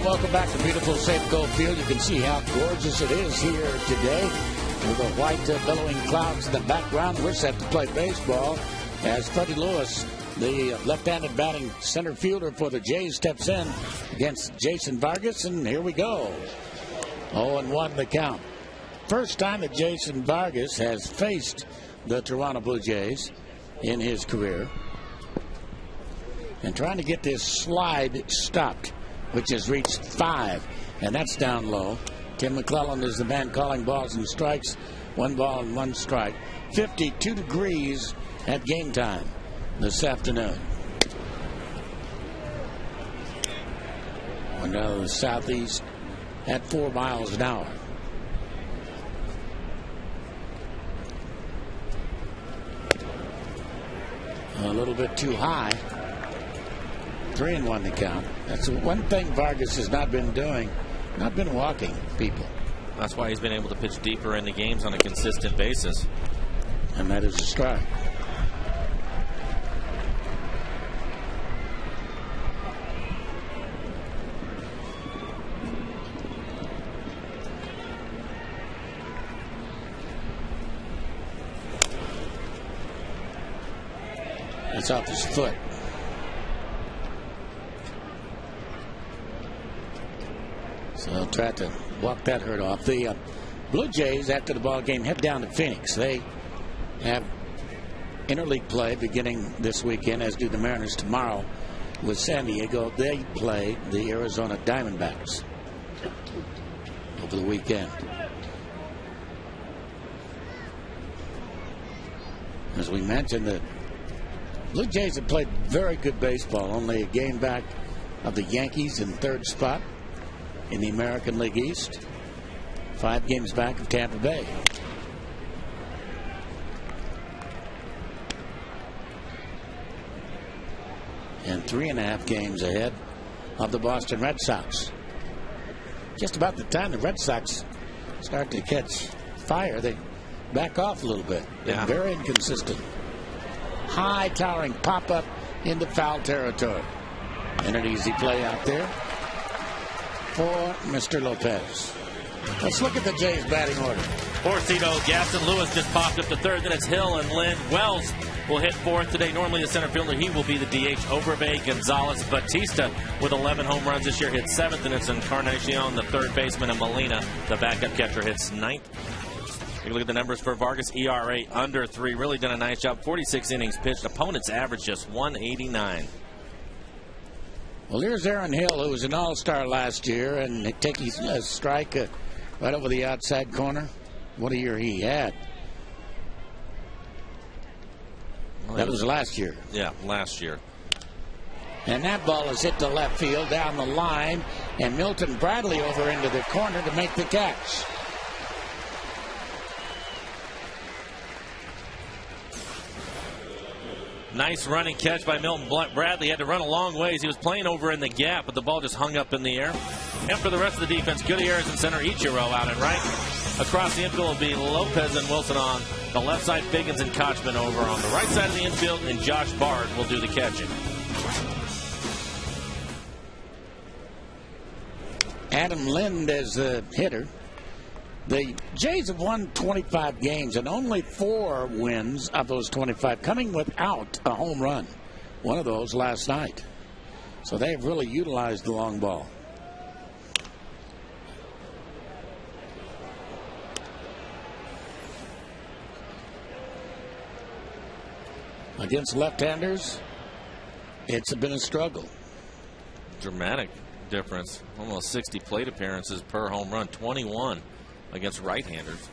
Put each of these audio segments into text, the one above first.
welcome back to beautiful Safeco Field. You can see how gorgeous it is here today with the white billowing clouds in the background. We're set to play baseball as Freddie Lewis, the left-handed batting center fielder for the Jays, steps in against Jason Vargas, and here we go. 0-1 the count. First time that Jason Vargas has faced the Toronto Blue Jays in his career. And trying to get this slide stopped, which has reached 5, and that's down low. Tim McClellan is the man calling balls and strikes. 1 ball and 1 strike. 52 degrees at game time this afternoon. Wind out of the southeast at 4 miles an hour. A little bit too high. 3-1 to count. That's one thing Vargas has not been doing. Not been walking people. That's why he's been able to pitch deeper in the games on a consistent basis. And that is a strike. That's off his foot. So they'll try to walk that hurt off. The Blue Jays, after the ball game, head down to Phoenix. They have interleague play beginning this weekend, as do the Mariners tomorrow with San Diego. They play the Arizona Diamondbacks over the weekend. As we mentioned, the Blue Jays have played very good baseball, only a game back of the Yankees in 3rd spot in the American League East. 5 games back of Tampa Bay. And 3.5 games ahead of the Boston Red Sox. Just about the time the Red Sox start to catch fire, they back off a little bit. They're very inconsistent. High towering pop up into foul territory. And an easy play out there for Mr. Lopez. Let's look at the Jays batting order. Porcito, Gaston, Lewis just popped up to 3rd. Then it's Hill and Lynn. Wells will hit 4th today. Normally the center fielder, he will be the DH. Overbay, Gonzalez, Batista with 11 home runs this year hits 7th. And it's Encarnacion, the 3rd baseman, and Molina, the backup catcher, hits 9th. Take a look at the numbers for Vargas. ERA under 3. Really done a nice job. 46 innings pitched. Opponent's average just 189. Well, here's Aaron Hill, who was an all-star last year, and taking a strike right over the outside corner. What a year he had. Well, that was last year. Yeah, last year. And that ball is hit to left field down the line, and Milton Bradley over into the corner to make the catch. Nice running catch by Milton Bradley. Had to run a long ways. He was playing over in the gap, but the ball just hung up in the air. And for the rest of the defense, Gutierrez in center, Ichiro out and right. Across the infield will be Lopez and Wilson on the left side, Figgins and Kochman over on the right side of the infield, and Josh Bard will do the catching. Adam Lind as the hitter. The Jays have won 25 games, and only 4 wins of those 25 coming without a home run. One of those last night. So they've really utilized the long ball. Against left-handers, it's been a struggle. Dramatic difference. Almost 60 plate appearances per home run. 21 against right-handers.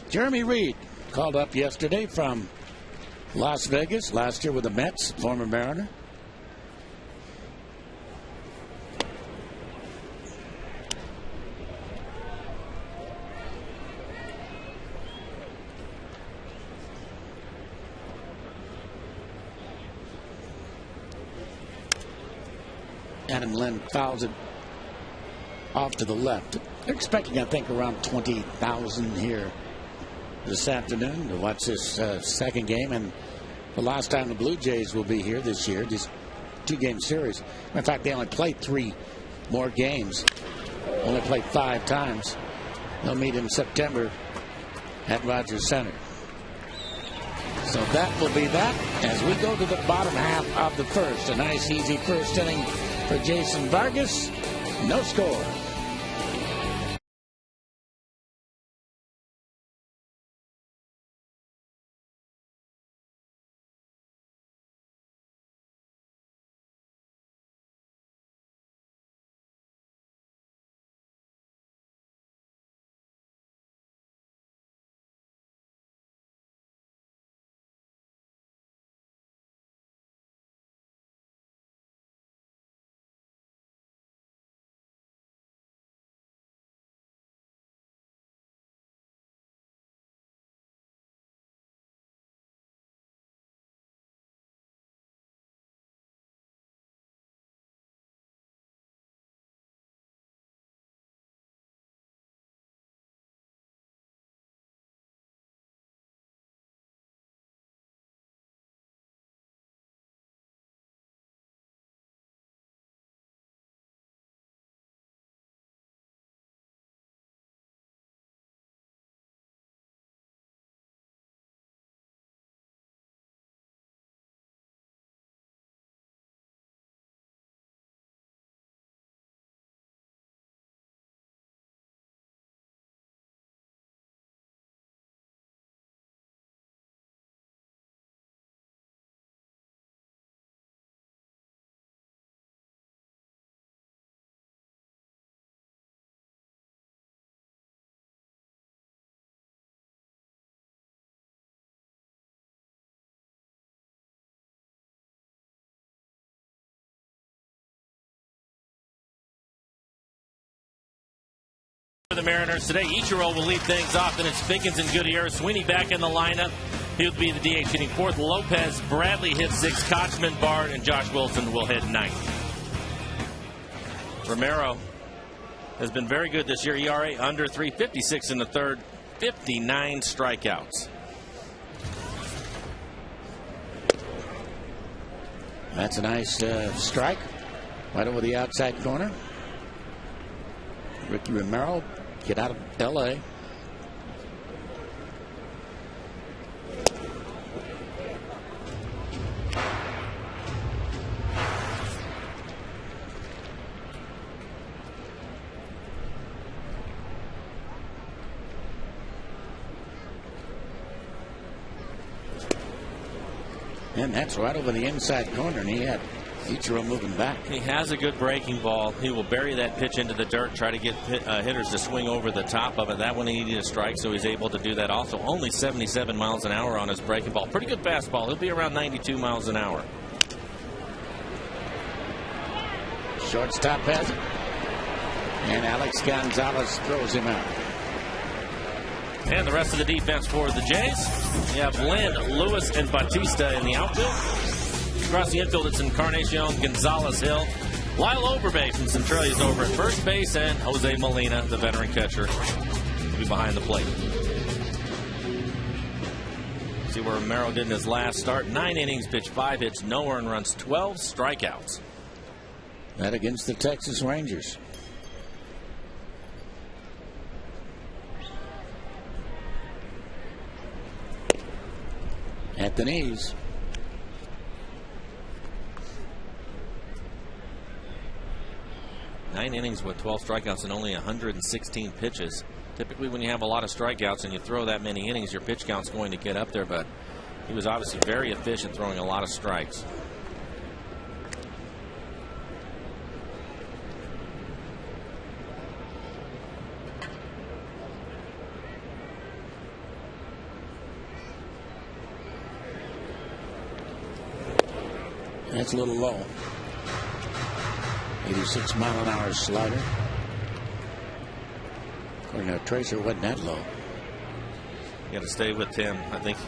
Jeremy Reed called up yesterday from Las Vegas, last year with the Mets, former Mariner. Adam Lind fouls it off to the left. They're expecting, I think, around 20,000 here this afternoon to watch this second game, and the last time the Blue Jays will be here this year. This 2-game series. In fact, they only played 3 more games. Only played 5 times. They'll meet in September at Rogers Center. So that will be that as we go to the bottom half of the first. A nice, easy first inning for Jason Vargas. No score. For the Mariners today, Ichiro will lead things off, and it's Figgins and Gutierrez. Sweeney back in the lineup. He'll be the DH hitting 4th. Lopez, Bradley hits 6th. Kochman, Bard, and Josh Wilson will hit 9th. Romero has been very good this year. ERA under 3.56 in the 3rd. 59 strikeouts. That's a nice strike right over the outside corner. Ricky Romero, get out of L.A. And that's right over the inside corner, and he had Ichiro moving back. He has a good breaking ball. He will bury that pitch into the dirt, try to get hitters to swing over the top of it. That one he needed a strike, so he's able to do that. Also, only 77 miles an hour on his breaking ball. Pretty good fastball. He'll be around 92 miles an hour. Shortstop has it, and Alex Gonzalez throws him out. And the rest of the defense for the Jays. You have Lynn, Lewis, and Bautista in the outfield. Across the infield, it's Encarnacion, Gonzalez, Hill. Lyle Overbay from Centralia is over at first base, and Jose Molina, the veteran catcher, will be behind the plate. See where Romero did in his last start. 9 innings, pitched 5 hits, no earned runs, 12 strikeouts. That against the Texas Rangers. At the knees. Nine innings with 12 strikeouts and only 116 pitches. Typically, when you have a lot of strikeouts and you throw that many innings, your pitch count's going to get up there, but he was obviously very efficient throwing a lot of strikes. That's a little low. 86 mile an hour slider. According to Tracer, wasn't that low. You got to stay with him. I think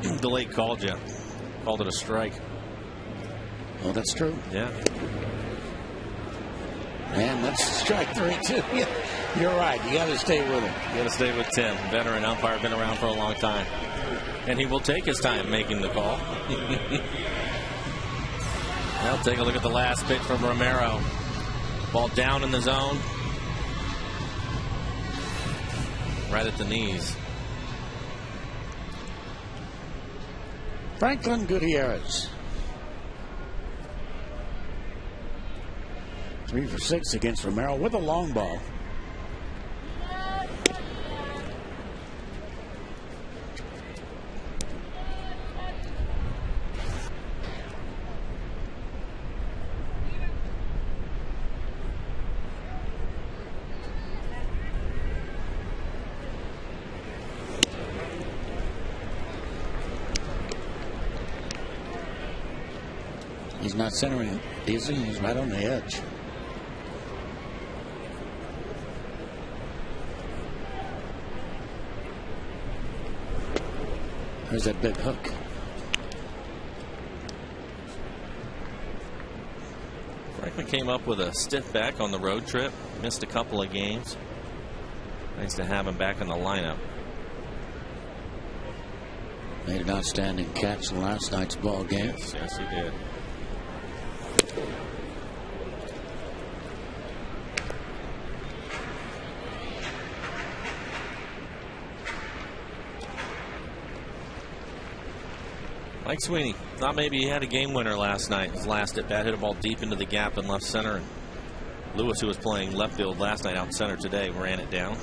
the late called you. Called it a strike. Oh, that's true. Yeah. And that's strike 3, too. You're right. You got to stay with him. You got to stay with Tim. Veteran umpire, been around for a long time. And he will take his time making the call. Now take a look at the last pitch from Romero. Ball down in the zone. Right at the knees. Franklin Gutierrez. 3 for 6 against Romero with a long ball. He's not centering, is he? He's right on the edge. There's that big hook. Franklin came up with a stiff back on the road trip. Missed a couple of games. Nice to have him back in the lineup. Made an outstanding catch in last night's ball game. Yes, he did. Mike Sweeney thought maybe he had a game winner last night. His last at bat hit a ball deep into the gap in left center. And Lewis, who was playing left field last night, out in center today, ran it down.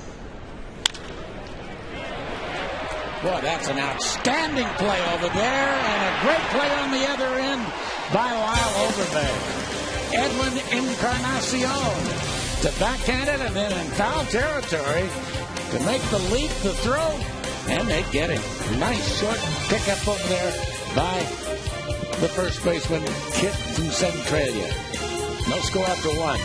Boy, that's an outstanding play over there, and a great play on the other end by Lyle Overbay. Edwin Encarnacion to backhand it, and then in foul territory to make the leap, the throw, and they get him. Nice short pickup over there by the first baseman, Kit from Centralia. No score after 1.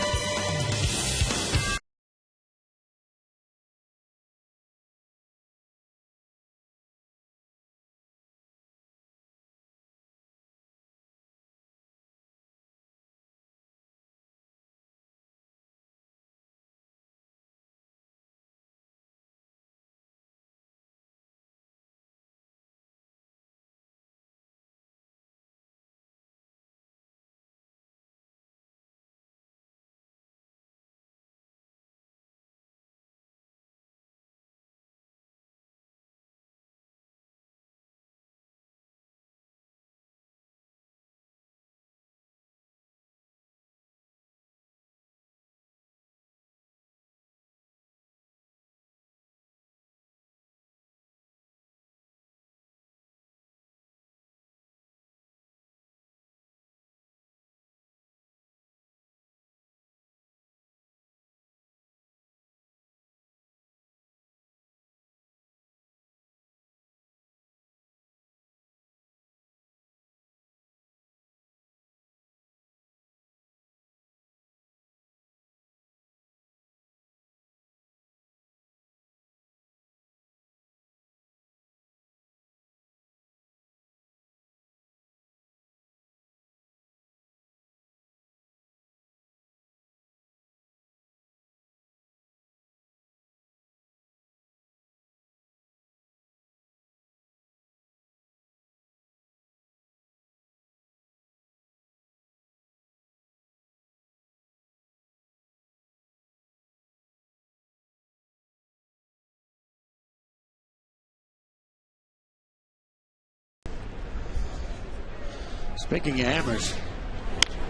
Speaking of hammers,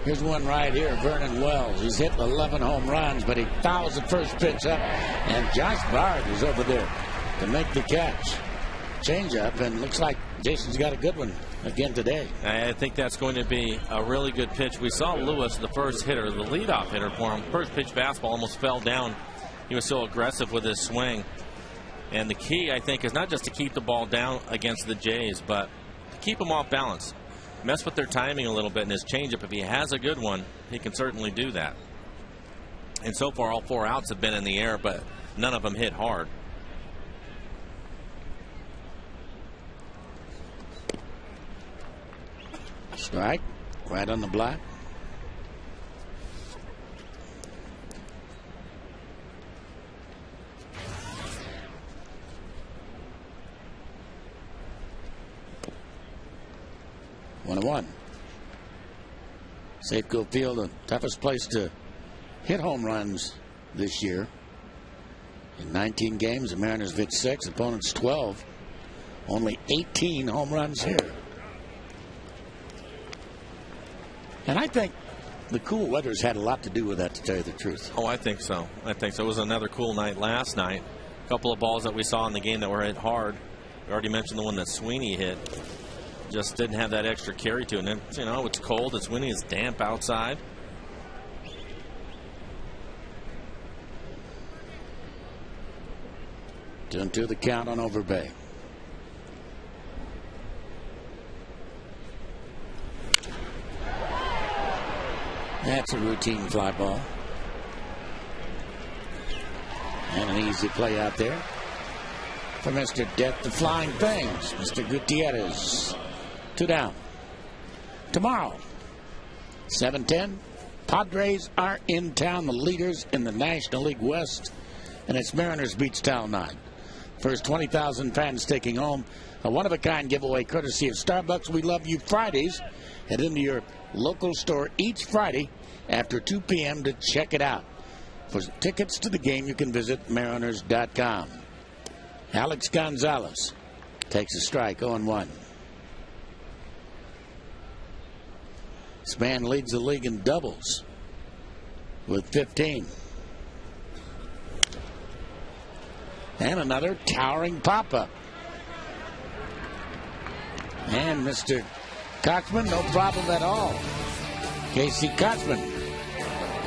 here's one right here, Vernon Wells. He's hit 11 home runs, but he fouls the first pitch up, and Josh Bard is over there to make the catch. Change up, and looks like Jason's got a good one again today. I think that's going to be a really good pitch. We saw Lewis, the first hitter, the leadoff hitter for him. First pitch fastball almost fell down. He was so aggressive with his swing. And the key, I think, is not just to keep the ball down against the Jays, but to keep them off balance. Mess with their timing a little bit in his changeup. If he has a good one, he can certainly do that. And so far, all 4 outs have been in the air, but none of them hit hard. Strike, right on the block. 1-1. Safeco Field, the toughest place to hit home runs this year. In 19 games, the Mariners have hit 6, opponents 12. Only 18 home runs here. And I think the cool weather's had a lot to do with that, to tell you the truth. Oh, I think so. I think so. It was another cool night last night. A couple of balls that we saw in the game that were hit hard. We already mentioned the one that Sweeney hit. Just didn't have that extra carry to it. And, you know, it's cold, it's windy, it's damp outside. Turn to the count on Overbay. That's a routine fly ball. And an easy play out there for Mr. Death the Flying Things, Mr. Gutierrez. 2 down. Tomorrow, 7:10, Padres are in town, the leaders in the National League West, and it's Mariners beats Tal 9. First 20,000 fans taking home a one-of-a-kind giveaway courtesy of Starbucks. We Love You Fridays. Head into your local store each Friday after 2 p.m. to check it out. For tickets to the game, you can visit Mariners.com. Alex Gonzalez takes a strike, 0-1. This man leads the league in doubles with 15. And another towering pop-up. And Mr. Kochman, no problem at all. Casey Kochman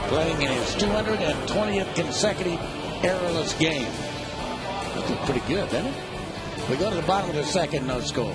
playing in his 220th consecutive errorless game. That's pretty good, isn't it? We go to the bottom of the second, no score.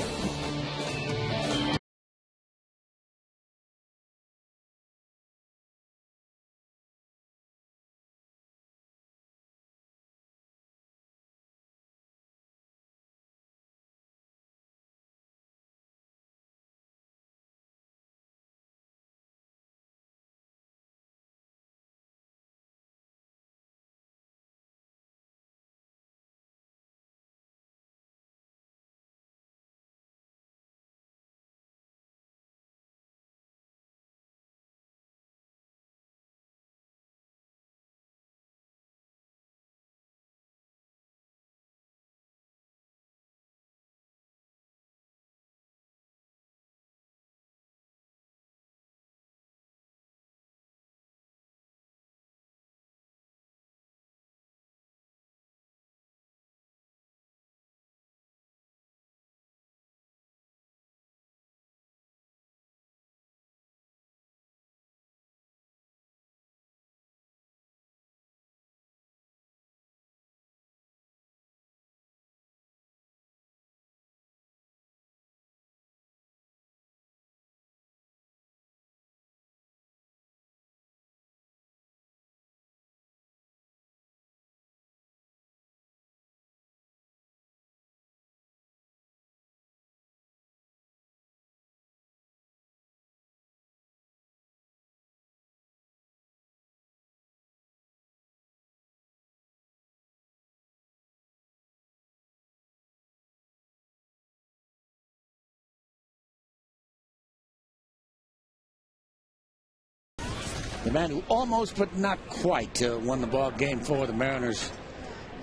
The man who almost but not quite won the ball game for the Mariners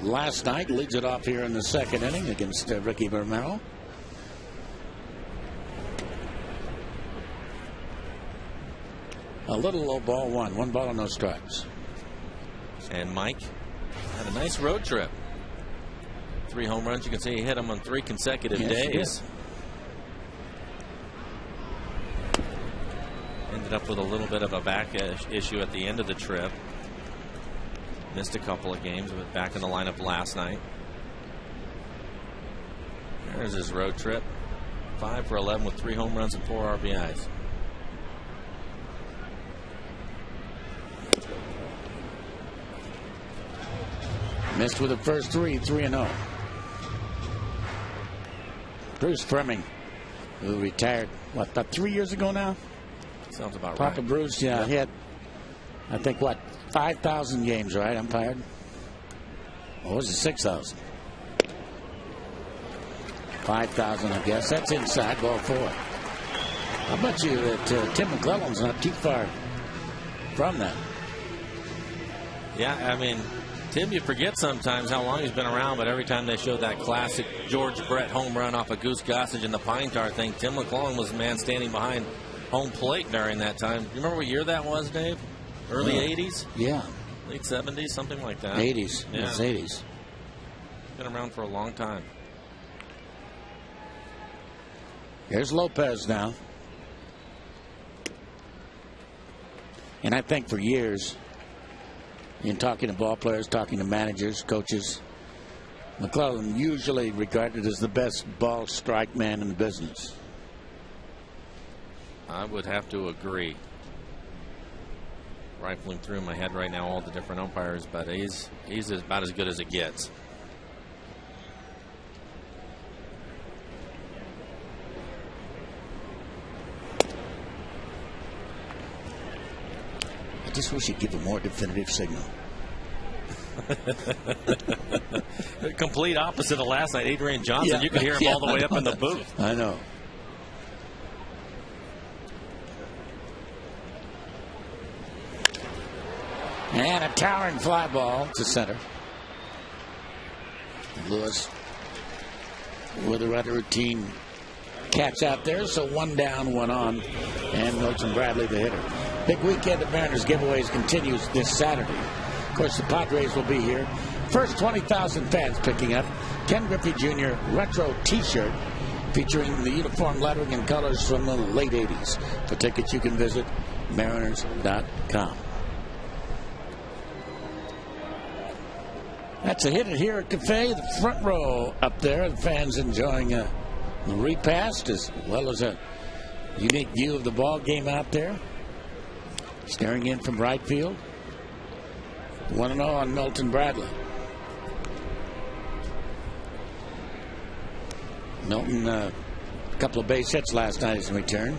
last night leads it off here in the second inning against Ricky Romero. A little low ball, 1 ball and no strikes. And Mike had a nice road trip. 3 home runs. You can see he hit them on 3 consecutive days. Ended up with a little bit of a back issue at the end of the trip. Missed a couple of games, but back in the lineup last night. There's his road trip. 5 for 11 with 3 home runs and 4 RBIs. Missed with the first 3-0. Bruce Fleming, who retired, what, about 3 years ago now? Sounds about Papa right. Bruce, yeah, he had, I think, what, 5,000 games, right, umpired? Or was it 6,000? 5,000, I guess. That's inside, ball 4. I bet you that Tim McClellan's not too far from that. Yeah, I mean, Tim, you forget sometimes how long he's been around, but every time they show that classic George Brett home run off of Goose Gossage and the Pine Tar thing, Tim McClellan was the man standing behind home plate during that time. You remember what year that was, Dave? Early 80s? Yeah. Late 70s, something like that. 80s. Yeah. It was 80s. Been around for a long time. Here's Lopez now. And I think for years, in talking to ball players, talking to managers, coaches, McClellan usually regarded as the best ball strike man in the business. I would have to agree. Rifling through my head right now all the different umpires, but he's about as good as it gets. I just wish you'd give a more definitive signal. Complete opposite of last night. Adrian Johnson, Yeah. you could hear him all the way up in the booth. I know. And a towering fly ball to center. Lewis with a rather routine catch out there, so 1 down, 1 on, and Milton Bradley the hitter. Big weekend of Mariners giveaways continues this Saturday. Of course, the Padres will be here. First 20,000 fans picking up Ken Griffey Jr. retro T-shirt featuring the uniform lettering and colors from the late 80s. For tickets, you can visit Mariners.com. That's a hit here at Cafe. The front row up there. The fans enjoying the repast as well as a unique view of the ball game out there. Staring in from right field. 1-0 on Milton Bradley. Milton, a couple of base hits last night as a return.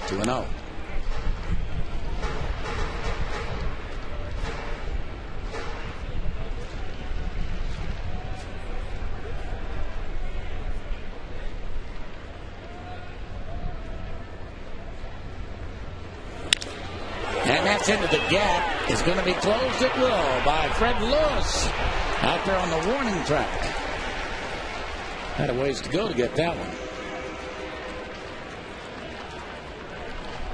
Two and 0. And that's into the gap. Is going to be closed at will by Fred Lewis out there on the warning track. Had a ways to go to get that one.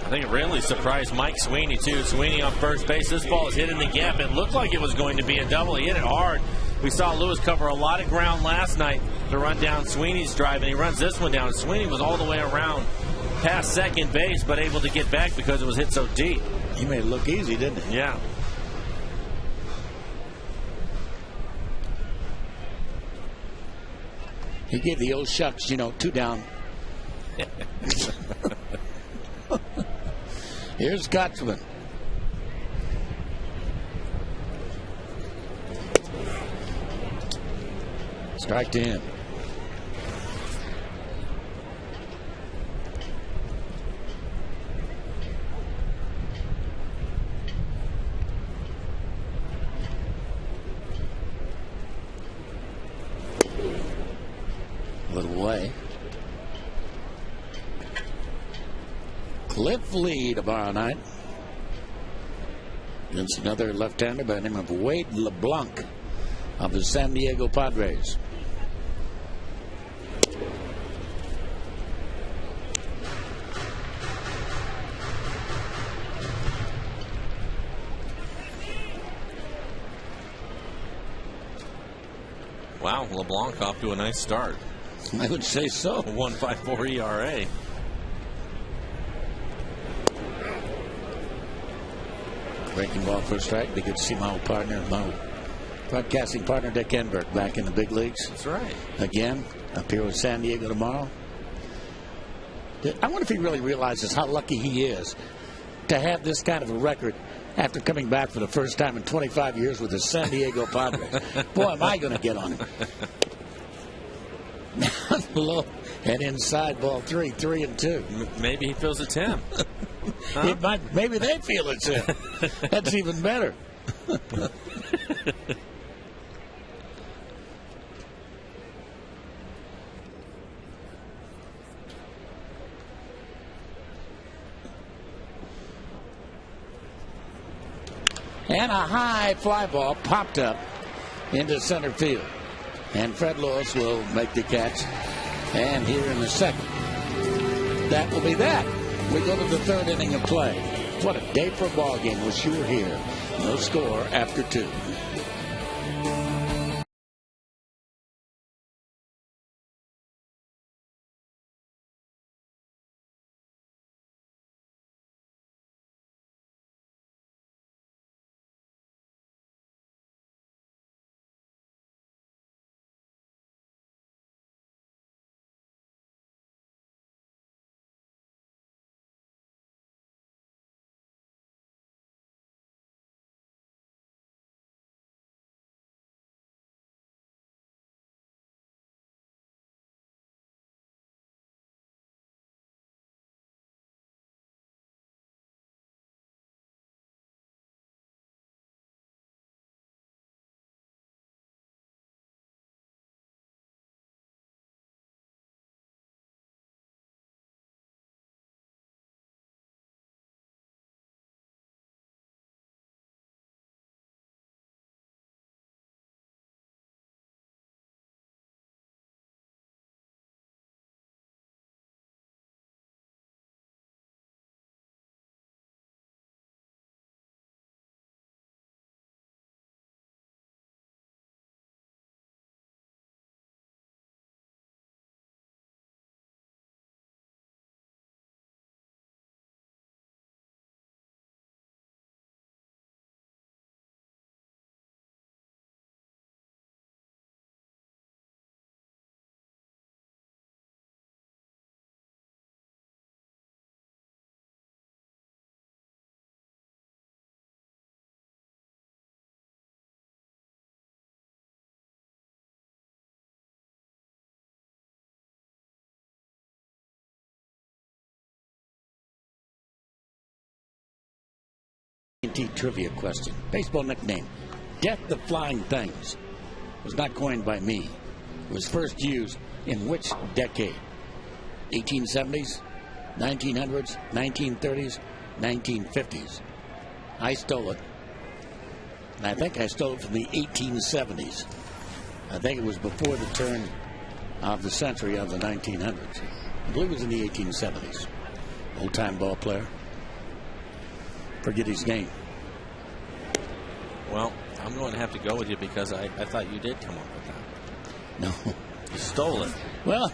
I think it really surprised Mike Sweeney, too. Sweeney on first base. This ball is hit in the gap. It looked like it was going to be a double. He hit it hard. We saw Lewis cover a lot of ground last night to run down Sweeney's drive, and he runs this one down. Sweeney was all the way around past second base, but able to get back because it was hit so deep. He made it look easy, didn't he? Yeah. He gave the old shucks, 2 down. Here's Gottsman. Strike to him. A little way. Cliff Lee tomorrow night against another left-hander by the name of Wade LeBlanc of the San Diego Padres. Wow, LeBlanc off to a nice start. I would say so. 1.54 ERA. Breaking ball for a strike. Be good to see my old partner, broadcasting partner Dick Enberg back in the big leagues. That's right. Again, up here with San Diego tomorrow. I wonder if he really realizes how lucky he is to have this kind of a record after coming back for the first time in 25 years with the San Diego Padres. Boy, am I going to get on him. Low and inside ball 3-2. Maybe he feels it's him. Maybe they feel it's him. That's even better. And a high fly ball popped up into center field. And Fred Lewis will make the catch. And here in the second, that will be that. We go to the third inning of play. What a day for a ball game. We're sure here. No score after 2. Trivia question. Baseball nickname, Death the Flying Things, was not coined by me. It was first used in which decade? 1870s, 1900s, 1930s, 1950s. I stole it. And I think I stole it from the 1870s. I think it was before the turn of the century of the 1900s. I believe it was in the 1870s. Old-time ball player. Forget his name. Well, I'm going to have to go with you because I thought you did come up with that. No. You stole it. Well,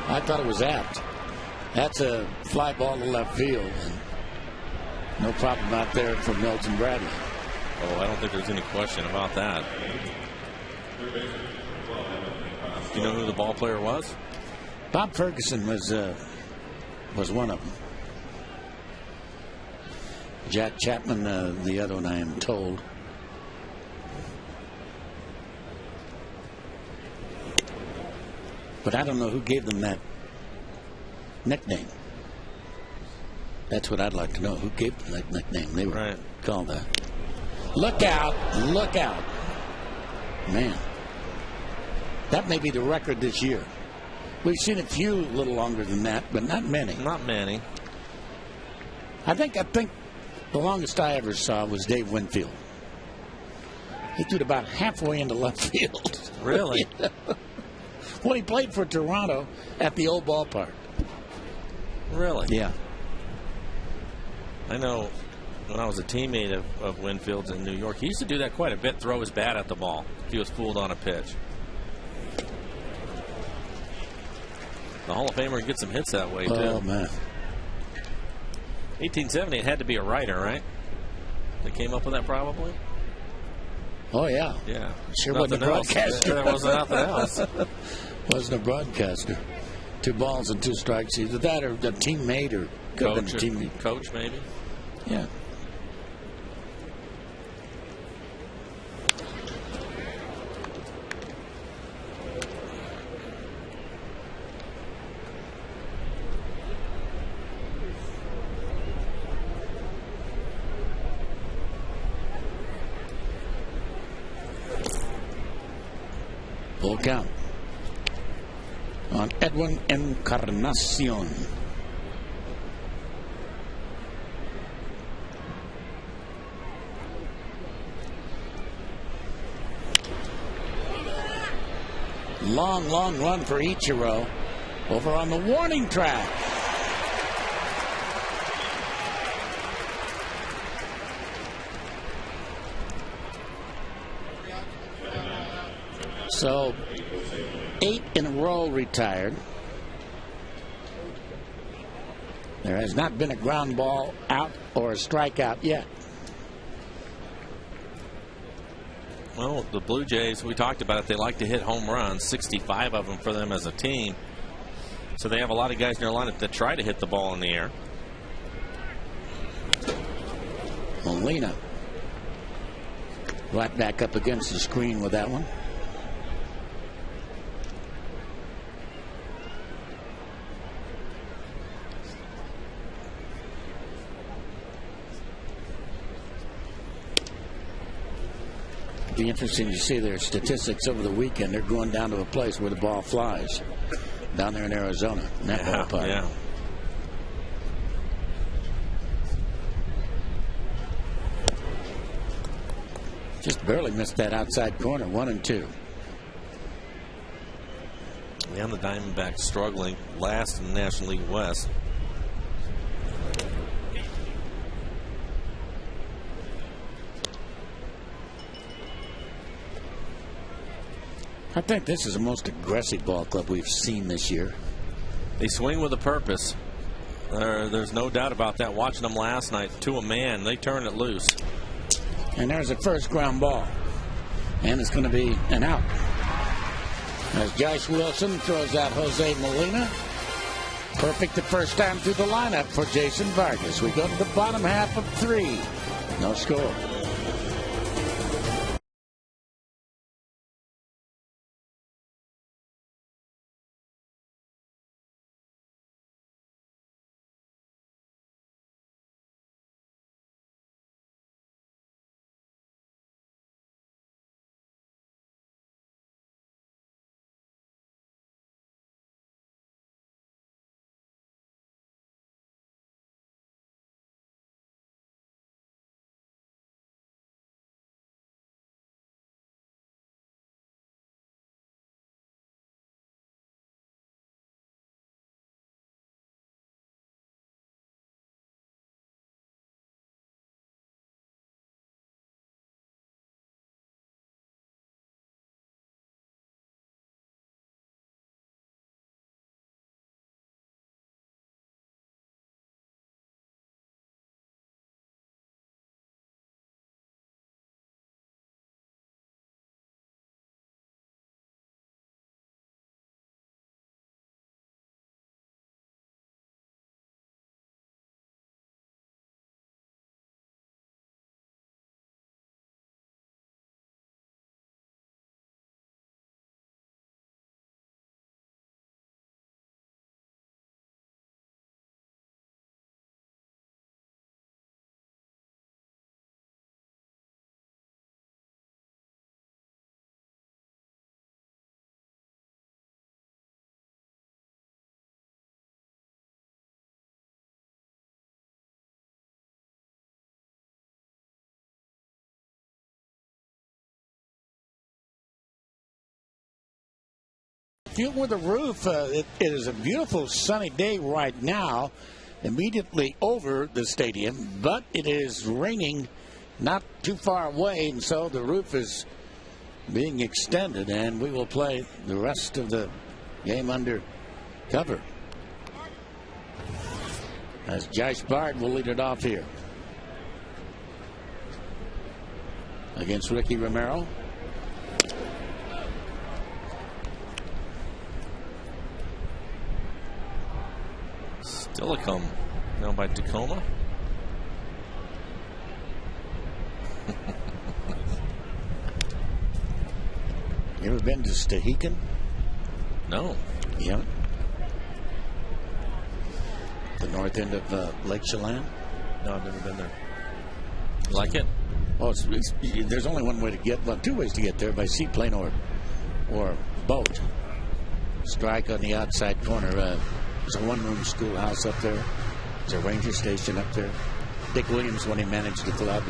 I thought it was apt. That's a fly ball to left field. And no problem out there for Milton Bradley. Oh, I don't think there's any question about that. Do you know who the ball player was? Bob Ferguson was one of them. Jack Chapman, the other one, I am told. But I don't know who gave them that nickname. That's what I'd like to know. Who gave them that nickname? They were called that. Look out. Look out. Man. That may be the record this year. We've seen a few a little longer than that, but not many. Not many. I think the longest I ever saw was Dave Winfield. He threw it about halfway into left field. Really? Well, he played for Toronto at the old ballpark. Really? Yeah. I know when I was a teammate of Winfield's in New York, he used to do that quite a bit, throw his bat at the ball if he was fooled on a pitch. The Hall of Famer gets some hits that way, too. Oh, man. 1870, it had to be a writer, right? They came up with that probably? Oh, yeah. Yeah. Sure wasn't a broadcaster. There wasn't nothing else. Wasn't a broadcaster. 2 balls and 2 strikes. Either that or a teammate or coach, a teammate. Coach, maybe? Yeah. Full count on Edwin Encarnacion. Long, long run for Ichiro over on the warning track. So 8 in a row retired. There has not been a ground ball out or a strikeout yet. Well, the Blue Jays, we talked about it, they like to hit home runs, 65 of them for them as a team. So they have a lot of guys in their lineup that try to hit the ball in the air. Molina right back up against the screen with that one. Be interesting to see their statistics over the weekend. They're going down to a place where the ball flies down there in Arizona. In that ballpark. Yeah. Just barely missed that outside corner. 1-2. And the Diamondbacks struggling last in the National League West. I think this is the most aggressive ball club we've seen this year. They swing with a purpose. There's no doubt about that. Watching them last night, to a man, they turn it loose. And there's a first ground ball. And it's going to be an out. As Josh Wilson throws out Jose Molina. Perfect the first time through the lineup for Jason Vargas. We go to the bottom half of 3. No score. Field with a roof. It is a beautiful sunny day right now, immediately over the stadium, but it is raining not too far away, and so the roof is being extended, and we will play the rest of the game under cover. As Josh Bard will lead it off here against Ricky Romero. Stillicum now by Tacoma. You ever been to Stehekin? No. You haven't? The north end of Lake Chelan? No, I've never been there. You like it? Oh, there's only one way to get, well, 2 ways to get there, by seaplane or or boat. Strike on the outside corner. There's a one-room schoolhouse up there. There's a ranger station up there. Dick Williams, when he managed the club,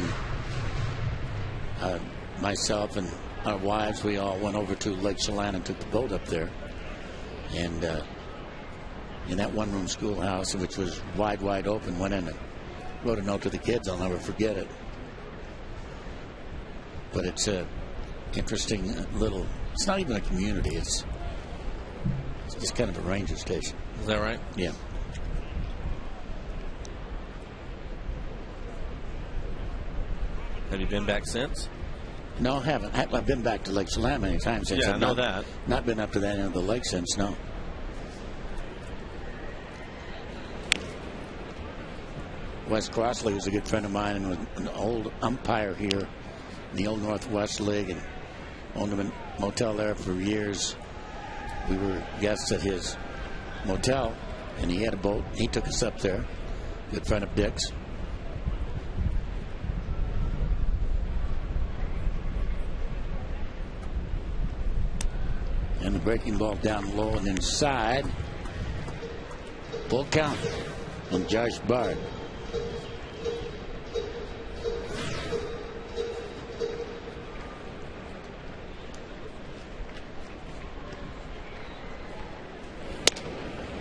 and myself and our wives, we all went over to Lake Chelan and took the boat up there. And in that one-room schoolhouse, which was wide open, went in and wrote a note to the kids. I'll never forget it. But it's a interesting little. It's not even a community. It's just kind of a ranger station. Is that right? Yeah. Have you been back since? No, I haven't. I've been back to Lake Chelan many times since. Yeah, I know that. Not been up to that end of the lake since, no. Wes Crossley was a good friend of mine and was an old umpire here in the Old Northwest League and owned a motel there for years. We were guests at his motel, and he had a boat. He took us up there. Good friend of Dick's. And the breaking ball down low and inside. Full count on Josh Bard.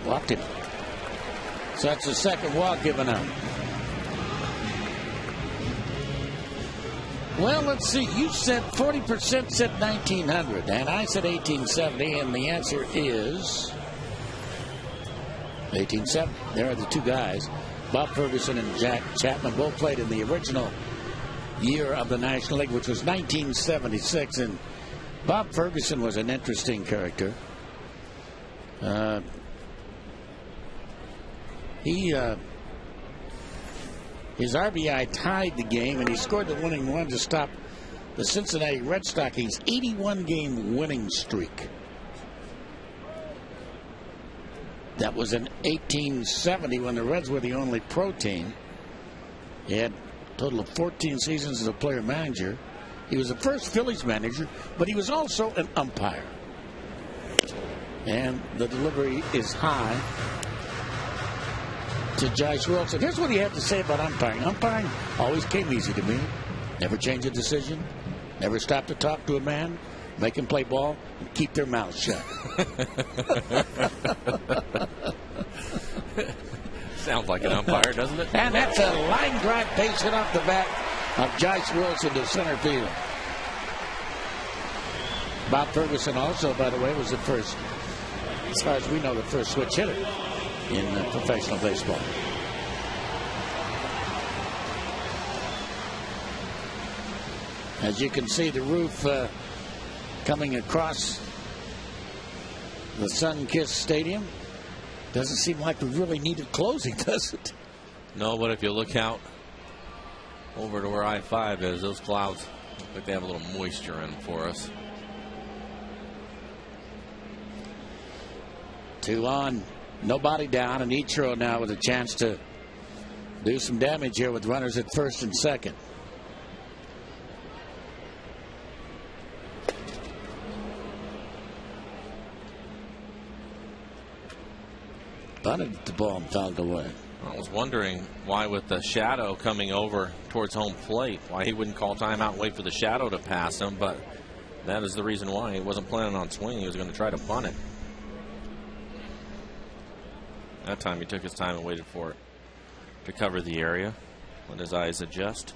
Walked him. So that's the second walk given up. Well, let's see. You said 40% said 1900, and I said 1870, and the answer is 1870. There are the two guys. Bob Ferguson and Jack Chapman both played in the original year of the National League, which was 1976, and Bob Ferguson was an interesting character. His RBI tied the game, and he scored the winning run to stop the Cincinnati Red Stockings' 81-game winning streak. That was in 1870 when the Reds were the only pro team. He had a total of 14 seasons as a player manager. He was the first Phillies manager, but he was also an umpire. And the delivery is high to Josh Wilson. Here's what he had to say about umpiring. Umpiring always came easy to me. Never change a decision. Never stop to talk to a man. Make him play ball and keep their mouths shut. Sounds like an umpire, doesn't it? And that's a line drive base hit off the bat of Josh Wilson to center field. Bob Ferguson also, by the way, was the first, as far as we know, the first switch hitter in professional baseball. As you can see, the roof coming across the sun-kissed stadium. Doesn't seem like we really needed closing, does it? No, but if you look out over to where I-5 is, those clouds look like they have a little moisture in them for us. 2 on, nobody down, and Ichiro now with a chance to do some damage here with runners at first and second. Bunted the ball and fouled away. I was wondering why, with the shadow coming over towards home plate, why he wouldn't call timeout and wait for the shadow to pass him, but that is the reason why. He wasn't planning on swinging. He was going to try to bunt it. That time he took his time and waited for it to cover the area. Let his eyes adjust.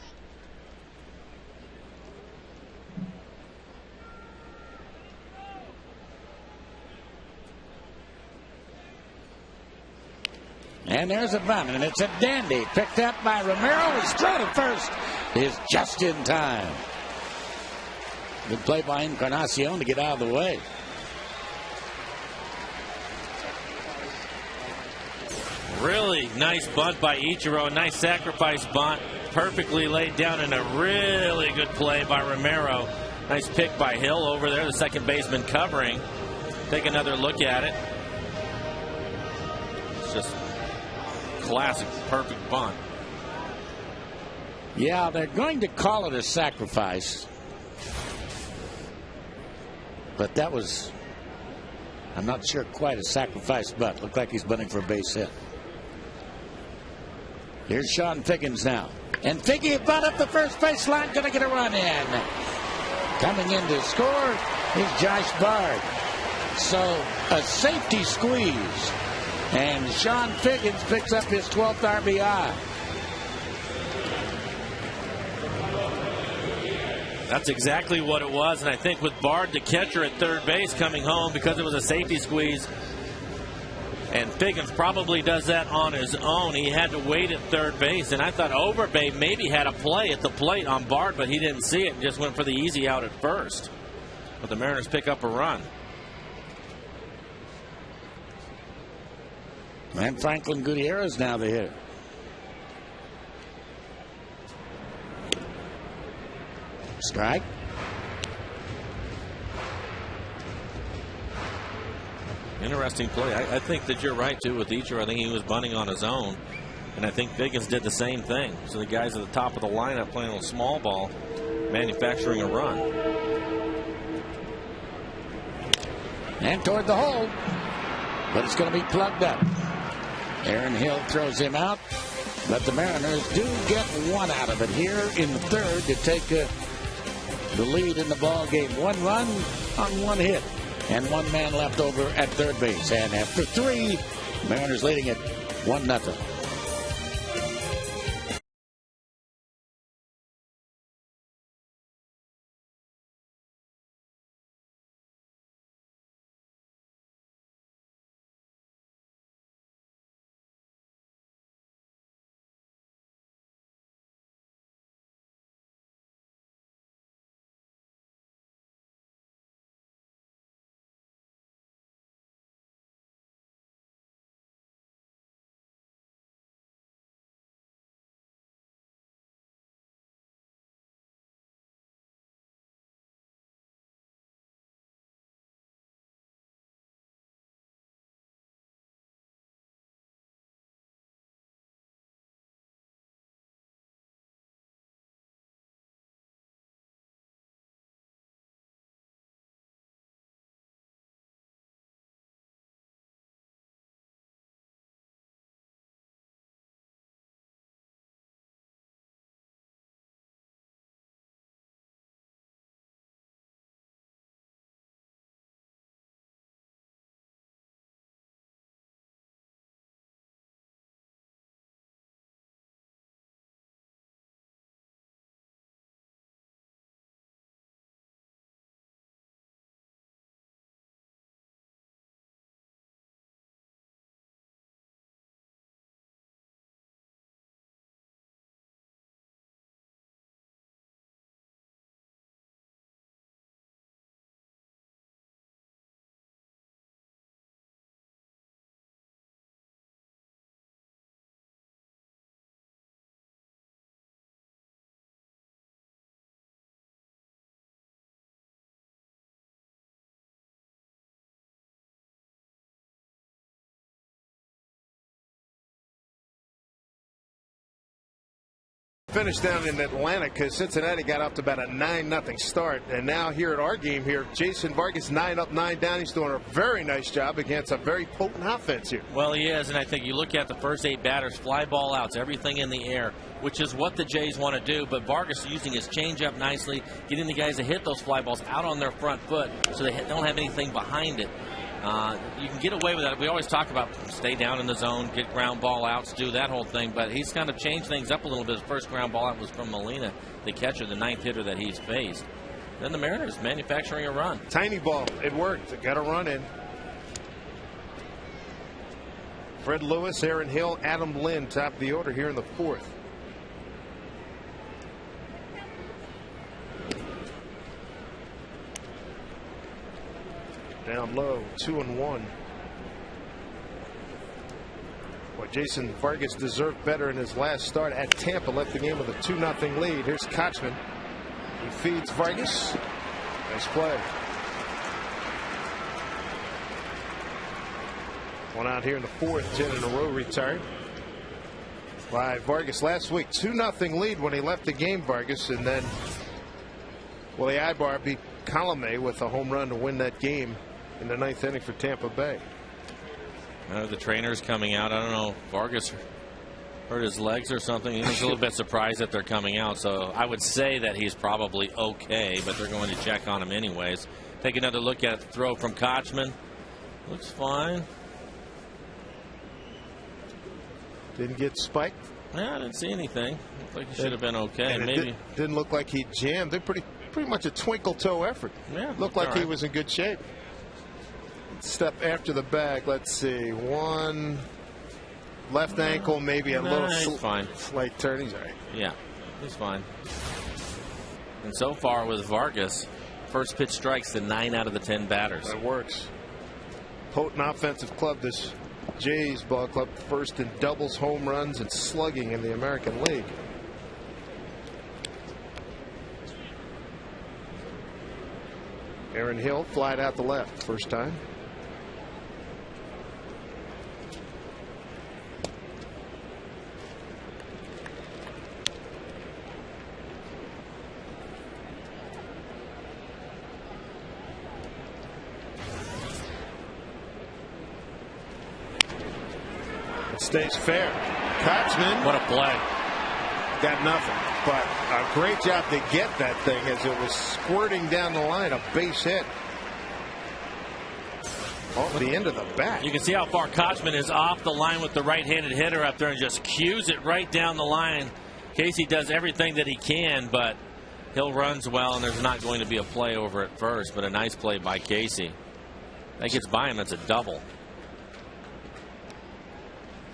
And there's a bunt, and it's a dandy. Picked up by Romero. His throw to first is just in time. Good play by Encarnacion to get out of the way. Really nice bunt by Ichiro. Nice sacrifice bunt. Perfectly laid down, and a really good play by Romero. Nice pick by Hill over there, the second baseman covering. Take another look at it. It's just classic, perfect bunt. Yeah, they're going to call it a sacrifice. But that was, I'm not sure, quite a sacrifice bunt. Looked like he's bunting for a base hit. Here's Sean Figgins now. And Figgy bunt up the first baseline, going to get a run in. Coming in to score is Josh Bard. So a safety squeeze. And Sean Figgins picks up his 12th RBI. That's exactly what it was, and I think with Bard, the catcher at third base, coming home because it was a safety squeeze, and Figgins probably does that on his own. He had to wait at third base, and I thought Overbay maybe had a play at the plate on Bard, but he didn't see it and just went for the easy out at first. But the Mariners pick up a run. And Franklin Gutierrez now the hitter. Strike. Interesting play. I think that you're right, too, with Eacher. I think he was bunting on his own, and I think Figgins did the same thing. So the guys at the top of the lineup playing a small ball, manufacturing a run. And toward the hole, but it's going to be plugged up. Aaron Hill throws him out, but the Mariners do get one out of it here in the third to take the lead in the ball game. 1 run on 1 hit, and 1 man left over at third base. And after 3, Mariners leading it 1-0. Finish down in Atlanta because Cincinnati got off to about a 9-0 start, and now here at our game here, Jason Vargas 9 up 9 down. He's doing a very nice job against a very potent offense here. Well, he is, and I think you look at the first 8 batters, fly ball outs, everything in the air, which is what the Jays want to do. But Vargas using his changeup nicely, getting the guys to hit those fly balls out on their front foot so they don't have anything behind it. You can get away with that. We always talk about stay down in the zone, get ground ball outs, do that whole thing. But he's kind of changed things up a little bit. His first ground ball out was from Molina, the catcher, the 9th hitter that he's faced. Then the Mariners manufacturing a run. Tiny ball. It worked. It got a run in. Fred Lewis, Aaron Hill, Adam Lynn top of the order here in the 4th. Down low, 2-1. Boy, Jason Vargas deserved better in his last start at Tampa. Left the game with a 2-0 lead. Here's Kochman. He feeds Vargas. Nice play. One out here in the 4th, 10 in a row retired by Vargas last week. 2-0 lead when he left the game, Vargas, and then Willie Ibar Colome with a home run to win that game in the 9th inning for Tampa Bay. The trainer's coming out. I don't know. Vargas hurt his legs or something. He was a little bit surprised that they're coming out. So I would say that he's probably okay, but they're going to check on him anyways. Take another look at the throw from Kochman. Looks fine. Didn't get spiked. Yeah, I didn't see anything. Looked like he should have been okay. And maybe didn't look like he jammed. They're pretty much a twinkle toe effort. Yeah, looked like he right. was in good shape. Step after the bag. Let's see. One left ankle, maybe a little slight turn. He's all right. Yeah, he's fine. And so far with Vargas, first pitch strikes to 9 out of the 10 batters. That works. Potent offensive club, this Jays ball club, first in doubles, home runs, and slugging in the American League. Aaron Hill flied out the left first time. Stays fair. Kochman. What a play. Got nothing. But a great job to get that thing as it was squirting down the line. A base hit. Off the end of the bat. You can see how far Kochman is off the line with the right-handed hitter up there and just cues it right down the line. Casey does everything that he can, but Hill runs well, and there's not going to be a play over at first, but a nice play by Casey. That gets by him. That's a double.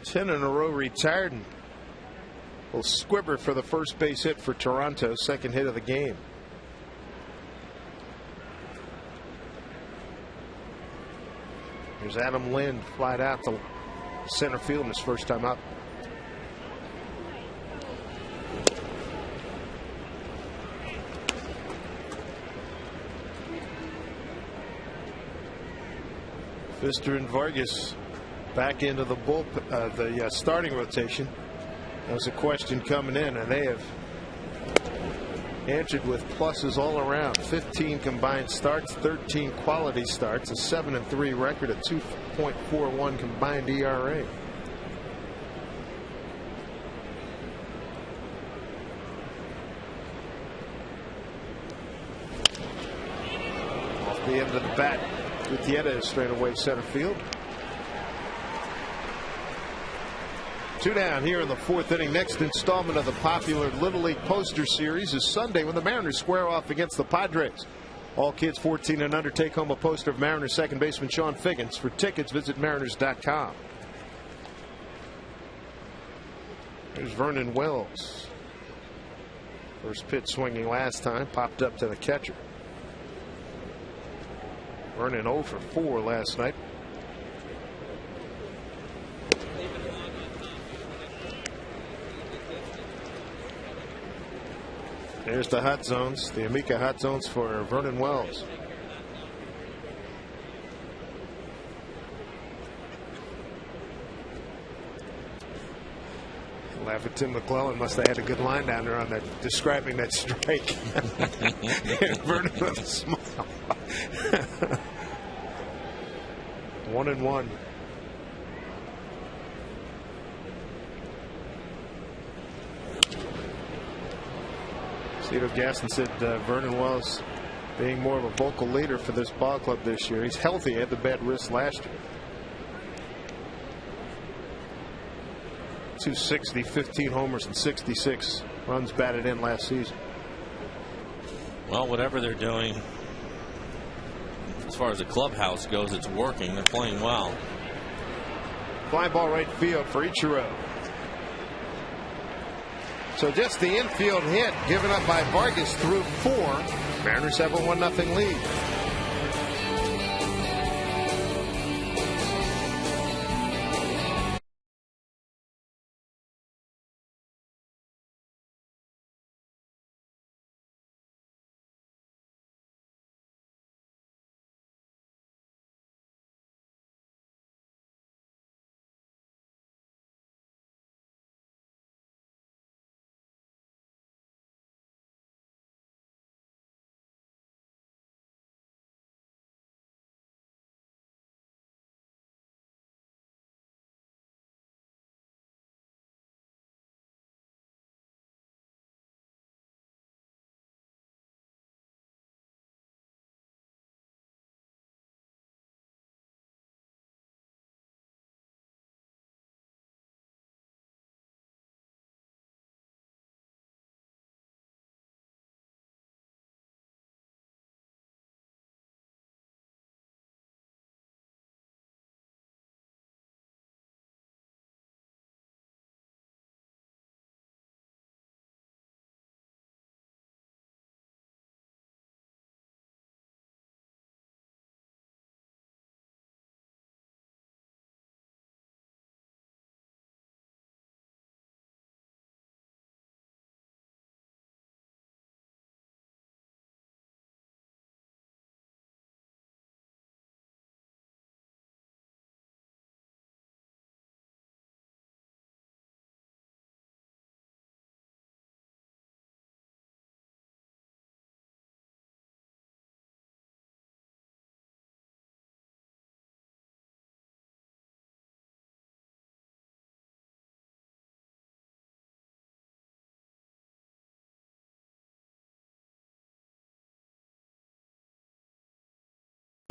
10 in a row retired. And will squibber for the first base hit for Toronto. Second hit of the game. Here's Adam Lind flied out to center field in his first time up. Pfister and Vargas back into the the starting rotation. That was a question coming in, and they have answered with pluses all around. 15 combined starts, 13 quality starts, a 7-3 record, a 2.41 combined ERA. Off the end of the bat, Gutierrez straight away center field. 2 down here in the 4th inning. Next installment of the popular Little League poster series is Sunday when the Mariners square off against the Padres. All kids 14 and under take home a poster of Mariners second baseman Sean Figgins. For tickets, visit Mariners.com. There's Vernon Wells. First pitch swinging last time, popped up to the catcher. Vernon 0 for 4 last night. There's the hot zones, the Amica hot zones for Vernon Wells. Laugh at Tim McClellan. Must have had a good line down there on that, describing that strike. Vernon with a smile. 1-1. Cedar Gaston said Vernon Wells being more of a vocal leader for this ball club this year. He's healthy. He had the bad wrist last year. 260, 15 homers, and 66 runs batted in last season. Well, whatever they're doing, as far as the clubhouse goes, it's working. They're playing well. Fly ball right field for Ichiro. So just the infield hit given up by Vargas through 4. Mariners have a 1-0 lead.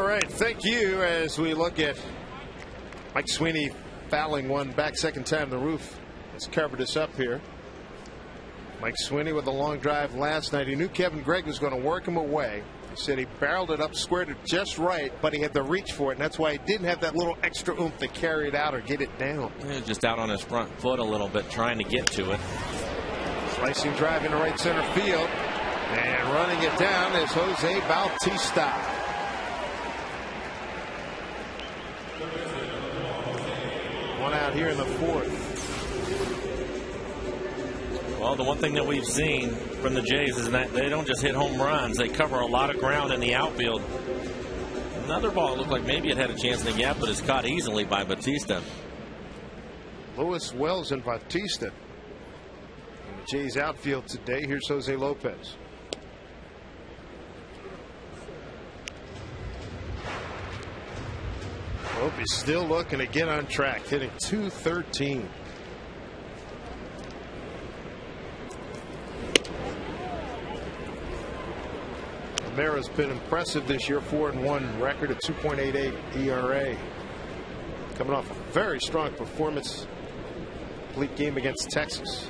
All right, thank you. As we look at Mike Sweeney fouling one back second time, the roof has covered us up here. Mike Sweeney with a long drive last night. He knew Kevin Gregg was going to work him away. He said he barreled it up, squared it just right, but he had to reach for it, and that's why he didn't have that little extra oomph to carry it out or get it down. He was just out on his front foot a little bit trying to get to it. Slicing drive into right center field, and running it down is Jose Bautista. One out here in the fourth. Well, the one thing that we've seen from the Jays is that they don't just hit home runs. They cover a lot of ground in the outfield. Another ball looked like maybe it had a chance in the gap, but is caught easily by Bautista. Lewis, Wells, and Bautista. In the Jays outfield today. Here's Jose Lopez. He's still looking to get on track, hitting .213. Romera's been impressive this year, 4-1 record at 2.88 ERA. Coming off a very strong performance, complete game against Texas.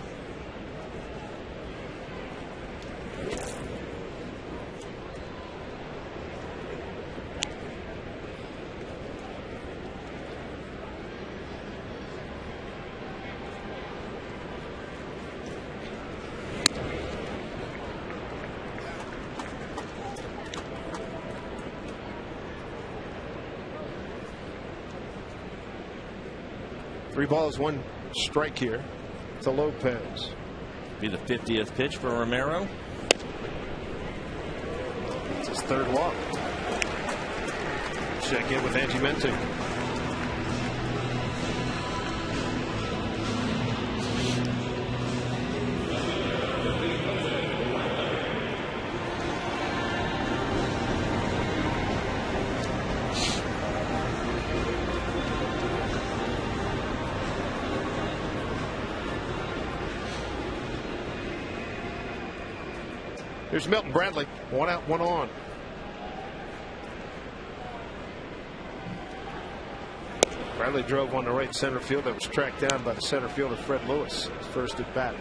Three balls, one strike here to Lopez. Be the 50th pitch for Romero. It's his third walk. Check in with Angie Mente. Here's Milton Bradley. One out, one on. Bradley drove one to right center field that was tracked down by the center fielder Fred Lewis. His first at bat.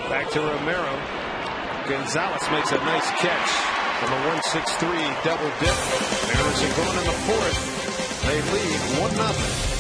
Back to Romero. Gonzalez makes a nice catch on the 1-6-3 double dip. Mariners are going in the fourth. They lead 1-0.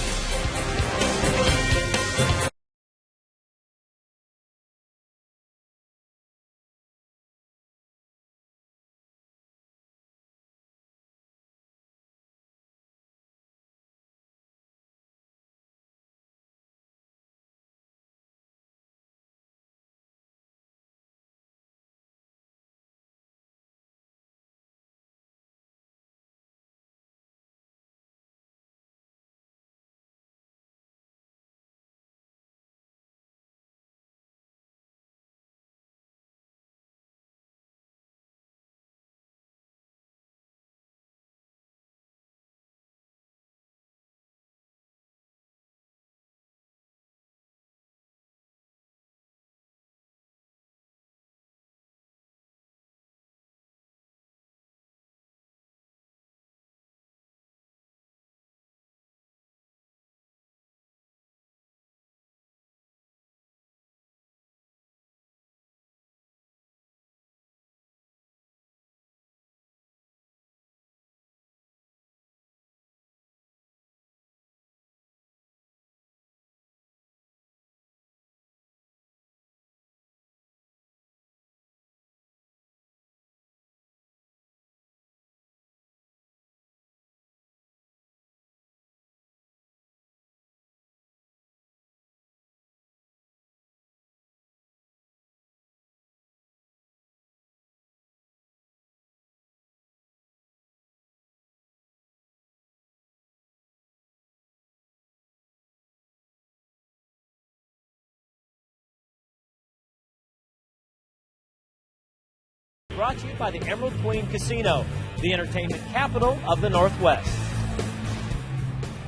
Brought to you by the Emerald Queen Casino, the entertainment capital of the Northwest.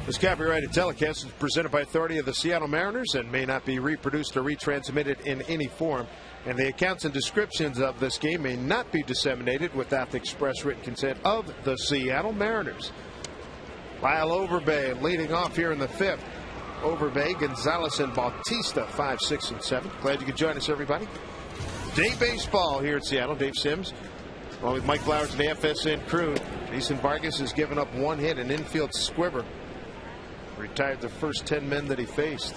This copyrighted telecast is presented by authority of the Seattle Mariners and may not be reproduced or retransmitted in any form. And the accounts and descriptions of this game may not be disseminated without the express written consent of the Seattle Mariners. Lyle Overbay leading off here in the 5th. Overbay, Gonzalez, and Bautista 5, 6, and 7. Glad you could join us, everybody. Day baseball here at Seattle. Dave Sims, along with Mike Flowers and the FSN crew. Jason Vargas has given up 1 hit, an infield squibber. Retired the first 10 men that he faced.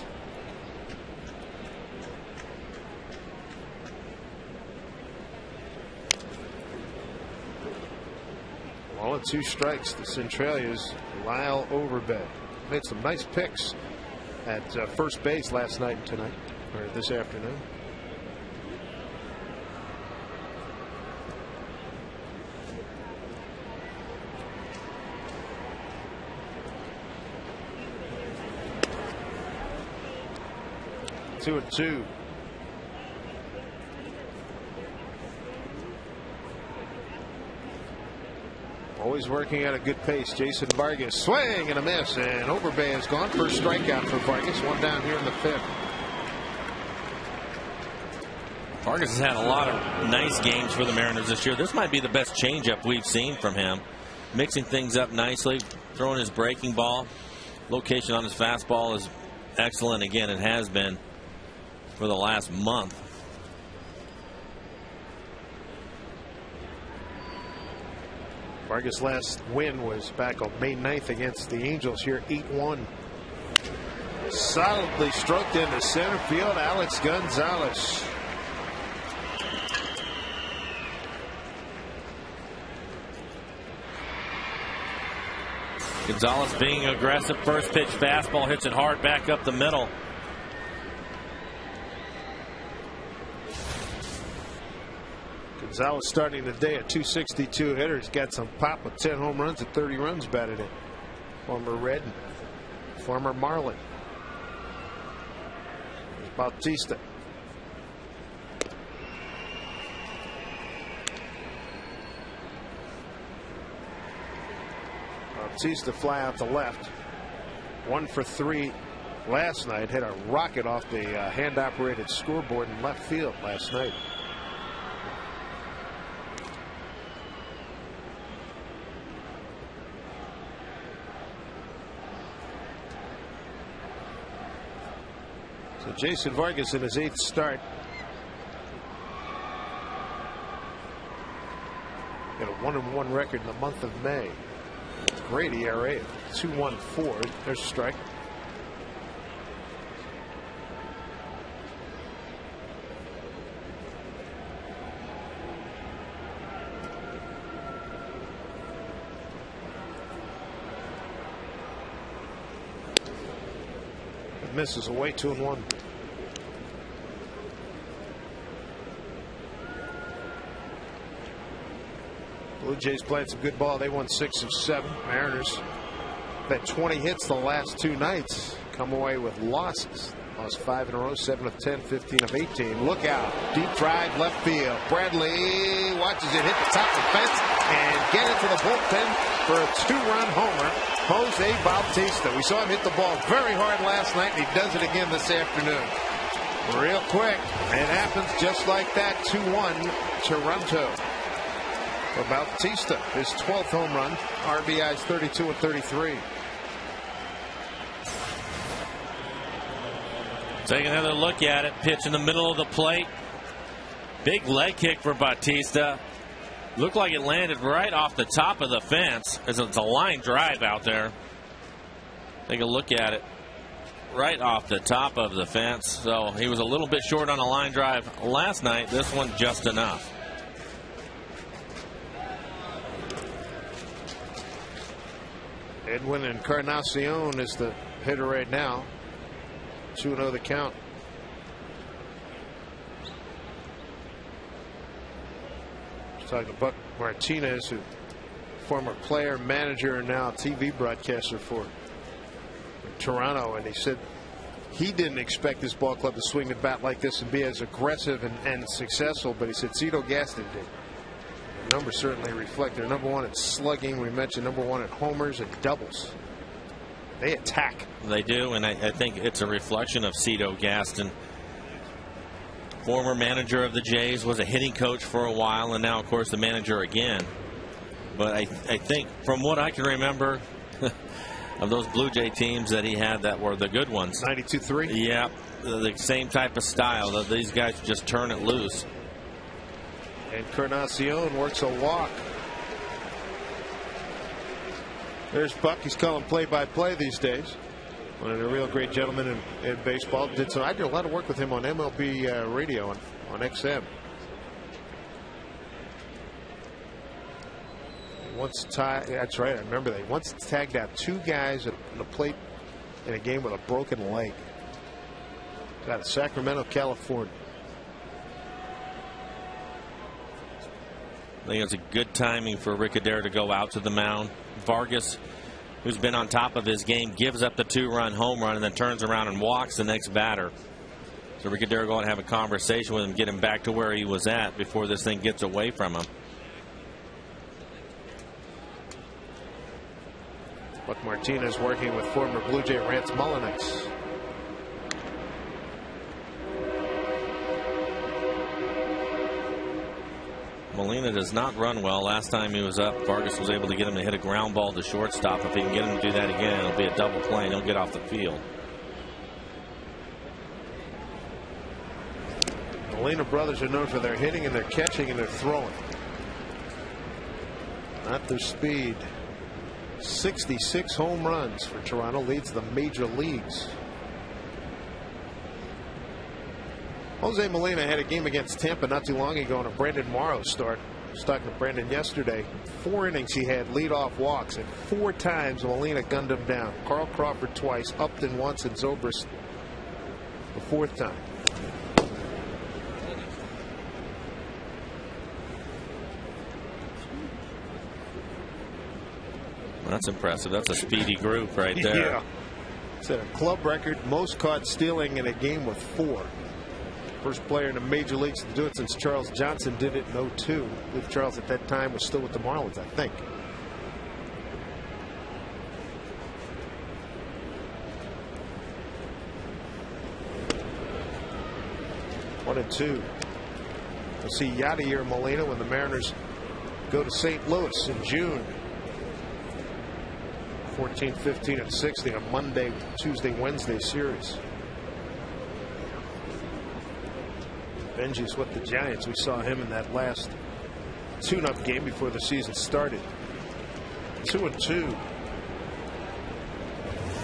All at 2 strikes. The Centralia's Lyle Overbay made some nice picks at first base last night and tonight, or this afternoon. Two and 2. Always working at a good pace. Jason Vargas, swing and a miss, and Overbay is gone. First strikeout for Vargas. 1 down here in the 5th. Vargas has had a lot of nice games for the Mariners this year. This might be the best changeup we've seen from him. Mixing things up nicely, throwing his breaking ball. Location on his fastball is excellent. Again, it has been for the last month. Vargas' last win was back on May 9th against the Angels here, 8-1. Solidly stroked into center field, Alex Gonzalez. Gonzalez being aggressive. First pitch fastball hits it hard back up the middle. Gonzalez starting the day at 262 hitter. He's got some pop with 10 home runs and 30 runs batted in. Former Red, former Marlin. There's Bautista. Bautista fly out to left. 1 for 3 last night. Hit a rocket off the hand-operated scoreboard in left field last night. So Jason Vargas in his 8th start. Got a 1-1 record in the month of May. Great ERA of 2.14. There's a strike. It misses away, 2-1. Blue Jays playing some good ball. They won 6 of 7. Mariners had 20 hits the last 2 nights. Come away with losses. Lost 5 in a row, 7 of 10, 15 of 18. Look out. Deep drive left field. Bradley watches it hit the top of the fence and get into the bullpen for a 2-run homer. Jose Bautista. We saw him hit the ball very hard last night, and he does it again this afternoon. Real quick. It happens just like that. 2-1 Toronto. For Bautista, his 12th home run. RBIs 32 and 33. Take another look at it. Pitch in the middle of the plate. Big leg kick for Bautista. Looked like it landed right off the top of the fence, as it's a line drive out there. Take a look at it. Right off the top of the fence. So he was a little bit short on a line drive last night. This one just enough. Edwin Encarnacion is the hitter right now. 2-0 the count. Talking to Buck Martinez, who former player, manager, and now TV broadcaster for Toronto, and he said he didn't expect this ball club to swing the bat like this and be as aggressive and successful, but he said Cito Gaston did. The numbers certainly reflect. They're #1 at slugging. We mentioned #1 at homers and doubles. They attack. They do, and I think it's a reflection of Cito Gaston. Former manager of the Jays, was a hitting coach for a while, and now, of course, the manager again. But I think, from what I can remember, of those Blue Jay teams that he had that were the good ones. 92-3? Yeah, the same type of style. That these guys just turn it loose. And Encarnacion works a walk. There's Buck. He's calling play-by-play these days. One of the real great gentlemen in baseball. I did a lot of work with him on MLB radio on XM. That's right, I remember they once tagged out 2 guys at the plate in a game with a broken leg. Out of Sacramento, California. I think it's a good timing for Ricadera to go out to the mound. Vargas, who's been on top of his game, gives up the 2-run home run and then turns around and walks the next batter. So Ricadera go and have a conversation with him, get him back to where he was at before this thing gets away from him. Buck Martinez working with former Blue Jay Rance Mullinax. Molina does not run well. Last time he was up, Vargas was able to get him to hit a ground ball to shortstop. If he can get him to do that again, it'll be a double play and he'll get off the field. Molina brothers are known for their hitting and their catching and their throwing. Not their speed. 66 home runs for Toronto, leads the major leagues. Jose Molina had a game against Tampa not too long ago, and a Brandon Morrow start. I was talking to Brandon yesterday. 4 innings he had leadoff walks, and 4 times Molina gunned him down. Carl Crawford twice, Upton once, and Zobrist the 4th time. That's impressive. That's a speedy group right there. Yeah. Set a club record, most caught stealing in a game with 4. First player in the major leagues to do it since Charles Johnson did it in 02. I believe Charles at that time was still with the Marlins, I think. One and 2. We'll see Yadier Molina when the Mariners go to St. Louis in June. 14, 15, and 16, a Monday, Tuesday, Wednesday series. Benji's with the Giants. We saw him in that last tune-up game before the season started. 2 and 2.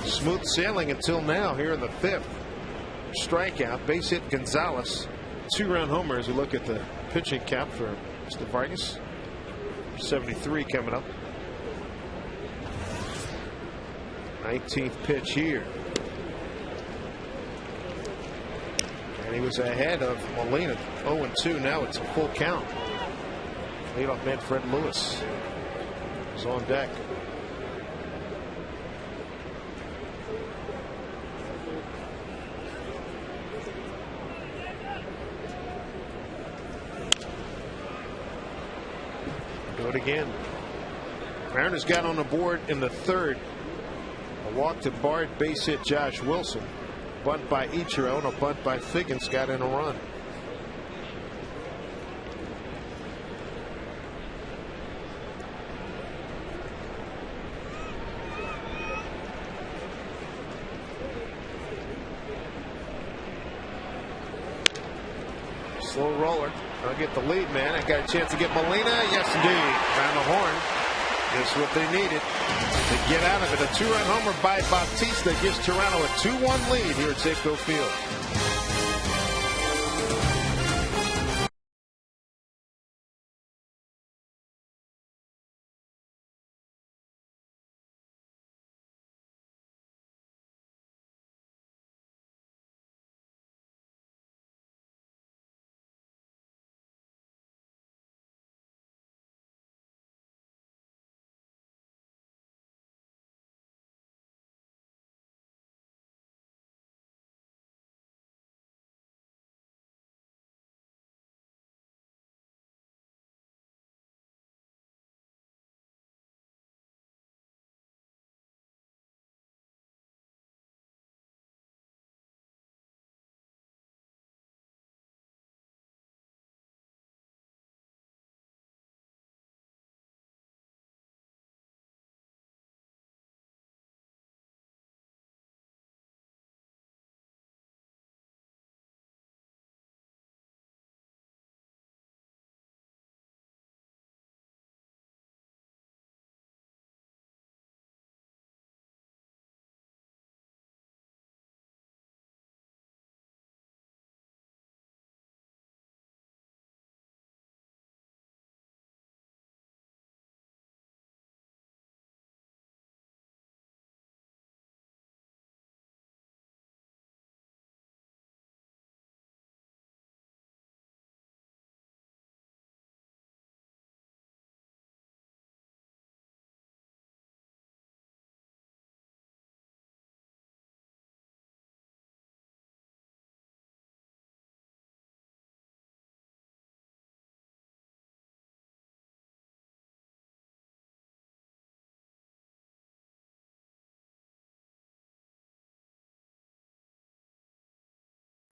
Smooth sailing until now here in the 5th. Strikeout, base hit Gonzalez. 2-run homer as we look at the pitching count for Mr. Vargas. 73 coming up. 19th pitch here. And he was ahead of Molina. 0-2. Now it's a full count. Leadoff man Fred Lewis is on deck. Do it again. Mariners got on the board in the 3rd. A walk to Bard, base hit Josh Wilson. Bunt by Ichiro and a bunt by Figgins got in a run. Slow roller. I'll get the lead man. I got a chance to get Molina. Yes, indeed. Found the horn. Just what they needed to get out of it. A 2-run homer by Bautista gives Toronto a 2-1 lead here at Safeco Field.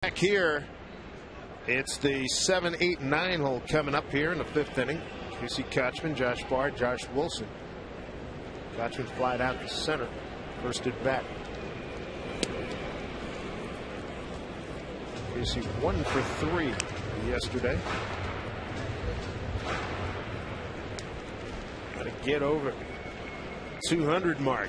Back here, it's the 7, 8, 9 hole coming up here in the 5th inning. Casey Kochman, Josh Bard, Josh Wilson. Kochman flied out to center. First at bat. Casey 1 for 3 yesterday. Got to get over 200 mark.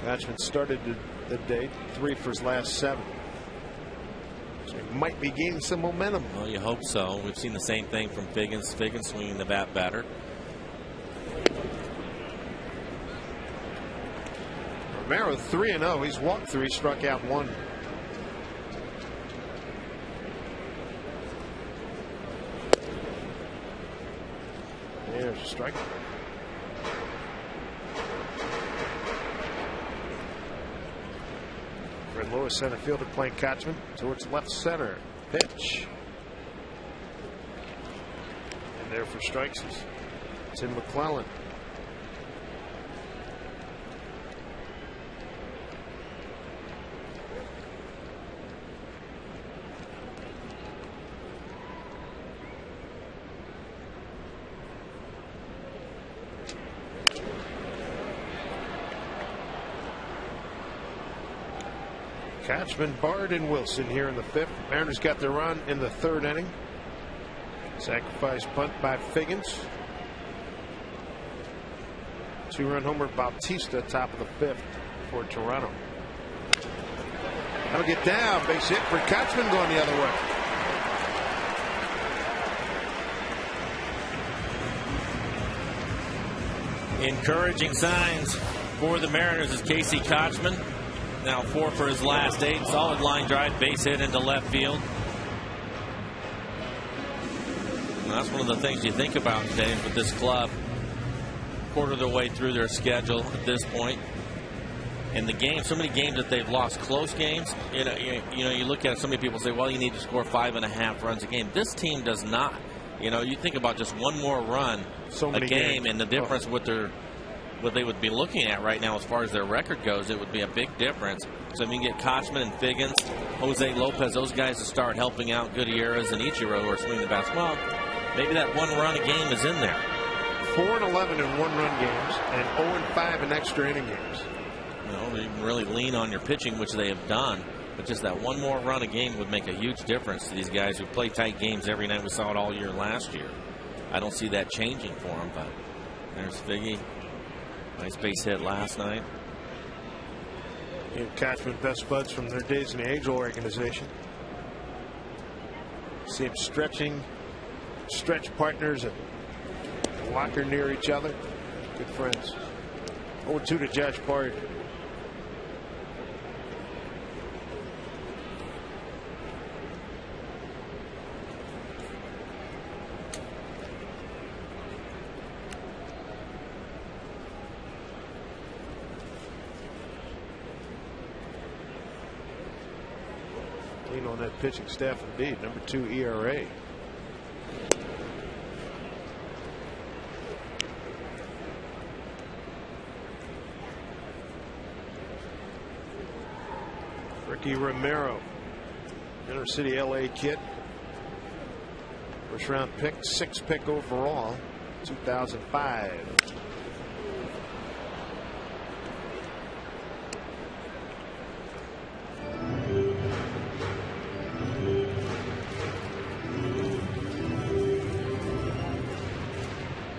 Kochman started the day 3 for his last 7. So he might be gaining some momentum. Well, you hope so. We've seen the same thing from Figgins. Figgins swinging the bat better. Romero 3-0. He's walked 3, struck out 1. There's a strike. Fred Lewis, center fielder, playing Kochman towards left center. Pitch. And there for strikes is Tim McClellan. Kochman, Bard, and Wilson here in the 5th. Mariners got their run in the 3rd inning. Sacrifice bunt by Figgins. 2-run homer Bautista, top of the 5th for Toronto. That'll get down. Base hit for Kochman, going the other way. Encouraging signs for the Mariners as Casey Kochman. Now 4 for his last 8. Solid line drive, base hit into left field. And that's one of the things you think about, Dave, with this club. Quarter of the way through their schedule at this point. And the game, so many games that they've lost, close games. You know, you look at it, so many people say, well, you need to score 5.5 runs a game. This team does not. You know, you think about just one more run a game, and the difference with what they would be looking at right now as far as their record goes, it would be a big difference. So if you can get Kochman and Figgins, Jose Lopez, those guys to start helping out Gutierrez and Ichiro who are swinging the bats, well, maybe that 1 run a game is in there. 4-11 in 1-run games and 0-5 in extra inning games. You know, you can really lean on your pitching, which they have done, but just that 1 more run a game would make a huge difference to these guys who play tight games every night. We saw it all year last year. I don't see that changing for them, but there's Figgy. Nice base hit last night. And Kochman, best buds from their days in the Angel organization. See him stretch partners and locker near each other. Good friends. 0-2 to Josh Bard. On that pitching staff indeed. Number 2 ERA. Ricky Romero, Inner City LA kid. First round pick, 6th pick overall, 2005.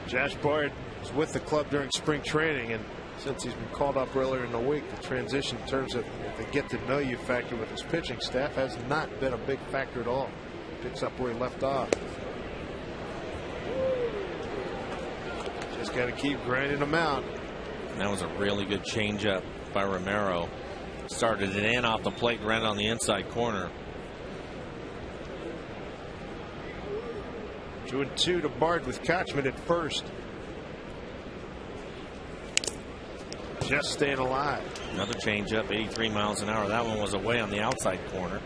Josh Bard was with the club during spring training, and since he's been called up earlier in the week, the transition in terms of the get-to-know-you factor with his pitching staff has not been a big factor at all. Picks up where he left off. Just got to keep grinding them out. And that was a really good changeup by Romero. Started it in off the plate, ran on the inside corner. 2-2 to Bard with Kochman at first. Just staying alive. Another changeup, 83 miles an hour. That one was away on the outside corner.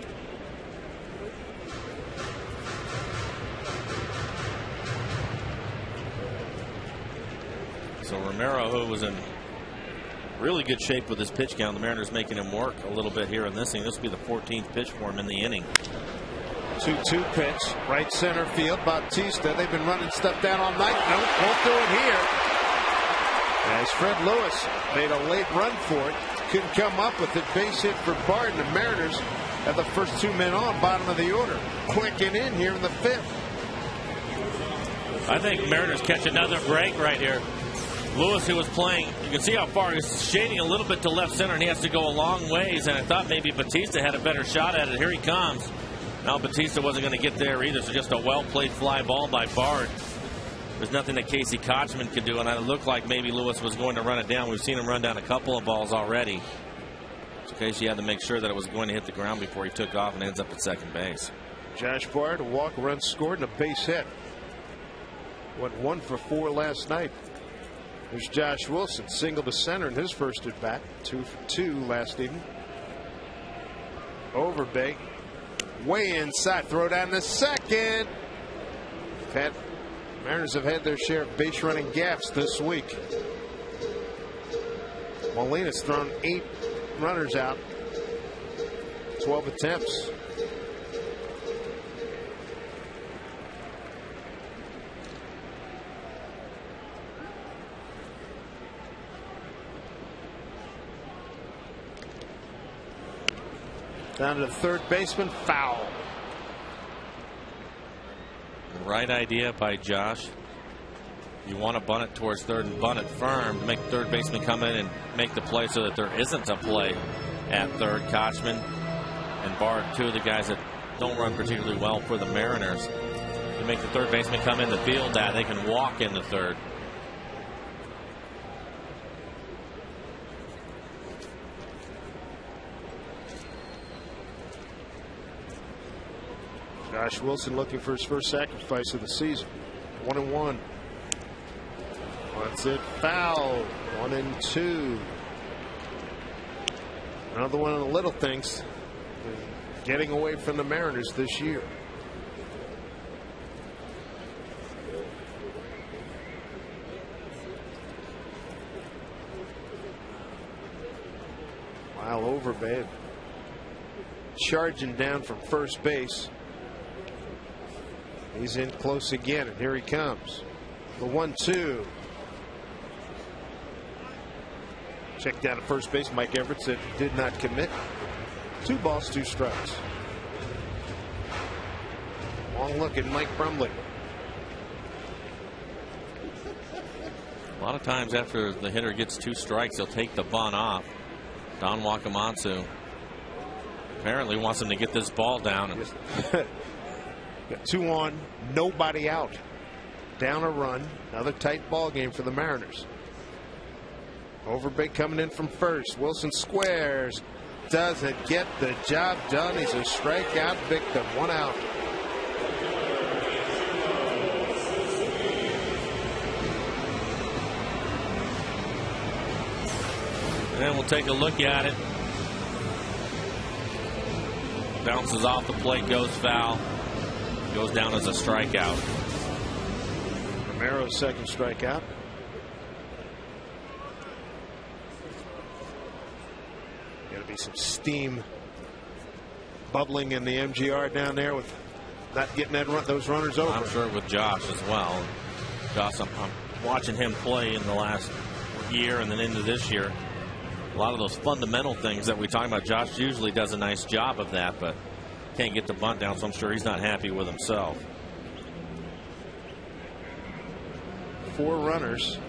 So Romero, who was in really good shape with his pitch count, the Mariners making him work a little bit here in this inning. This will be the 14th pitch for him in the inning. 2-2 pitch, right center field. Bautista, they've been running stuff down all night. Nope, won't do it here. As Fred Lewis made a late run for it, couldn't come up with it. Base hit for Barton. The Mariners have the first 2 men on, bottom of the order. Clicking in here in the 5th. I think Mariners catch another break right here. Lewis, who was playing, you can see how far he's shading a little bit to left center, and he has to go a long ways. And I thought maybe Bautista had a better shot at it. Here he comes. Now Bautista wasn't going to get there either, so just a well-played fly ball by Bard. There's nothing that Casey Kochman could do, and it looked like maybe Lewis was going to run it down. We've seen him run down a couple of balls already. So Casey had to make sure that it was going to hit the ground before he took off and ends up at second base. Josh Bard, a walk, run scored, and a base hit. Went 1 for 4 last night. There's Josh Wilson, single to center in his first at bat. 2 for 2 last evening. Overbay, way inside, throw down the second. Mariners have had their share of base running gaps this week. Molina's thrown 8 runners out, 12 attempts. Down to the third baseman, foul. Right idea by Josh. You want to bunt it towards third and bunt it firm to make the third baseman come in and make the play so that there isn't a play at third. Kochman and Bard, 2 of the guys that don't run particularly well for the Mariners. You make the third baseman come in the field, that they can walk in the third. Josh Wilson looking for his first sacrifice of the season. 1-1. That's it. Foul. 1-2. Another one of the little things getting away from the Mariners this year. While Overbay charging down from first base. He's in close again, and here he comes. The 1-2. Check down at first base. Mike Everett said did not commit. 2 balls, 2 strikes. Long look at Mike Brumley. A lot of times after the hitter gets 2 strikes, he'll take the bunt off. Don Wakamatsu apparently wants him to get this ball down. Got 2 on, nobody out. Down a run. Another tight ball game for the Mariners. Overbay coming in from first. Wilson squares. Doesn't get the job done. He's a strikeout victim. 1 out. And we'll take a look at it. Bounces off the plate, goes foul. Goes down as a strikeout. Romero's second strikeout. Got to be some steam bubbling in the MGR down there with not getting those runners over. I'm sure with Josh as well. Josh, I'm watching him play in the last year and then into this year. A lot of those fundamental things that we talk about, Josh usually does a nice job of that, but can't get the bunt down, so I'm sure he's not happy with himself. 4 runners.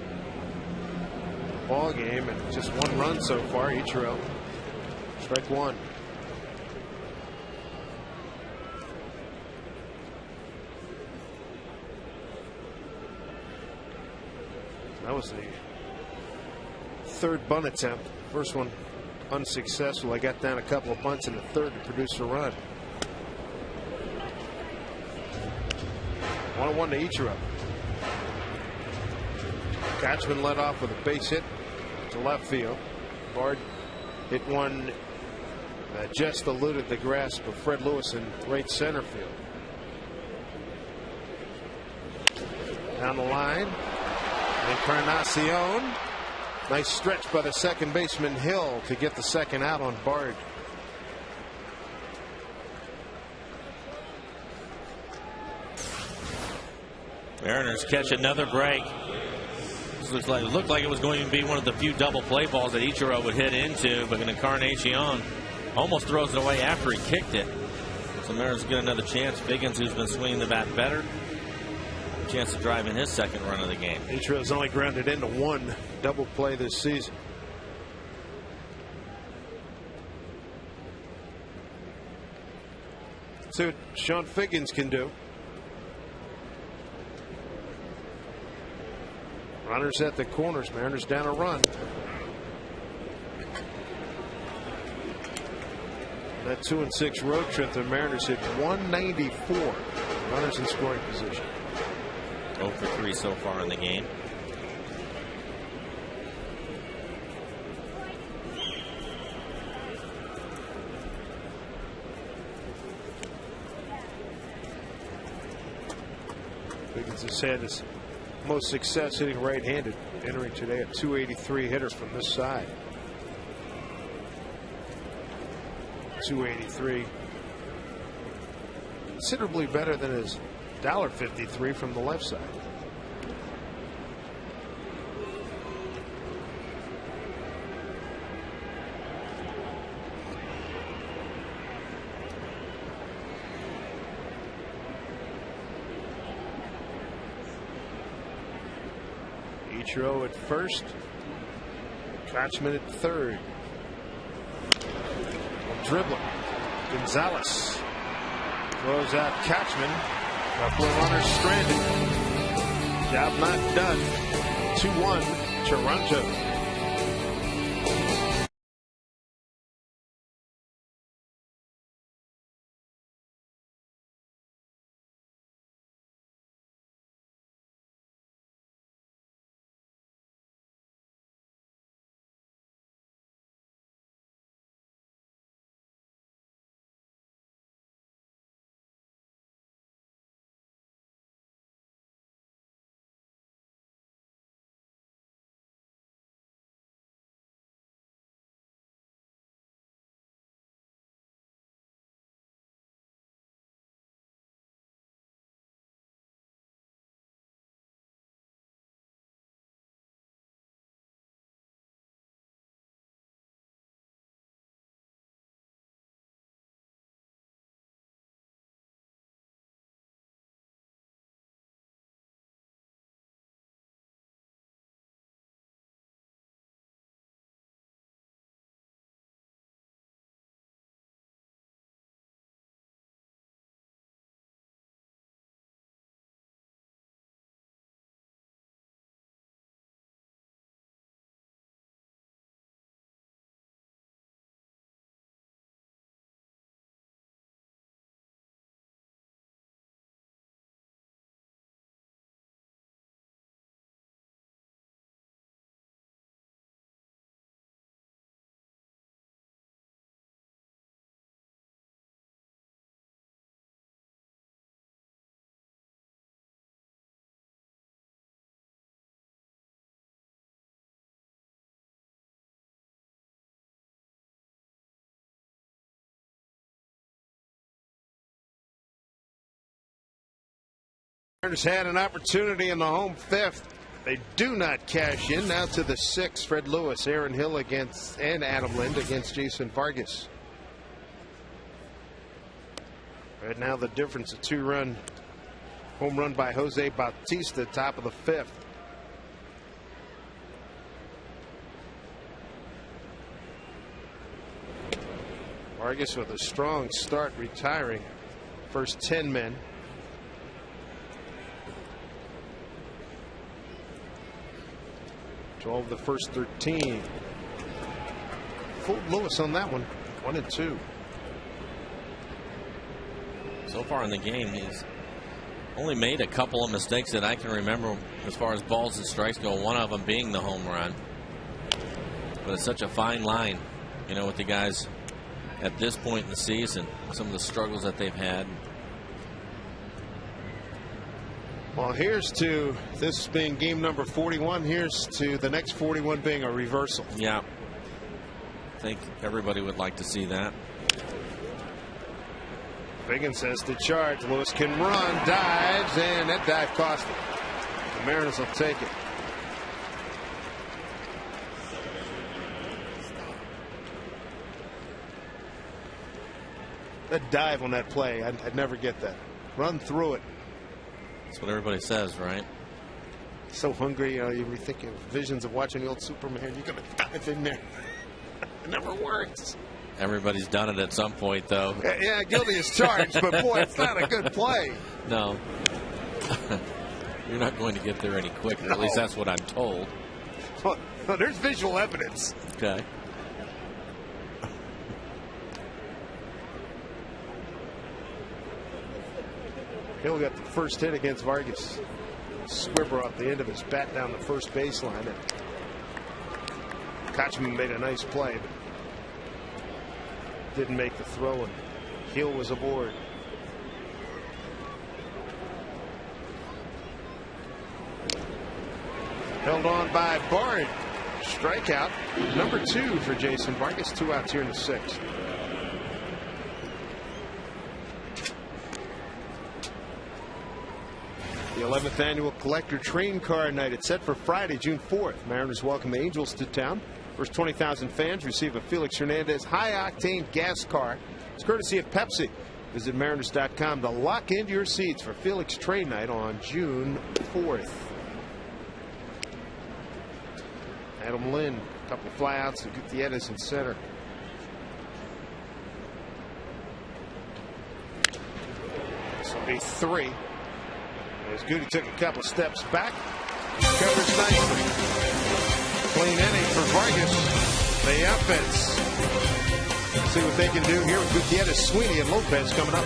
Ball game, and just 1 run so far. Ichiro. Strike 1. That was the 3rd bunt attempt. First one unsuccessful. I got down a couple of bunts in the 3rd to produce a run. 1-1 to Ichiro. Kochman led off with a base hit to left field. Bard hit one that just eluded the grasp of Fred Lewis in right center field. Down the line. Encarnacion. Nice stretch by the second baseman Hill to get the second out on Bard. Mariners catch another break. This looked like it was going to be one of the few double play balls that Ichiro would hit into, but Encarnacion almost throws it away after he kicked it. So Mariners get another chance. Biggins, who's been swinging the bat better, a chance to drive in his second run of the game. Ichiro's only grounded into one double play this season. See what Sean Figgins can do. Runners at the corners. Mariners down a run. That 2-6 road trip, the Mariners hit 194. Runners in scoring position. 0 for 3 so far in the game. Figgins has had his most success hitting right-handed, entering today a 283 hitter from this side. 283, considerably better than his $1.53 from the left side. Ichiro at first, Kochman at third. Dribbling. Gonzalez throws out Kochman. Couple of runners stranded. Job not done. 2-1 Toronto. Mariners had an opportunity in the home fifth. They do not cash in. Now to the sixth. Fred Lewis, Aaron Hill and Adam Lind against Jason Vargas. Right now the difference, a 2-run home run by Jose Bautista, top of the fifth. Vargas with a strong start, retiring first 10 men. Of the first 13. Fooled Lewis on that one. 1-2. So far in the game, he's only made a couple of mistakes that I can remember as far as balls and strikes go, one of them being the home run. But it's such a fine line, you know, with the guys at this point in the season, some of the struggles that they've had. Well, here's to this being game number 41. Here's to the next 41 being a reversal. Yeah. I think everybody would like to see that. Biggins says to charge. Lewis can run, dives, and that dive cost him. The Mariners will take it. That dive on that play, I'd never get that. Run through it. That's what everybody says, right? So hungry, you were thinking visions of watching the old Superman. You're going to dive in there. It never works. Everybody's done it at some point, though. Yeah, guilty as charged, but boy, it's not a good play. No. You're not going to get there any quicker. No. At least that's what I'm told. Well, there's visual evidence. Okay. Hill got the first hit against Vargas. Squibber off the end of his bat down the first baseline. And Kochman made a nice play, but didn't make the throw, and Hill was aboard. Held on by Bard. Strikeout number 2 for Jason Vargas. 2 outs here in the 6th. The 11th annual Collector Train Car Night. It's set for Friday, June 4th. Mariners welcome the Angels to town. First 20,000 fans receive a Felix Hernandez high-octane gas car. It's courtesy of Pepsi. Visit Mariners.com to lock into your seats for Felix Train Night on June 4th. Adam Lynn, a couple of flyouts to Gutierrez in center. This will be 3. As Goody took a couple of steps back, covers nicely. Clean inning for Vargas. The offense. See what they can do here with Gutierrez, Sweeney, and Lopez coming up.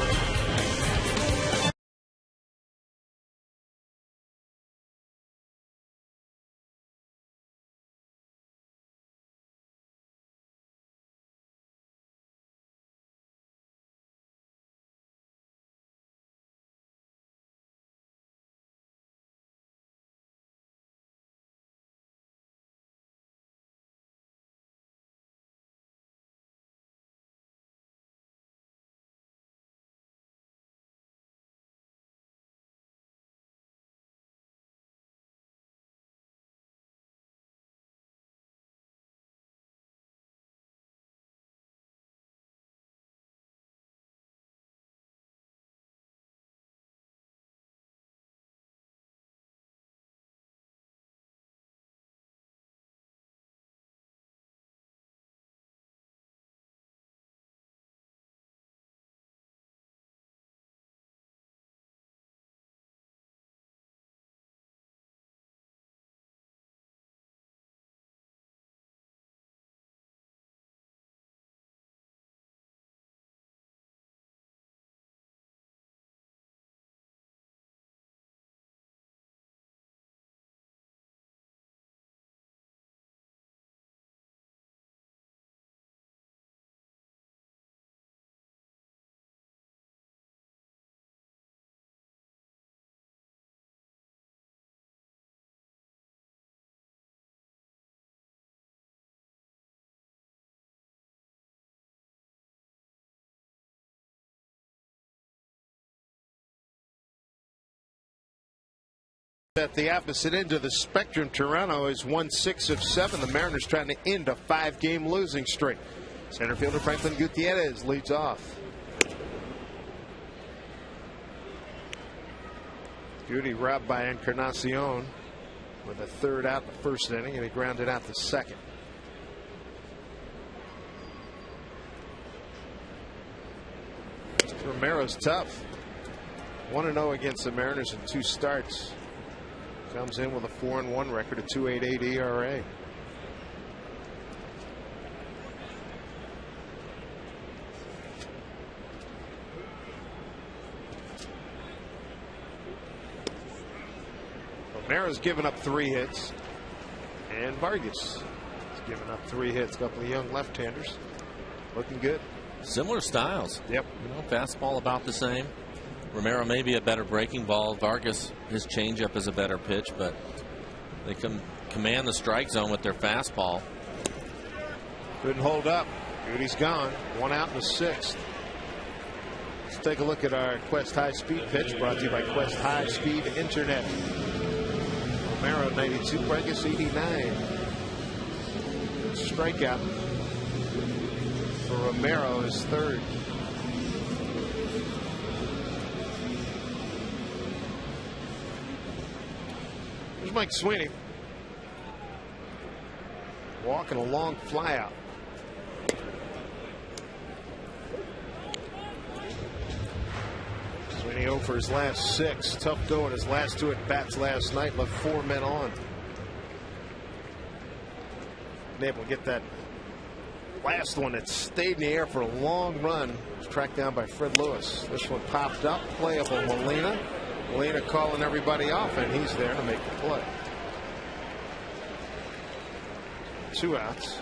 At the opposite end of the spectrum, Toronto is 1-6 of 7. The Mariners trying to end a 5-game losing streak. Center fielder Franklin Gutierrez leads off. Goody robbed by Encarnacion with a 3rd out in the 1st inning, and he grounded out the 2nd. Romero's tough. 1-0 against the Mariners in 2 starts. Comes in with a 4-1 record, a 2.88 ERA. Romero's given up 3 hits, and Vargas has given up 3 hits. A couple of young left-handers looking good. Similar styles. Yep. Fastball about the same. Romero may be a better breaking ball. Vargas, his changeup is a better pitch, but they can command the strike zone with their fastball. Couldn't hold up. Goody's gone. 1 out in the 6th. Let's take a look at our Quest High Speed pitch, brought to you by Quest High Speed Internet. Romero 92, Vargas 89. Strikeout for Romero is 3rd. Here's Mike Sweeney. Walking a long fly out. Sweeney 0 for his last 6. Tough go in his last 2 at bats last night. Left 4 men on. Been able to get that last one that stayed in the air for a long run. Was tracked down by Fred Lewis. This one popped up. Playable Molina. Molina calling everybody off, and he's there to make the play. 2 outs.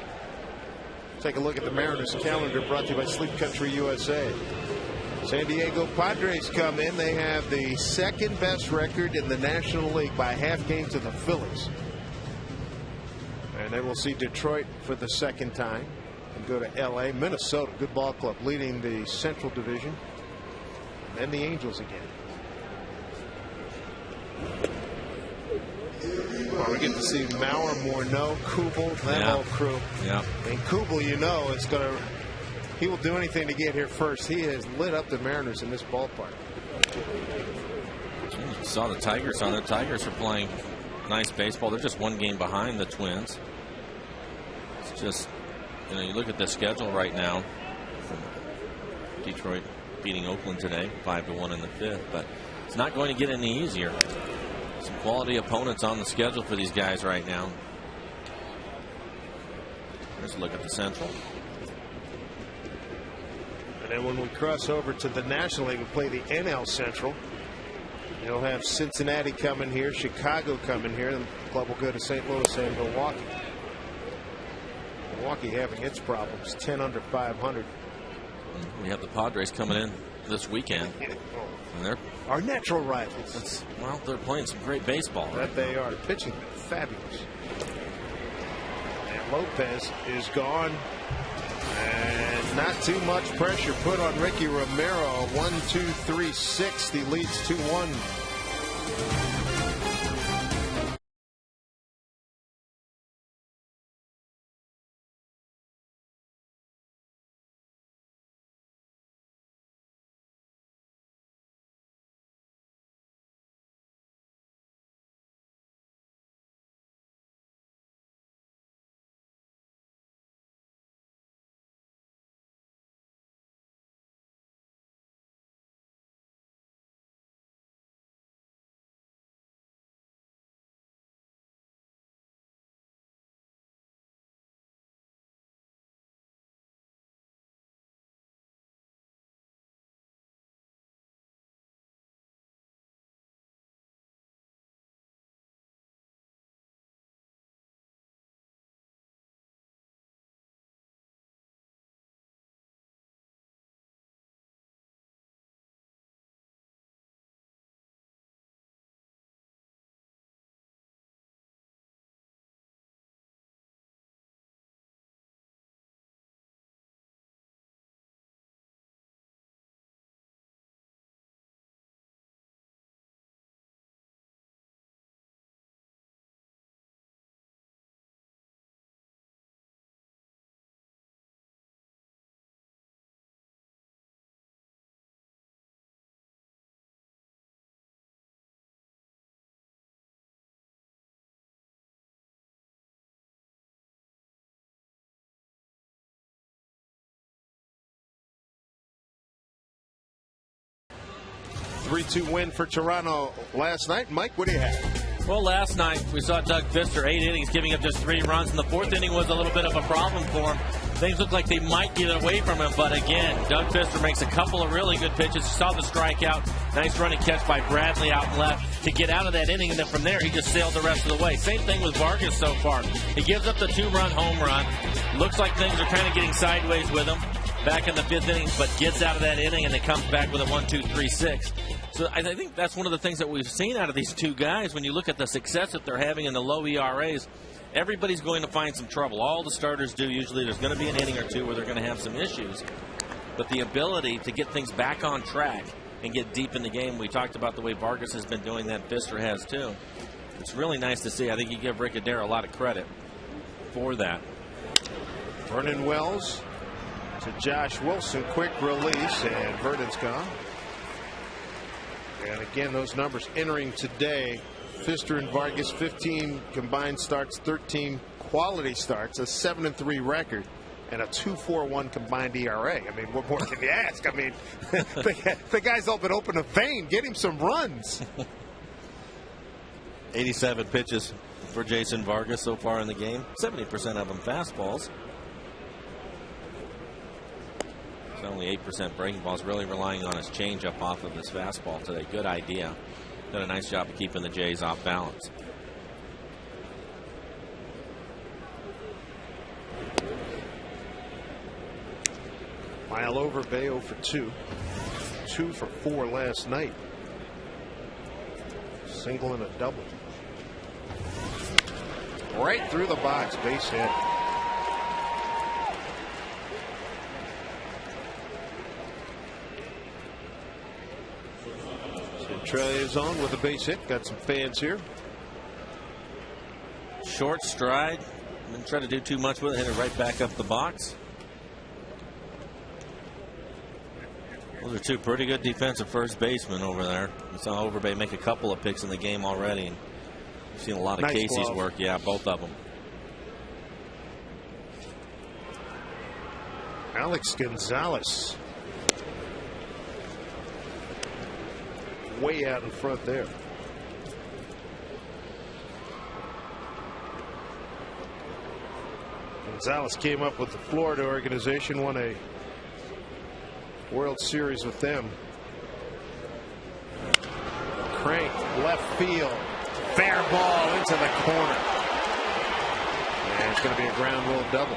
Take a look at the Mariners calendar, brought to you by Sleep Country USA. San Diego Padres come in. They have the 2nd best record in the National League by a half game to the Phillies. And they will see Detroit for the 2nd time and go to LA. Minnesota, good ball club, leading the Central Division. And the Angels again. Well, we get to see Mauer, Morneau, Kubel, that whole crew. Yeah. And Kubel, you know, is going to. He will do anything to get here first. He has lit up the Mariners in this ballpark. You saw the Tigers on there. Tigers are playing nice baseball. They're just 1 game behind the Twins. It's just, you know, you look at the schedule right now. Detroit beating Oakland today, 5-1 in the 5th, but it's not going to get any easier. Some quality opponents on the schedule for these guys right now. Let's look at the Central. And then when we cross over to the National League, we play the NL Central. You'll have Cincinnati coming here, Chicago coming here, and the club will go to St. Louis and Milwaukee. Milwaukee having its problems, 10 under 500. We have the Padres coming in this weekend. And they're our natural rivals. Well, they're playing some great baseball. That they are. Pitching fabulous. And Lopez is gone. And not too much pressure put on Ricky Romero. 1-2-3-6. He leads 2-1. Three-2 win for Toronto last night. Mike, what do you have? Well, last night we saw Doug Fister, 8 innings, giving up just 3 runs. And the 4th inning was a little bit of a problem for him. Things look like they might get away from him. But again, Doug Fister makes a couple of really good pitches. You saw the strikeout. Nice running catch by Bradley out left to get out of that inning. And then from there, he just sailed the rest of the way. Same thing with Vargas so far. He gives up the 2-run home run. Looks like things are kind of getting sideways with him. back in the 5th inning, but gets out of that inning and then comes back with a 1-2-3-6. So I think that's one of the things that we've seen out of these two guys. When you look at the success that they're having in the low ERAs, everybody's going to find some trouble. All the starters do usually. There's going to be an inning or two where they're going to have some issues. But the ability to get things back on track and get deep in the game, we talked about the way Vargas has been doing that, Pfister has too. It's really nice to see. I think you give Rick Adair a lot of credit for that. Vernon Wells to Josh Wilson. Quick release, and Vernon's gone. And again, those numbers entering today. Pfister and Vargas, 15 combined starts, 13 quality starts, a 7-3 record, and a 2.41 combined ERA. I mean, what more can you ask? I mean, the guy's open a vein. Get him some runs. 87 pitches for Jason Vargas so far in the game. 70% of them fastballs. It's only 8% breaking balls. Really relying on his changeup off of his fastball today. Good idea. Done a nice job of keeping the Jays off balance. Mile over Bay 0 for 2. 2 for 4 last night. Single and a double. Right through the box, base hit. Centralia's on with a base hit. Got some fans here. Short stride. Didn't try to do too much with it. Hit it right back up the box. Those are two pretty good defensive first basemen over there. We saw Overbay make a couple of picks in the game already. And we've seen a lot of nice Casey's glove. work. Yeah, both of them. Alex Gonzalez. Way out in front there. Gonzalez came up with the Florida organization, won a World Series with them. Crank, left field. Fair ball into the corner. And it's going to be a ground rule double.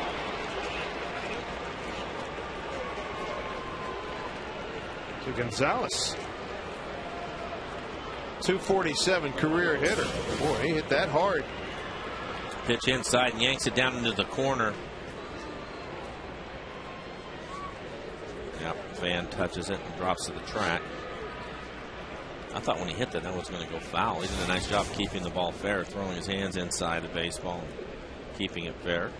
To Gonzalez. 247 career hitter. Boy, he hit that hard. Pitch inside and yanks it down into the corner. Yep, Van touches it and drops to the track. I thought when he hit that was going to go foul. He did a nice job keeping the ball fair, throwing his hands inside the baseball and keeping it fair.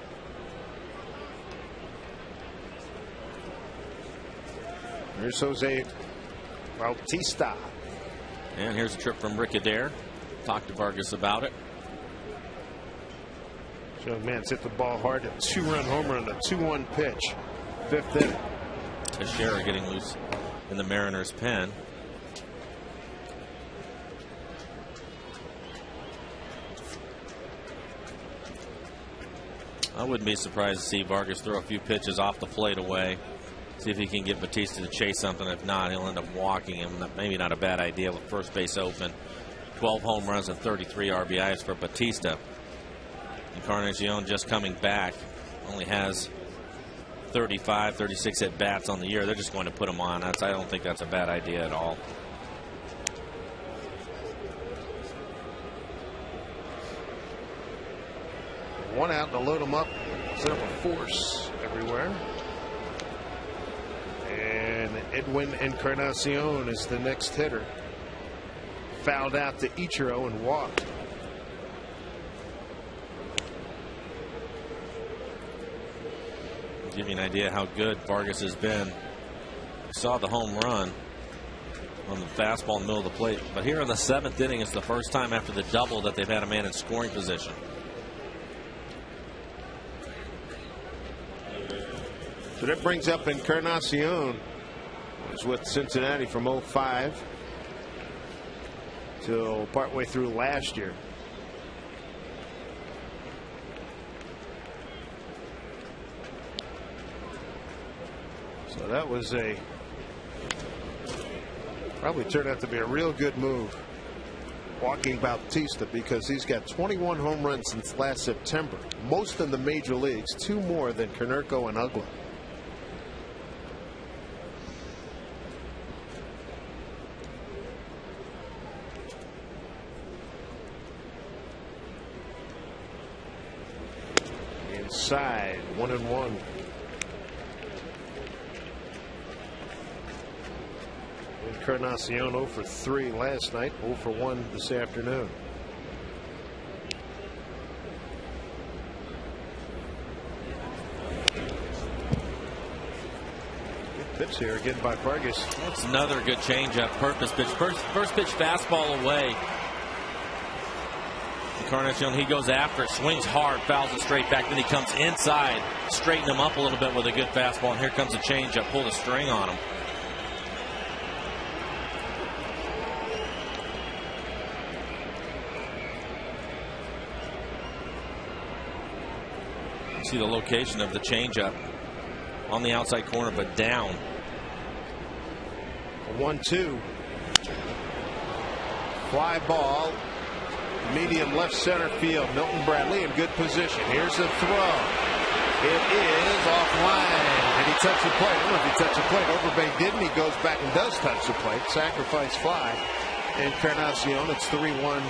Here's Jose Bautista. And here's a trip from Rick Adair. Talked to Vargas about it. Young man's hit the ball hard. A 2-run homer on a 2-1 pitch. 5th inning. Teixeira getting loose in the Mariners' pen. I wouldn't be surprised to see Vargas throw a few pitches off the plate away. See if he can get Batista to chase something. If not, he'll end up walking him. Maybe not a bad idea with first base open. 12 home runs and 33 RBIs for Batista. Encarnacion just coming back. Only has 35, 36 at bats on the year. They're just going to put him on. I don't think that's a bad idea at all. One out to load him up. Set up a force everywhere. And Edwin Encarnacion is the next hitter. Fouled out to Ichiro and walked. Give you an idea how good Vargas has been. We saw the home run on the fastball in the middle of the plate. But here in the 7th inning, it's the first time after the double that they've had a man in scoring position. So that brings up Encarnacion. Was with Cincinnati from 05 till partway through last year. So that was probably turned out to be a real good move. Walking Bautista, because he's got 21 home runs since last September. Most in the major leagues, 2 more than Konerko and Ugla. inside. 1-1. Encarnacion 0 for 3 last night, 0 for 1 this afternoon. Good pitch here again by Vargas. That's another good changeup. Purpose pitch. First pitch fastball away. Encarnacion, he goes after it, swings hard, fouls it straight back. Then he comes inside, straighten him up a little bit with a good fastball. And here comes a changeup. Pull the string on him. See the location of the changeup on the outside corner, but down. 1-2. Fly ball. Medium left center field. Milton Bradley in good position. Here's the throw. It is offline. Did he touch the plate? I don't know if he touched the plate. Overbay didn't. He goes back and does touch the plate. Sacrifice fly. Encarnacion. It's 3-1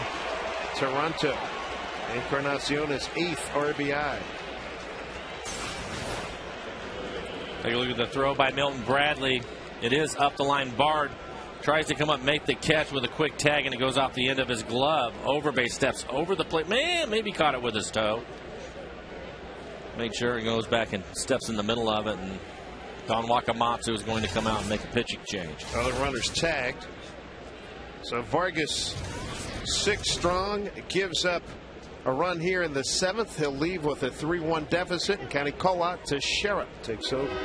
Toronto. Encarnacion's 8th RBI. Take a look at the throw by Milton Bradley. It is up the line. Bard tries to come up, make the catch with a quick tag, and it goes off the end of his glove. Overbay steps over the plate. Man, maybe caught it with his toe. Made sure he goes back and steps in the middle of it, and Don Wakamatsu is going to come out and make a pitching change. Other runners tagged. So Vargas 6 strong, gives up a run here in the 7th. He'll leave with a 3-1 deficit, and Kenny Kolat to Sheriff takes over.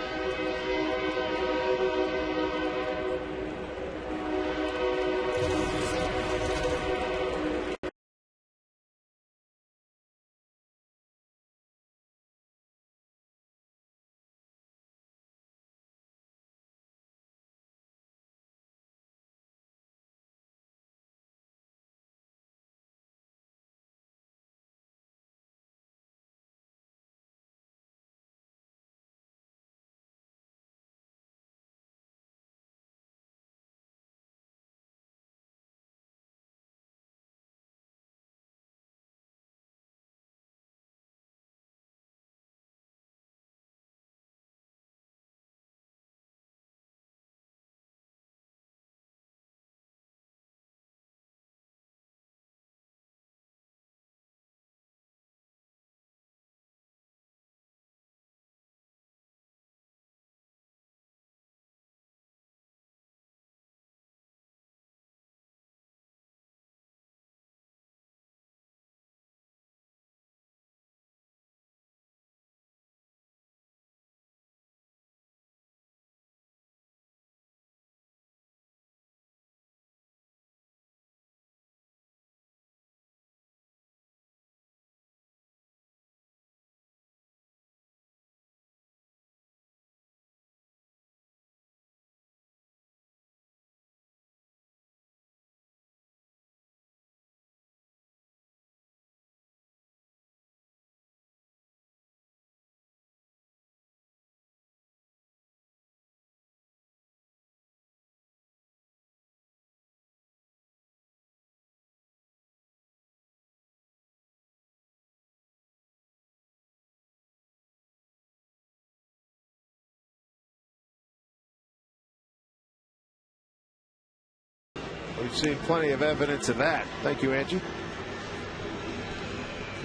We've seen plenty of evidence of that. Thank you, Angie.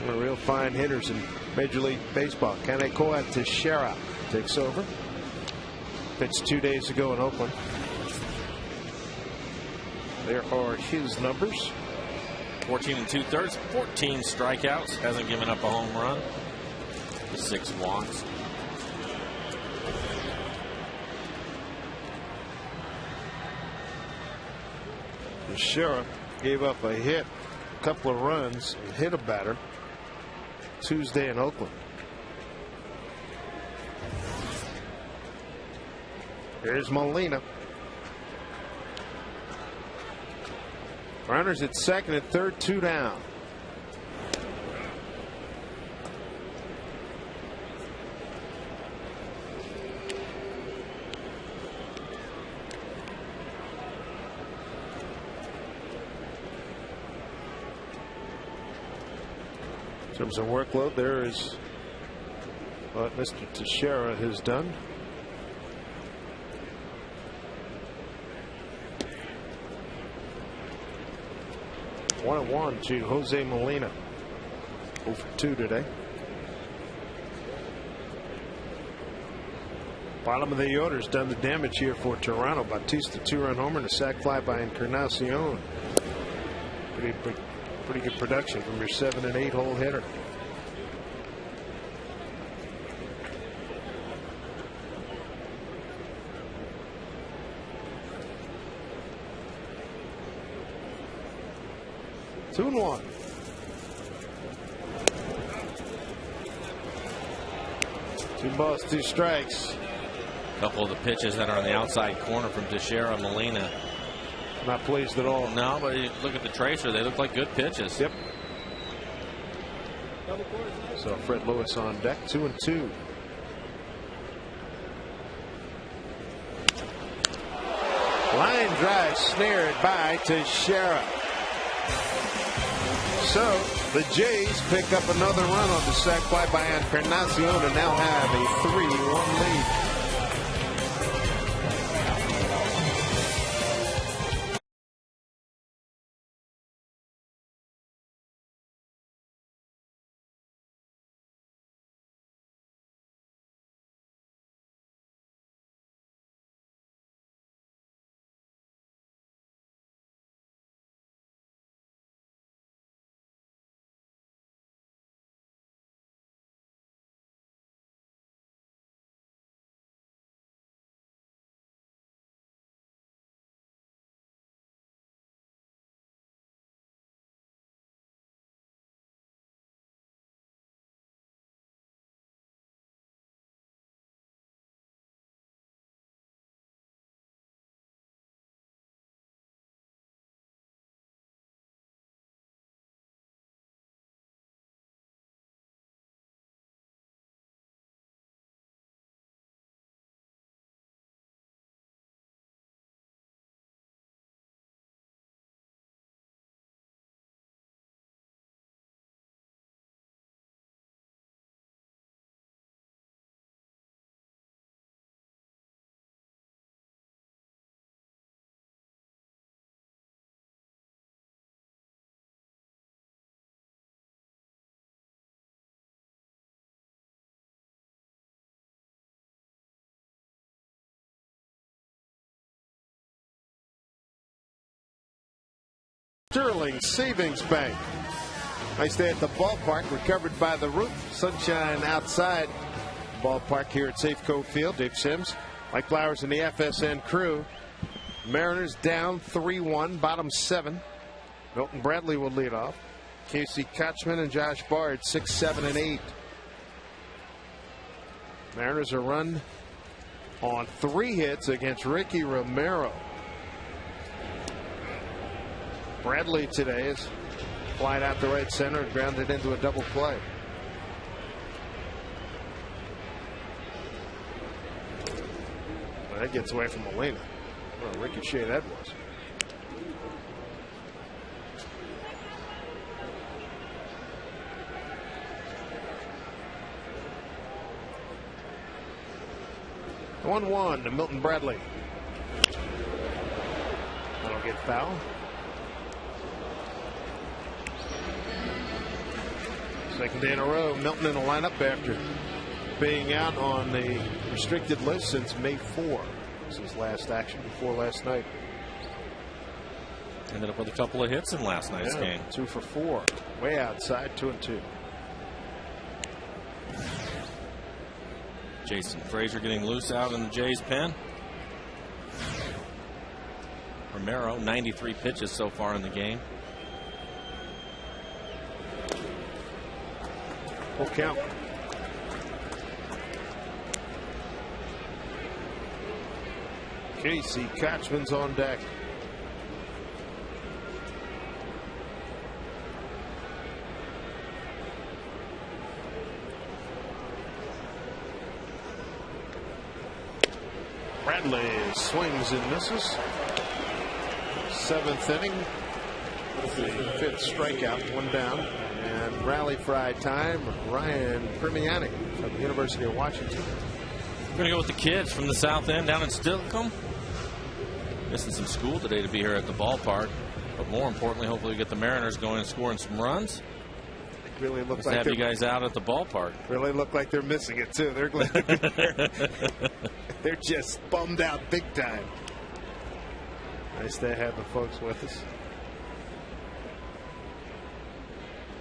One of the real fine hitters in Major League Baseball. Kenny Kolat Teixeira takes over. Pitched 2 days ago in Oakland. There are his numbers. 14 2/3, 14 strikeouts. Hasn't given up a home run. 6 walks. Teixeira gave up a hit, a couple of runs, and hit a batter Tuesday in Oakland. Here's Molina. Runners at second and third, 2 down. In terms of workload, there is what Mr. Teixeira has done. One to Jose Molina. 0 for 2 today. Bottom of the order's done the damage here for Toronto. Bautista 2-run homer and a sac fly by Encarnacion. Pretty good production from your 7 and 8 hole hitter. Two and one. Two balls, two strikes. A couple of the pitches that are on the outside corner from Teixeira, Molina. Not pleased at all. No, but you look at the tracer, they look like good pitches. Yep. So Fred Lewis on deck, 2 and 2. Line drive snared by Teixeira. So the Jays pick up another run on the sac fly by Encarnacion and now have a 3-1 lead. Sterling Savings Bank. Nice day at the ballpark, recovered by the roof. Sunshine outside ballpark here at Safeco Field. Dave Sims, Mike Flowers, and the FSN crew. Mariners down 3-1, bottom 7. Milton Bradley will lead off. Casey Kotchman and Josh Bard 6, 7, and 8. Mariners are run on 3 hits against Ricky Romero. Bradley today is flying out to right center and grounded into a double play. Well, that gets away from Molina. What a ricochet that was. The 1-1 to Milton Bradley. That'll get foul. Second day in a row, Milton in the lineup after being out on the restricted list since May 4. This is his last action before last night. Ended up with a couple of hits in last night's game. 2 for 4. Way outside, 2 and 2. Jason Frazier getting loose out in the Jays pen. Romero, 93 pitches so far in the game. Full count. Casey Kotchman's on deck. Bradley swings and misses. 7th inning. 5th strikeout, 1 down. And rally fry time, Ryan Primiani from the University of Washington. We're going to go with the kids from the South End down in Stilcombe. Missing some school today to be here at the ballpark. But more importantly, hopefully we get the Mariners going and scoring some runs. They really look like have you guys out at the ballpark. Really look like they're missing it, too. They're glad to be there. They're just bummed out big time. Nice to have the folks with us.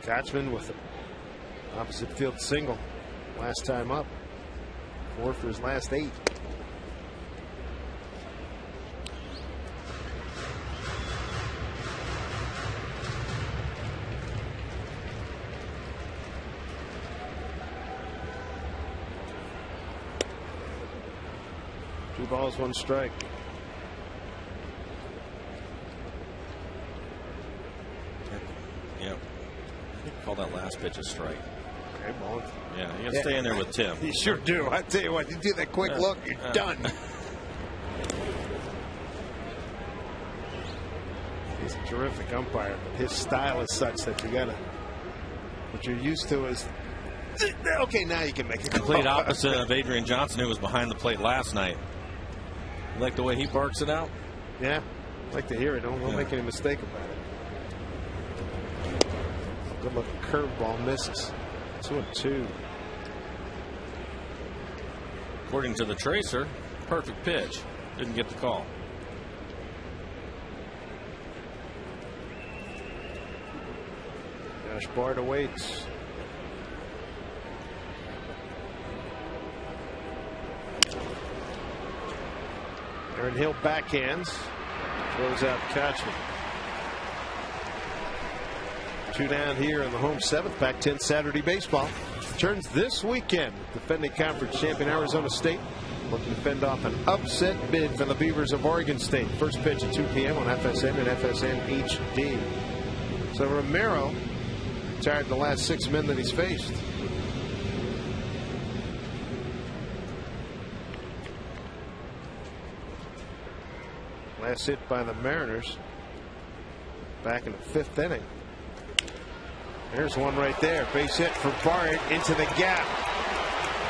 Kochman with an opposite field single last time up. 4 for his last 8. Two balls, 1 strike. Yep. Call that last pitch a strike. Okay, ball. Yeah, you got to stay in there with Tim. You sure do. I tell you what, you do that quick look, you're done. He's a terrific umpire, but his style is such that you gotta. What you're used to is. Okay, now you can make it. Complete opposite of Adrian Johnson, who was behind the plate last night. You like the way he barks it out? Yeah, I'd like to hear it. Don't make any mistake about it. Good looking curveball misses. 2-2. According to the tracer, perfect pitch. Didn't get the call. Josh Bard awaits. Aaron Hill backhands. Throws out Kochman. 2 down here in the home 7th. Pac-10 Saturday baseball returns this weekend. Defending conference champion Arizona State looking to fend off an upset bid for the Beavers of Oregon State. First pitch at 2 p.m. on FSN and FSN HD. So Romero retired the last 6 men that he's faced. Last hit by the Mariners back in the 5th inning. There's one right there. Base hit for Bard into the gap.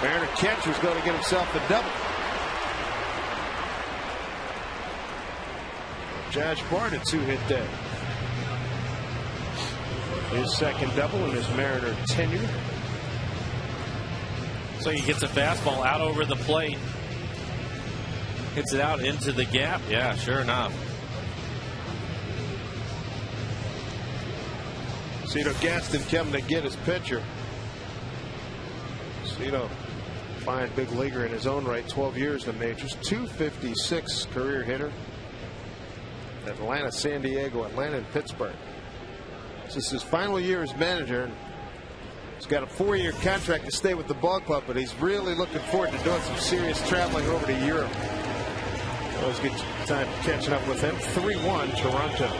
Mariner catcher's going to get himself a double. Josh Bard a 2-hit day. His second double in his Mariner tenure. So he gets a fastball out over the plate. Hits it out into the gap. Yeah, sure enough. Cito Gaston coming to get his pitcher. Cito, fine big leaguer in his own right, 12 years in the majors, 256 career hitter. Atlanta, San Diego, Atlanta, and Pittsburgh. This is his final year as manager. He's got a 4-year contract to stay with the ball club, but he's really looking forward to doing some serious traveling over to Europe. Always good time catching up with him. 3-1 Toronto.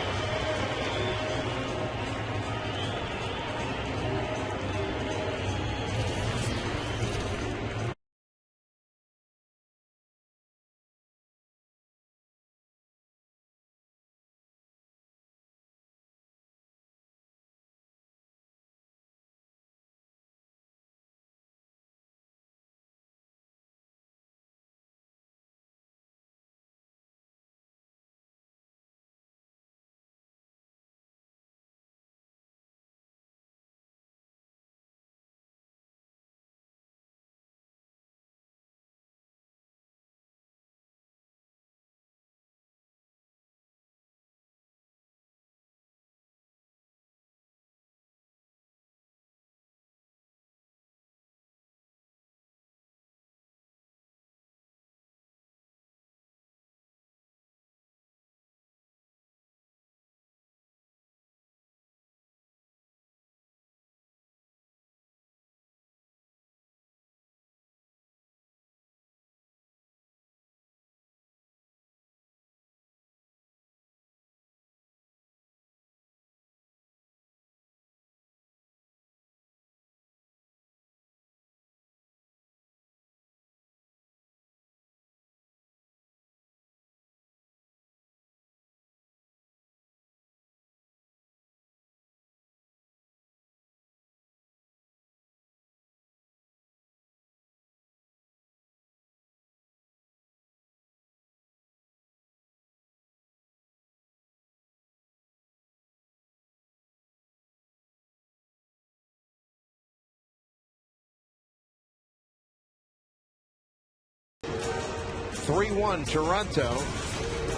3-1 Toronto.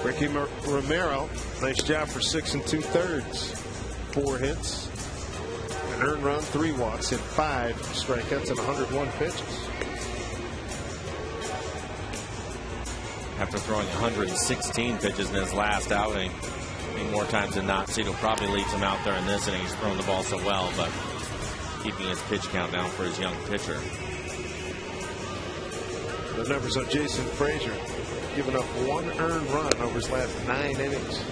Ricky Romero, nice job for 6 2/3. 4 hits, an earned run, 3 walks, and 5 strikeouts and 101 pitches. After throwing 116 pitches in his last outing, I mean, more times than not, Cito probably leaves him out there in this inning. He's thrown the ball so well, but keeping his pitch count down for his young pitcher. The numbers on Jason Frazier, giving up 1 earned run over his last 9 innings.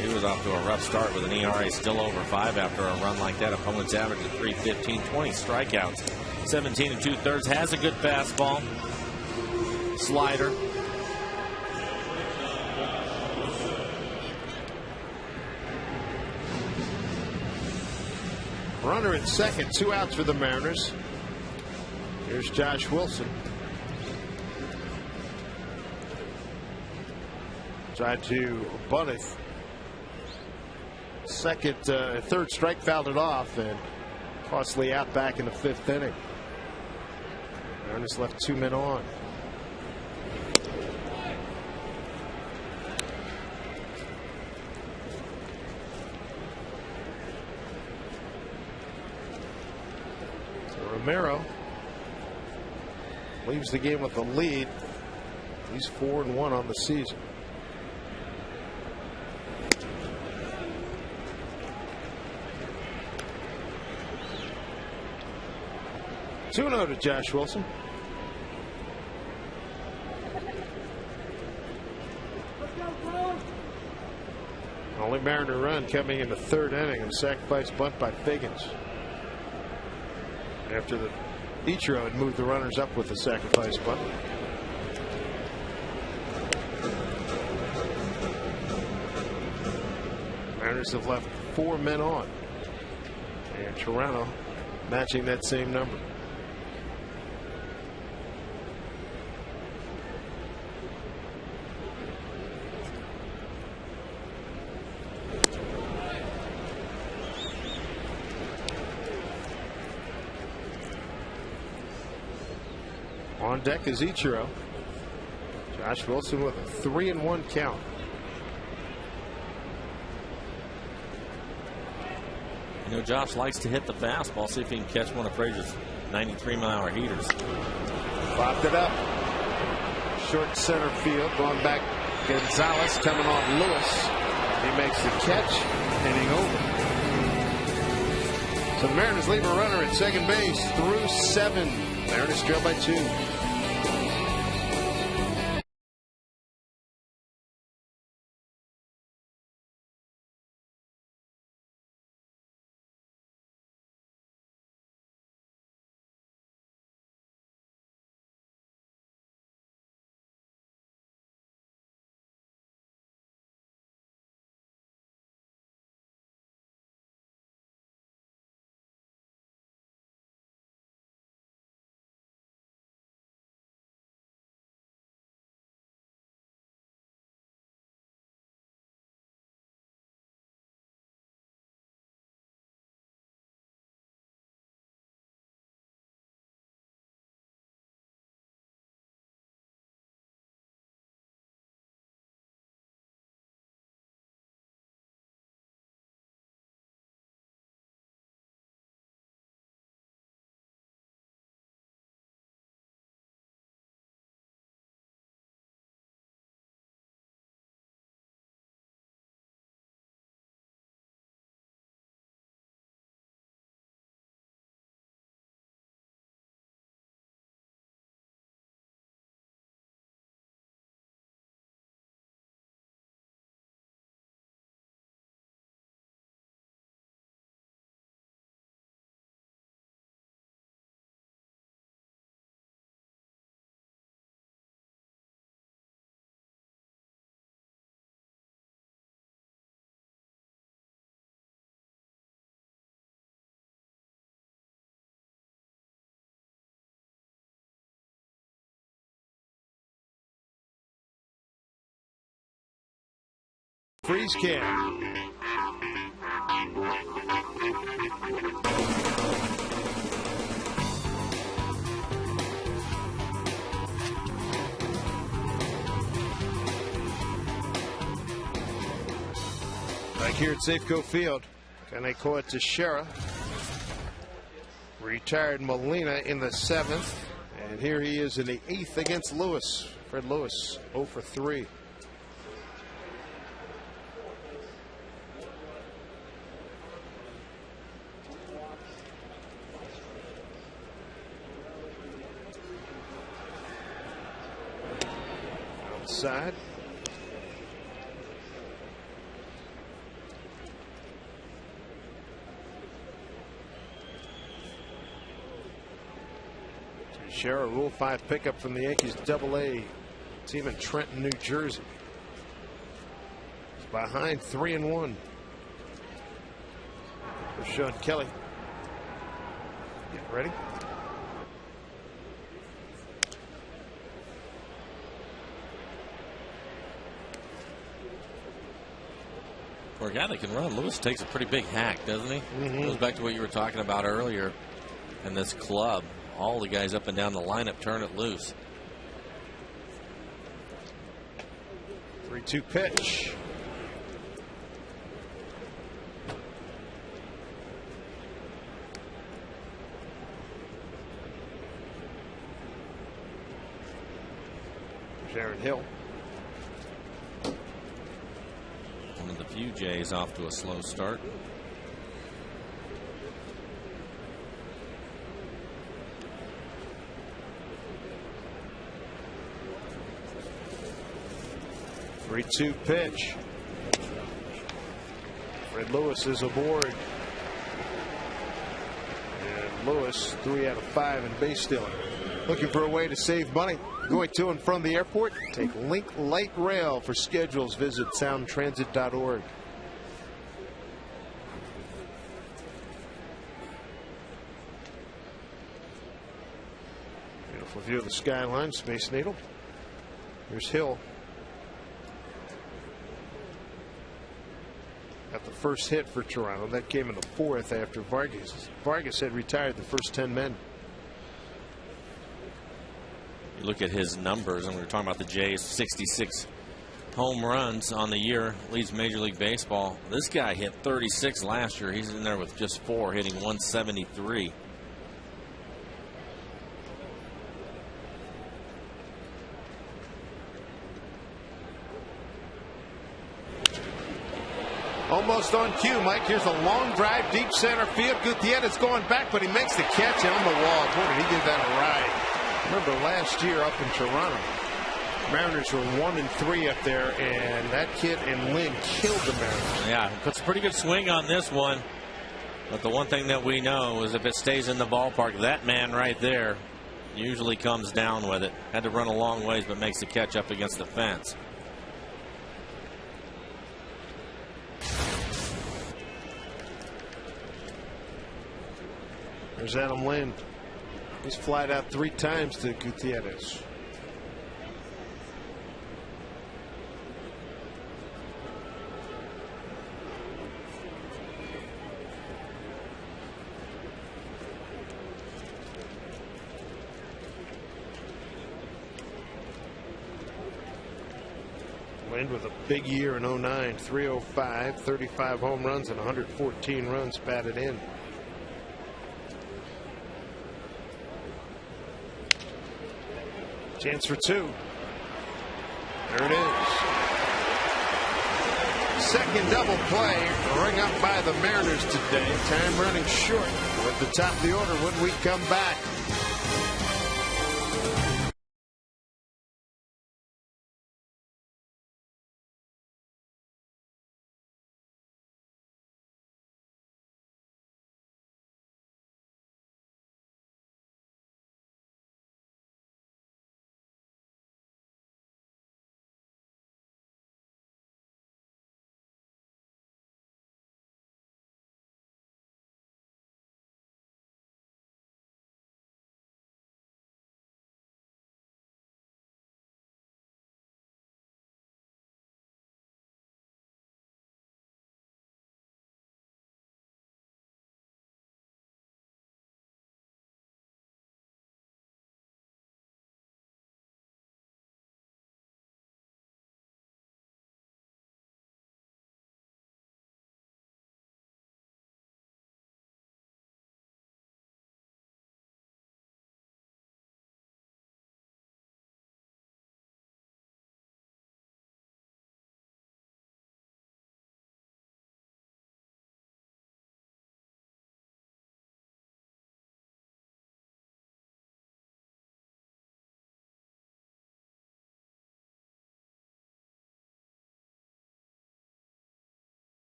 He was off to a rough start with an ERA still over 5 after a run like that. Opponent's average at 315, 20 strikeouts, 17 2/3. Has a good fastball, slider. Runner at second, 2 outs for the Mariners. Here's Josh Wilson. Tried to bunt it. Third strike, fouled it off, and costly out back in the 5th inning. Mariners left 2 men on. Romero leaves the game with the lead. He's 4-1 on the season. Two-0 to Josh Wilson. Only Mariner run coming in the 3rd inning, and sacrifice bunt by Figgins. After the Ichiro had moved the runners up with the sacrifice bunt. Mariners have left 4 men on, and Toronto matching that same number. On deck is Ichiro. Josh Wilson with a 3-1 count. You know, Josh likes to hit the fastball. See if he can catch one of Frazier's 93-mile-an-hour heaters. Popped it up. Short center field. Going back. Gonzalez coming on Lewis. He makes the catch. Inning over. So the Mariners leave a runner at second base through 7. Mariners trail by 2. Freeze can. Back here at Safeco Field, Kanekoa Teixeira retired Molina in the 7th, and here he is in the 8th against Lewis. Fred Lewis 0 for 3. Outside. Teixeira, Rule 5 pickup from the Yankees Double-A team in Trenton, New Jersey. He's behind 3-1. For Sean Kelly. Get ready. For a guy that can run, Lewis takes a pretty big hack, doesn't he? Goes back to what you were talking about earlier in this club. All the guys up and down the lineup turn it loose. 3-2 pitch. Sharon Hill. One of the few Jays off to a slow start. Three-two pitch. Fred Lewis is aboard. And Lewis 3 out of 5 in base stealing. Looking for a way to save money going to and from the airport? Take Link Light Rail. For schedules, visit soundtransit.org. Beautiful view of the skyline, Space Needle. Here's Hill. Got the first hit for Toronto. That came in the 4th after Vargas. Vargas had retired the first 10 men. You look at his numbers, and we were talking about the Jays, 66 home runs on the year, leads Major League Baseball. This guy hit 36 last year. He's in there with just 4, hitting 173. Almost on cue, Mike. Here's a long drive, deep center field. Gutierrez going back, but he makes the catch on the wall. Boy, did he give that a ride. Remember last year up in Toronto, Mariners were 1-3 up there, and that kid and Lynn killed the Mariners. Yeah, puts a pretty good swing on this one. But the one thing that we know is if it stays in the ballpark, that man right there usually comes down with it. Had to run a long ways, but makes the catch up against the fence. There's Adam Lind. He's flied out 3 times to Gutierrez. Lind with a big year in 09, 305, 35 home runs and 114 runs batted in. Chance for 2. There it is. Second double play rung up by the Mariners today. Time running short. We're at the top of the order when we come back.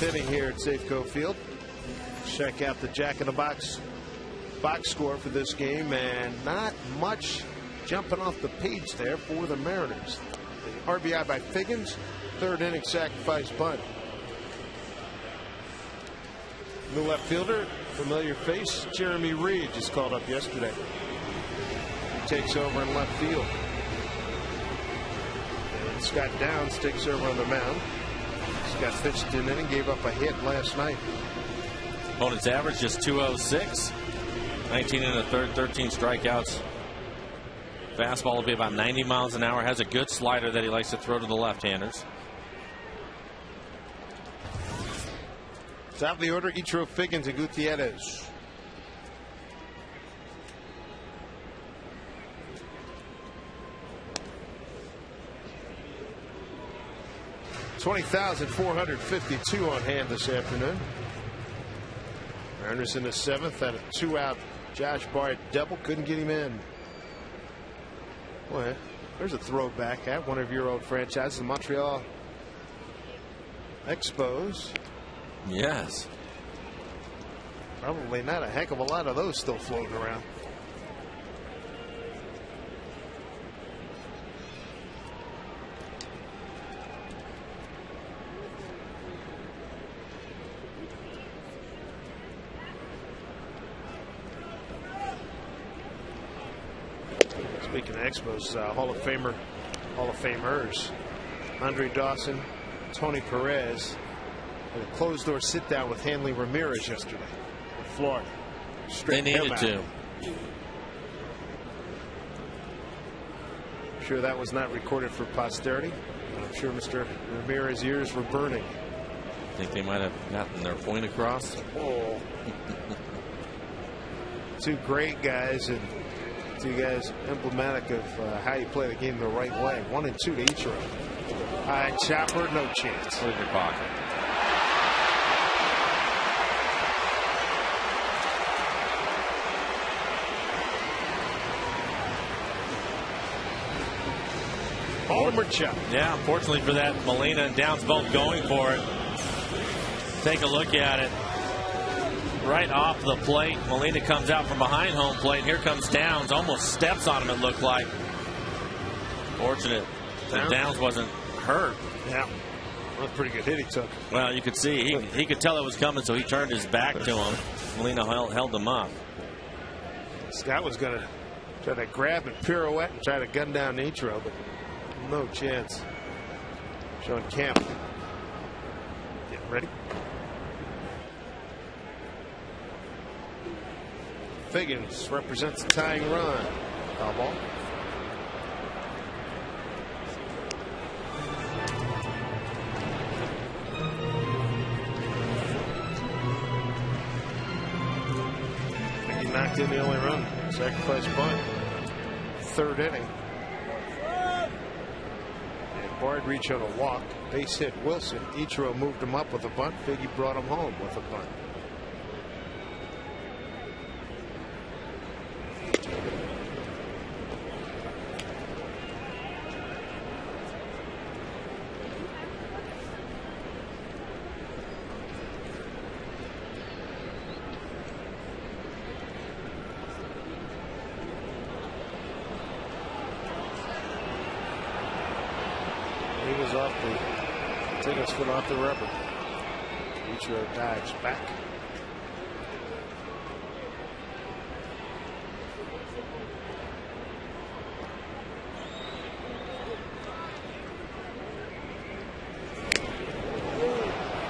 7th inning here at Safeco Field. Check out the Jack in the Box score for this game, and not much jumping off the page there for the Mariners. The RBI by Figgins, 3rd inning sacrifice bunt. New left fielder, familiar face, Jeremy Reed, just called up yesterday. He takes over in left field. And Scott Downs takes over on the mound. Scott pitched an inning, gave up a hit last night. Opponent's average just 206. 19 in the third, 13 strikeouts. Fastball will be about 90 miles an hour. Has a good slider that he likes to throw to the left-handers. Top of the order, Ichiro, Figgins, and Gutierrez. $20,452 on hand this afternoon. Mariners in the 7th had a 2-out Josh Bart double, couldn't get him in. Boy, there's a throwback at one of your old franchises, the Montreal Expos. Yes. Probably not a heck of a lot of those still floating around. Speaking of Expos, Hall of Famers, Andre Dawson, Tony Perez had a closed door sit down with Hanley Ramirez yesterday in Florida. They needed to. I'm sure that was not recorded for posterity. I'm sure Mr. Ramirez's ears were burning. I think they might have gotten their point across. Oh. Two great guys, and two guys emblematic of how you play the game the right way. 1 and 2 to Ichiro. High chopper, no chance. Put it in your pocket. Homer chop. Yeah, unfortunately for that, Molina and Downs both going for it. Take a look at it. Right off the plate, Molina comes out from behind home plate. Here comes Downs, almost steps on him, it looked like. Fortunate that Downs wasn't hurt. Yeah, that was a pretty good hit he took. Well, you could see he could tell it was coming, so he turned his back to him. Molina held him up. Scott was going to try to grab and pirouette and try to gun down Ichiro, but no chance. Sean Camp. Yeah, ready? Figgins represents the tying run. Foul ball. He knocked in the only run. Sacrifice bunt. 3rd inning. And Bard reached on a walk. Base hit Wilson. Ichiro moved him up with a bunt. Figgy brought him home with a bunt. Take his foot off the rubber. Ichiro dives back.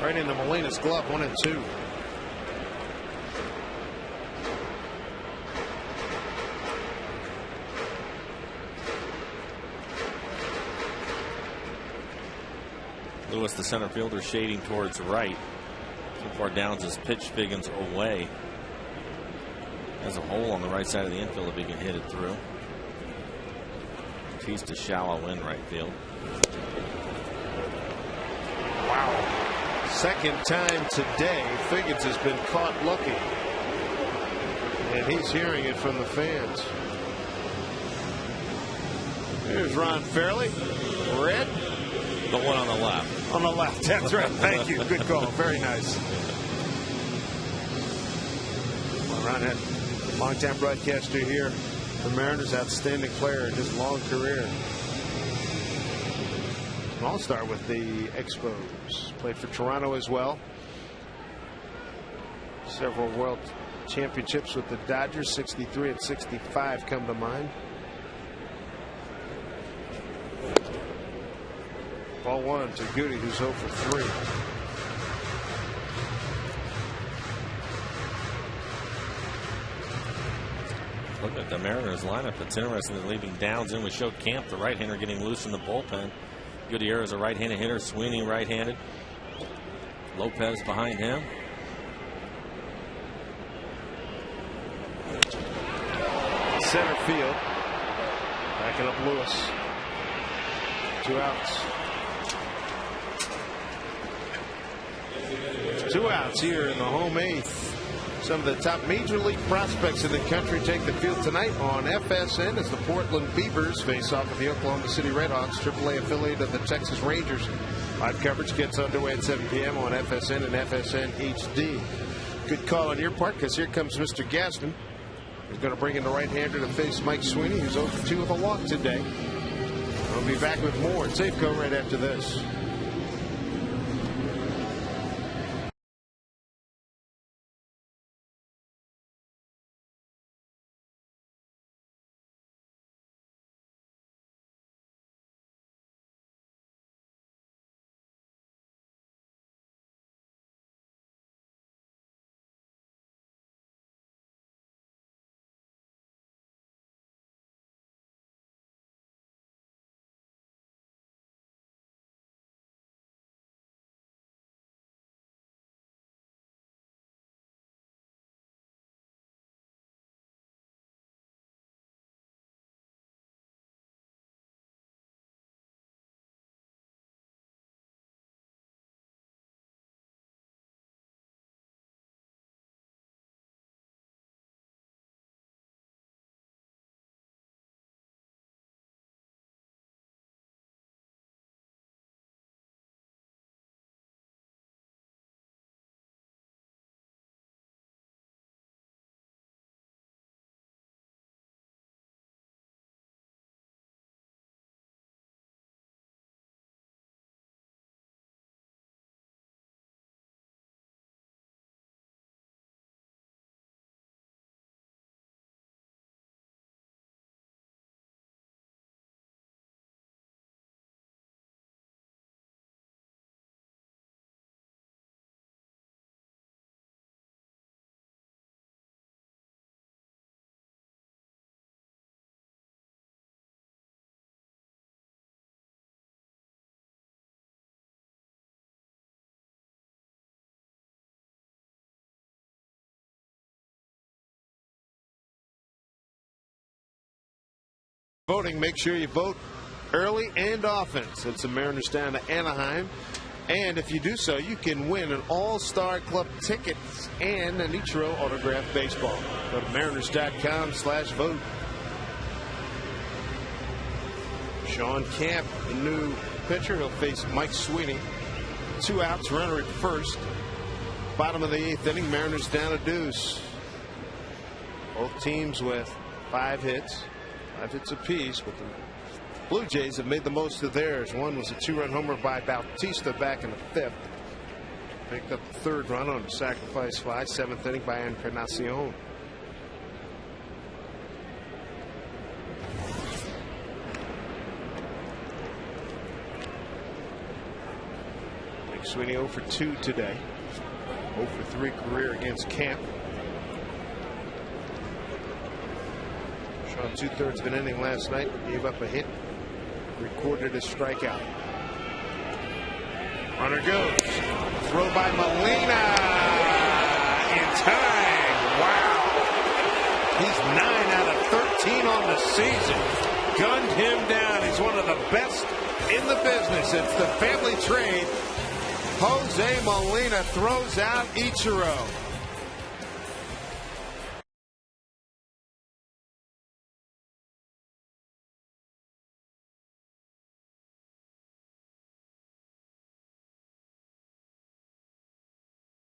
Right into Molina's glove, 1 and 2. Lewis, the center fielder, shading towards right. So far, Downs has pitched Figgins away. Has a hole on the right side of the infield if he can hit it through. Batista shallow in right field. Wow. Second time today, Figgins has been caught looking. And he's hearing it from the fans. Here's Ron Fairley. Red. The one on the left. On the left, that's right. Thank you. Good call. Very nice. Well, Ron Head, longtime broadcaster here. The Mariners, outstanding player in his long career. An all-star with the Expos. Played for Toronto as well. Several world championships with the Dodgers. 63 and 65 come to mind. Ball one to Goody, who's 0 for 3. Look at the Mariners lineup. It's interesting that leaving Downs in. We showed Camp, the right-hander, getting loose in the bullpen. Gutierrez, a right-handed hitter. Sweeney, right-handed. Lopez behind him. Center field. Backing up Lewis. 2 outs. 2 outs here in the home 8th. Some of the top major league prospects in the country take the field tonight on FSN as the Portland Beavers face off with the Oklahoma City Redhawks, AAA affiliate of the Texas Rangers. Live coverage gets underway at 7 p.m. on FSN and FSN HD. Good call on your part, because here comes Mr. Gaston. He's going to bring in the right-hander to face Mike Sweeney, who's 0 for 2 with a walk today. We'll be back with more at Safeco right after this. Voting, make sure you vote early and often, since the Mariners down to Anaheim. And if you do so, you can win an All-Star Club ticket and an Ichiro autographed baseball. Go to mariners.com/vote. Sean Camp, the new pitcher, he'll face Mike Sweeney. 2 outs, runner at first. Bottom of the 8th inning, Mariners down a deuce. Both teams with 5 hits. 5 hits apiece, but the Blue Jays have made the most of theirs. One was a 2-run homer by Bautista back in the 5th. Picked up the 3rd run on a sacrifice fly. 7th inning by Encarnacion. Mike Sweeney 0 for 2 today. 0 for 3 career against Camp. On 2/3 of an inning last night, gave up a hit, recorded a strikeout. Runner goes. Throw by Molina in time. Wow. He's 9 out of 13 on the season. Gunned him down. He's one of the best in the business. It's the family trade. Jose Molina throws out Ichiro.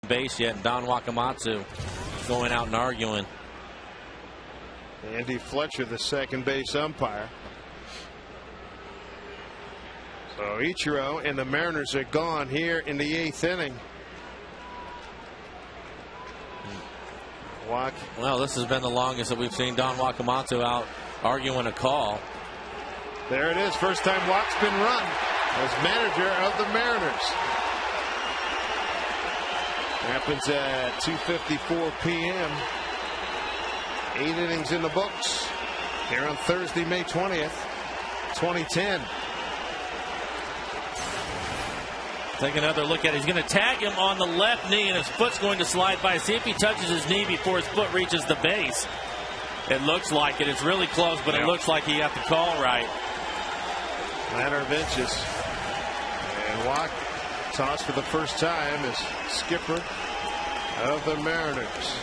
base yet. And Don Wakamatsu going out and arguing. Andy Fletcher, the second base umpire. So Ichiro and the Mariners are gone here in the 8th inning. Well, this has been the longest that we've seen Don Wakamatsu out arguing a call. There it is. First time Watt's been run as manager of the Mariners. Happens at 2:54 p.m. 8 innings in the books here on Thursday, May 20th, 2010. Take another look at it. He's going to tag him on the left knee, and his foot's going to slide by. See if he touches his knee before his foot reaches the base. It looks like it. It's really close, but it looks like he got the call right. Matter of inches. And Watt tossed for the first time as skipper of the Mariners.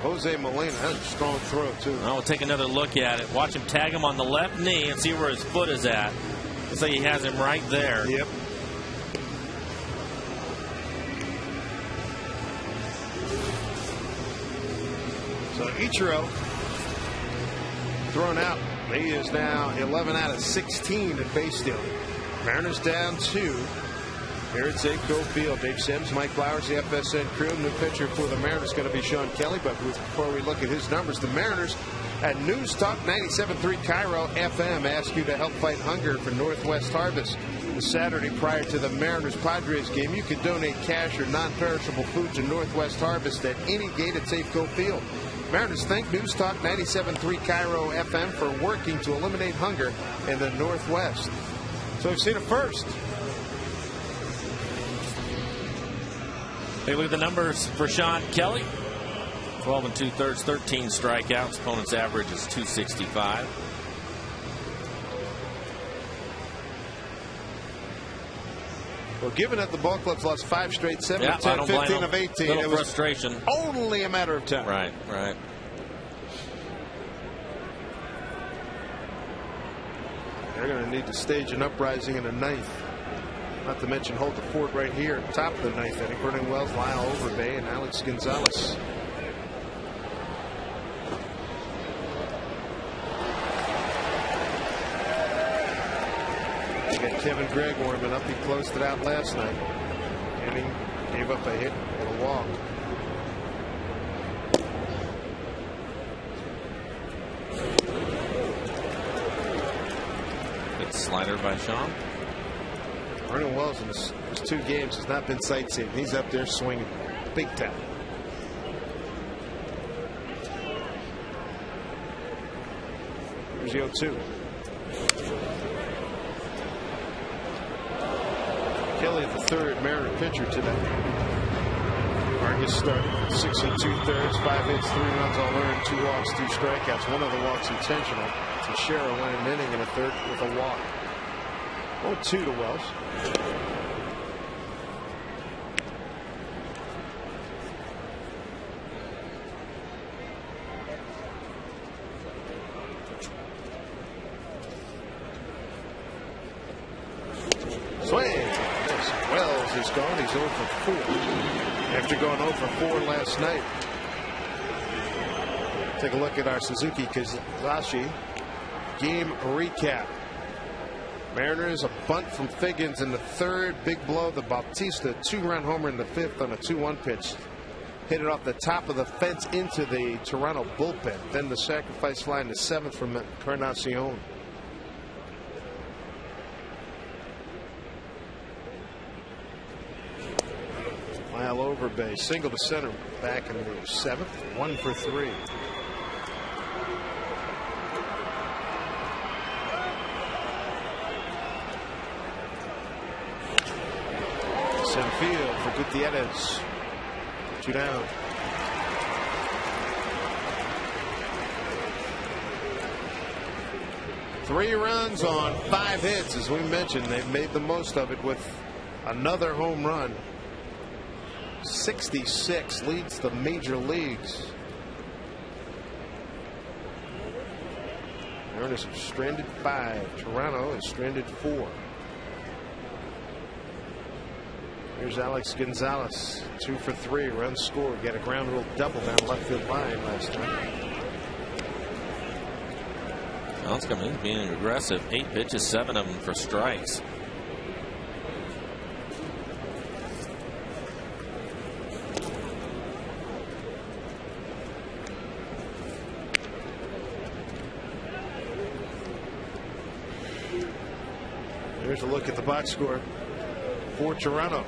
Jose Molina has a strong throw, too. Well, we'll take another look at it. Watch him tag him on the left knee and see where his foot is at. Looks like he has him right there. Yep. So Ichiro thrown out. He is now 11 out of 16 at base stealing. Mariners down 2. Here at Safeco Field. Dave Sims, Mike Flowers, the FSN crew. New pitcher for the Mariners going to be Sean Kelly. But before we look at his numbers, the Mariners at News Talk 97.3 Cairo FM ask you to help fight hunger for Northwest Harvest. The Saturday prior to the Mariners-Padres game, you can donate cash or non-perishable food to Northwest Harvest at any gate at Safeco Field. Mariners thank News Talk 97.3 Cairo FM for working to eliminate hunger in the Northwest. So we've seen it first. Take a look at the numbers for Sean Kelly. 12 2/3, 13 strikeouts. Opponent's average is 265. Well, given that the ball club's lost 5 straight, 7 of 10, 15 of 18, little it was frustration. Only a matter of time. Right, right. They're going to need to stage an uprising in the 9th. Not to mention hold the fort right here, top of the 9th inning. Vernon Wells, Lyle Overbay, and Alex Gonzalez. You got Kevin Gregg warming up. He closed it out last night. And he gave up a hit and a walk. Good slider by Sean. Vernon Wells in his 2 games has not been sightseeing. He's up there swinging big time. Here's the 0-2. Kelly, the third Mariner pitcher today. Vargas started 6 2/3, 5 hits, 3 runs all earned, 2 walks, 2 strikeouts. One of the walks intentional. Teixeira went an inning and a third with a walk. 0-2 to Wells. Swing. Wells is gone. He's 0 for 4 after going 0 for 4 last night. Take a look at our Suzuki Kizashi game recap. Mariners a bunt from Figgins in the 3rd. Big blow the Bautista 2-run homer in the 5th on a 2-1 pitch. Hit it off the top of the fence into the Toronto bullpen. Then the sacrifice fly in the 7th from Encarnacion. Lyle Overbay single to center back in the 7th. 1 for 3. Center field for Gutierrez. 2 down. Three runs on 5 hits, as we mentioned. They've made the most of it with another home run. 66 leads the major leagues. Mariners have stranded 5. Toronto has stranded 4. Here's Alex Gonzalez, 2 for 3, runs scored, got a ground rule double down left field line last time. He's being aggressive. 8 pitches, 7 of them for strikes. Here's a look at the box score for Toronto.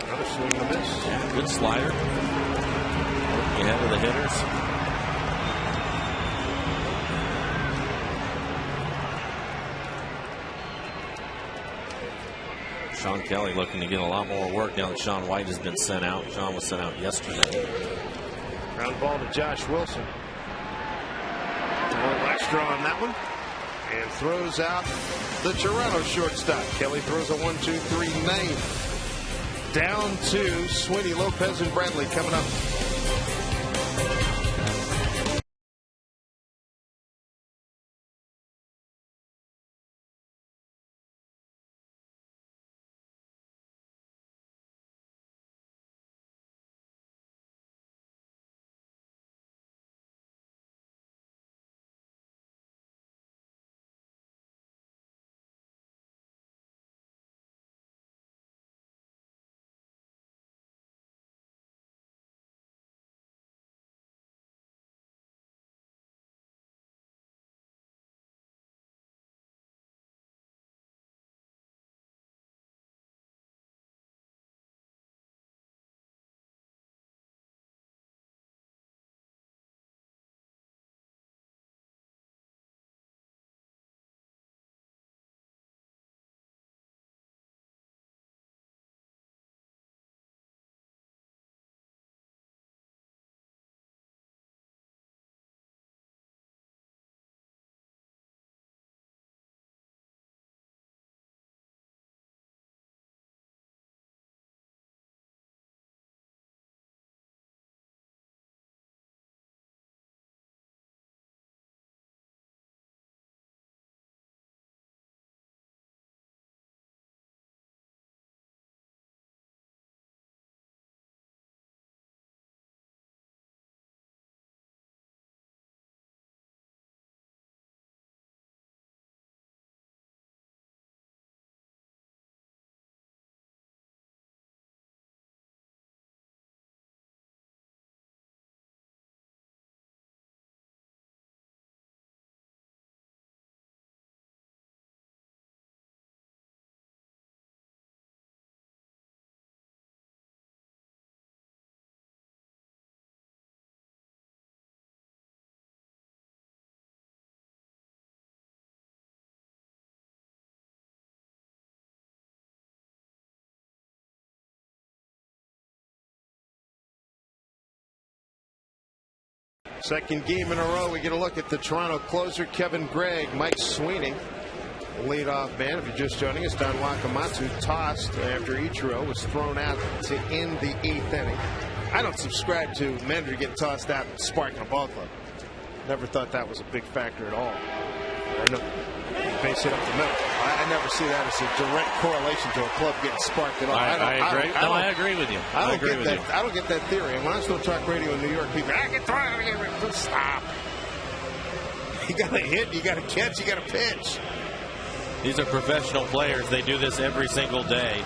Another swing and a miss. Yeah, good slider. Working ahead of the hitters. Sean Kelly looking to get a lot more work now that Sean White has been sent out. Sean was sent out yesterday. Ground ball to Josh Wilson. A little extra on that one. And throws out the Toronto shortstop. Kelly throws a 1-2-3 ninth. Down to Sweeney, Lopez, and Bradley coming up. Second game in a row, we get a look at the Toronto closer, Kevin Gregg. Mike Sweeney, leadoff man. If you're just joining us, Don Wakamatsu tossed after Ichiro was thrown out to end the 8th inning. I don't subscribe to Manager getting tossed out and sparking a ball club. Never thought that was a big factor at all. I know, base hit up the middle. I never see that as a direct correlation to a club getting sparked at all. I agree with you. I don't get that theory. And when I was doing talk radio in New York, people, I get thrown. Stop. You got to hit, you got to catch, you got to pitch. These are professional players. They do this every single day.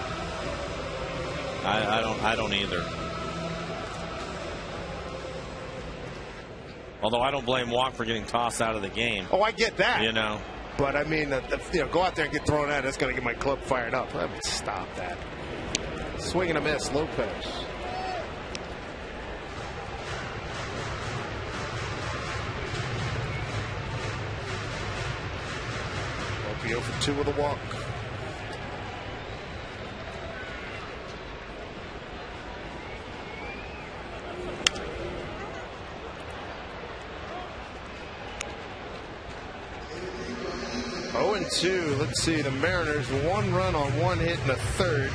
I don't either. Although I don't blame Walk for getting tossed out of the game. Oh, I get that. You know. But I mean, go out there and get thrown out. That's going to get my club fired up. Stop that. Swing and a miss, Lopez. Opie for 2 with a walk. And 2. Let's see, the Mariners 1 run on 1 hit in the 3rd,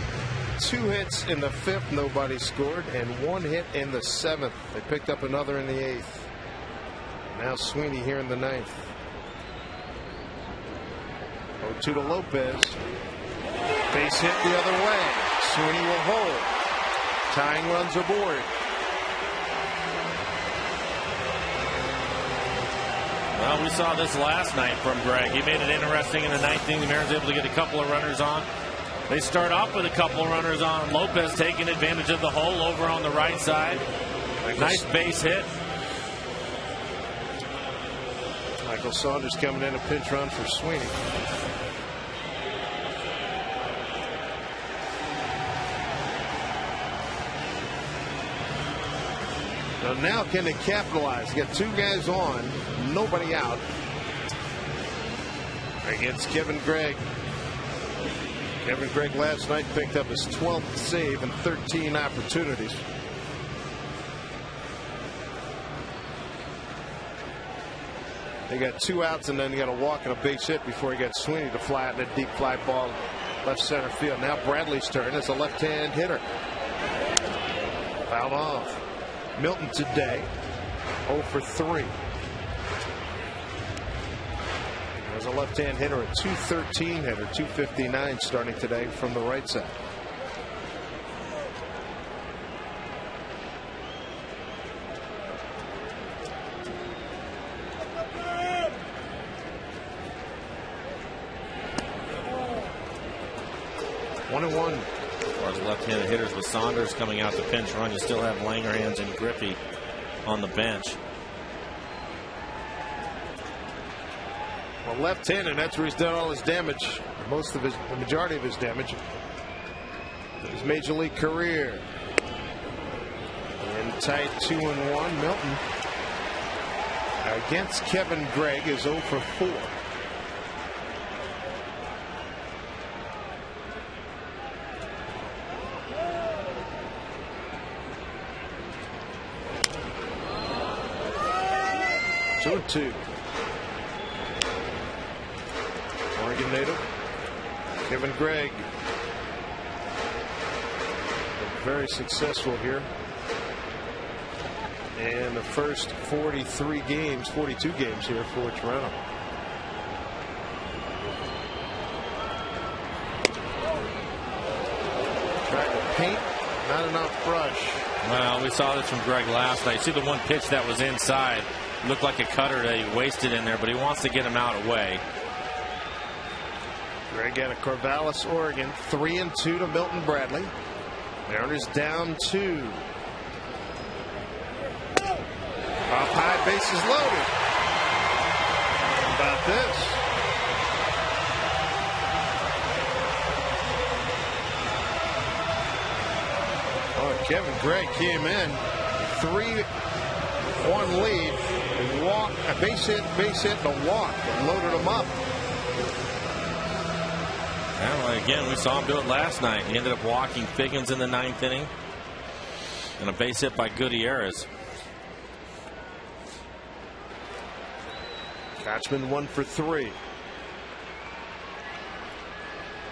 2 hits in the 5th, nobody scored, and 1 hit in the 7th. They picked up another in the 8th. Now Sweeney here in the 9th. 0-2 to Lopez. Base hit the other way. Sweeney will hold. Tying runs aboard. Well, we saw this last night from Greg. He made it interesting in the ninth inning. The Mariners able to get a couple of runners on. They start off with a couple of runners on. Lopez taking advantage of the hole over on the right side. Nice base hit. Michael Saunders coming in, a pinch run for Sweeney. So now can they capitalize? Got two guys on, nobody out. Against Kevin Gregg. Kevin Gregg last night picked up his 12th save and 13 opportunities. They got two outs, and then he got a walk and a base hit before he got Sweeney to flatten a deep fly ball left center field. Now Bradley's turn as a left-hand hitter. Fouled off. Milton today 0 for 3. As a left-hand hitter, a .213 hitter, .259 starting today from the right side. One and one. As far as left-handed hitters with Saunders coming out the pinch run, you still have Langerhans and Griffey on the bench. Well, left-handed, that's where he's done all his damage. The majority of his damage. His major league career. And tight 2-1. Milton against Kevin Gregg is 0 for 4. Two and 2. Oregon native Kevin Gregg. Very successful here. And the first 42 games here for Toronto. Trying to paint, not enough brush. Well, we saw this from Gregg last night. See the one pitch that was inside. Looked like a cutter that he wasted in there, but he wants to get him out away. Gregg out of Corvallis, Oregon. 3-2 to Milton Bradley. Mariners down 2. Up high, bases loaded. How about this? Oh, Kevin Gregg came in. 3-1 lead. Walk, a base hit, and a walk. Loaded him up. Well, again, we saw him do it last night. He ended up walking Figgins in the 9th inning. And a base hit by Gutierrez. Kochman 1 for 3.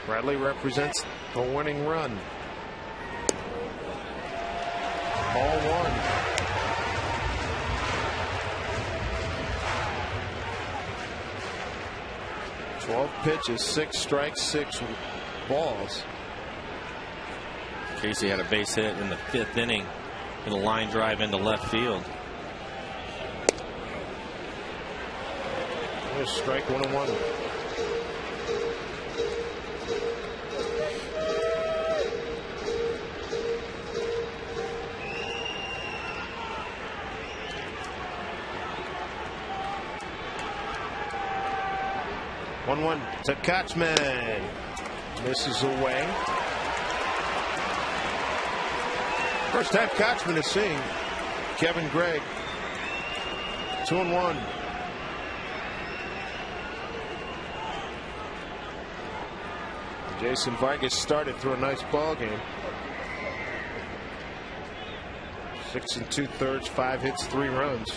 Bradley represents a winning run. Ball 1. Pitches, 6 strikes, 6 balls. Casey had a base hit in the 5th inning with a line drive into left field. There's strike 1-1. To Kochman. Misses away. First time Kochman is seeing Kevin Gregg. 2-1. Jason Vargas started through a nice ball game. 6 2/3, 5 hits, 3 runs.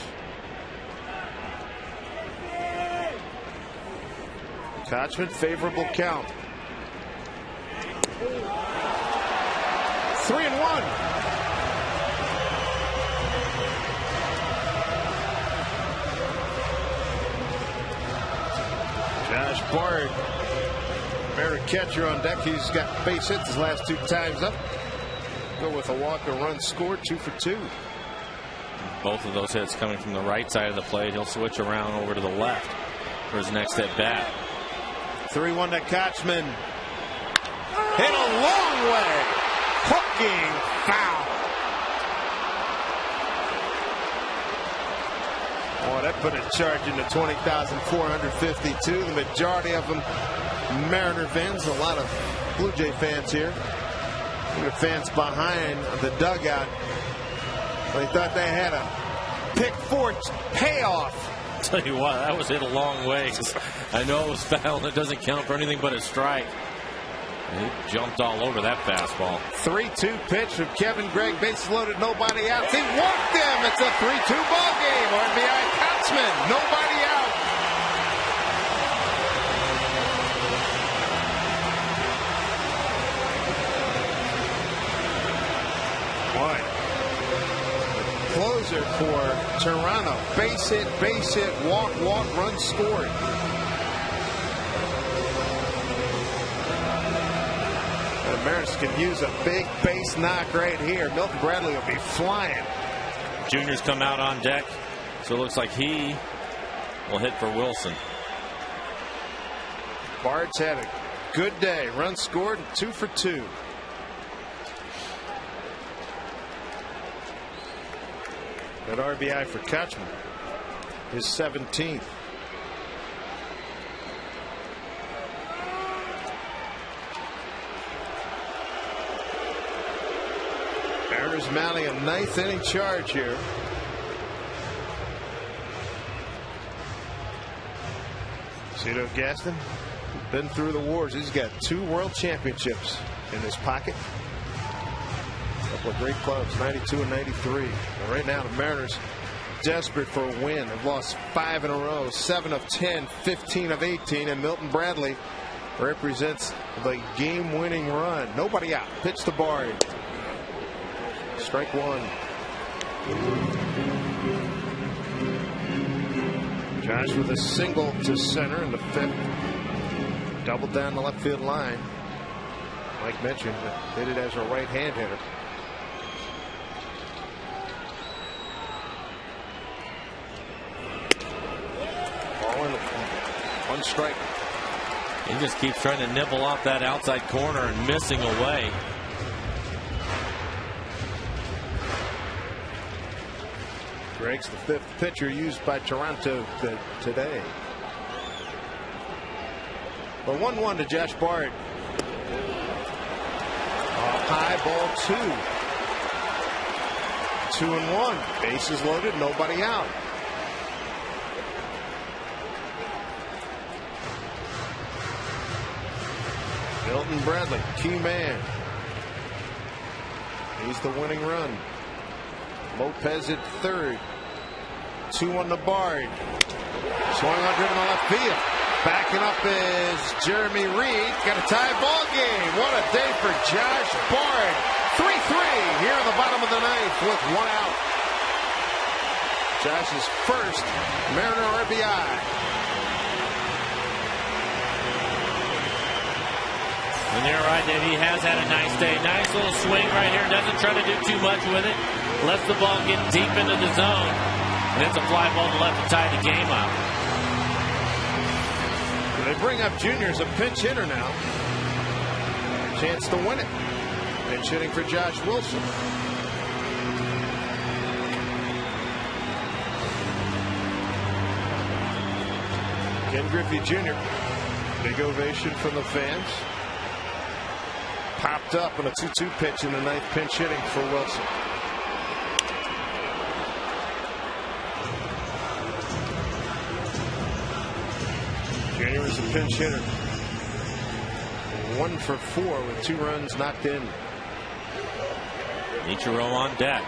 Kochman, favorable count. 3-1. Josh Bard, Mariner catcher on deck. He's got base hits his last 2 times up. Go with a walk, a run scored, 2 for 2. Both of those hits coming from the right side of the plate. He'll switch around over to the left for his next at bat. 3-1 to Kochman. Hit a long way. Hooking foul. Boy, that put a charge into 20,452. The majority of them Mariner fans. A lot of Blue Jay fans here. The fans behind the dugout. They thought they had a pick 4 payoff. Tell you what, that was hit a long way. I know it was foul and it doesn't count for anything but a strike. He jumped all over that fastball. 3-2 pitch from Kevin Gregg. Bases loaded, nobody out. He walked them. It's a 3-2 ball game. RBI Kochman. Nobody out. Boy. Closer for Toronto. Base hit, walk, run scored. The Mariners can use a big base knock right here. Milton Bradley will be flying. Junior's come out on deck, so it looks like he will hit for Wilson. Bard's had a good day. Run scored, 2 for 2. That RBI for Kochman, his 17th. Mariners mounting a 9th inning charge here. Cito Gaston, been through the wars. He's got 2 world championships in his pocket. Couple of great clubs, 92 and 93. And right now the Mariners desperate for a win. They've lost 5 in a row, 7 of 10, 15 of 18, and Milton Bradley represents the game-winning run. Nobody out. Pitch to Bard. Strike 1. Josh with a single to center in the 5th. Double down the left field line. Mike mentioned hit it as a right-hand hitter. Ball in, 1 strike. He just keeps trying to nibble off that outside corner and missing away. Gregg's the 5th pitcher used by Toronto today. The 1-1 to Josh Bard. High ball 2. 2-1. Bases loaded, nobody out. Milton Bradley, key man. He's the winning run. Lopez at 3rd. 2-1 to Bard. Swung on driven to left field. Backing up is Jeremy Reed. Got a tie ball game. What a day for Josh Bard. 3-3 here in the bottom of the 9th with 1 out. Josh's first Mariner RBI. And you're right, Dave. He has had a nice day. Nice little swing right here. Doesn't try to do too much with it. Lets the ball get deep into the zone. And it's a fly ball to left to tie the game up. They bring up Junior as a pinch hitter now. Chance to win it. Pinch hitting for Josh Wilson. Ken Griffey Jr. Big ovation from the fans. Popped up on a 2-2 pitch in the 9th, pinch hitting for Wilson. Junior is a pinch hitter. 1 for 4 with 2 runs knocked in. Ichiro on deck.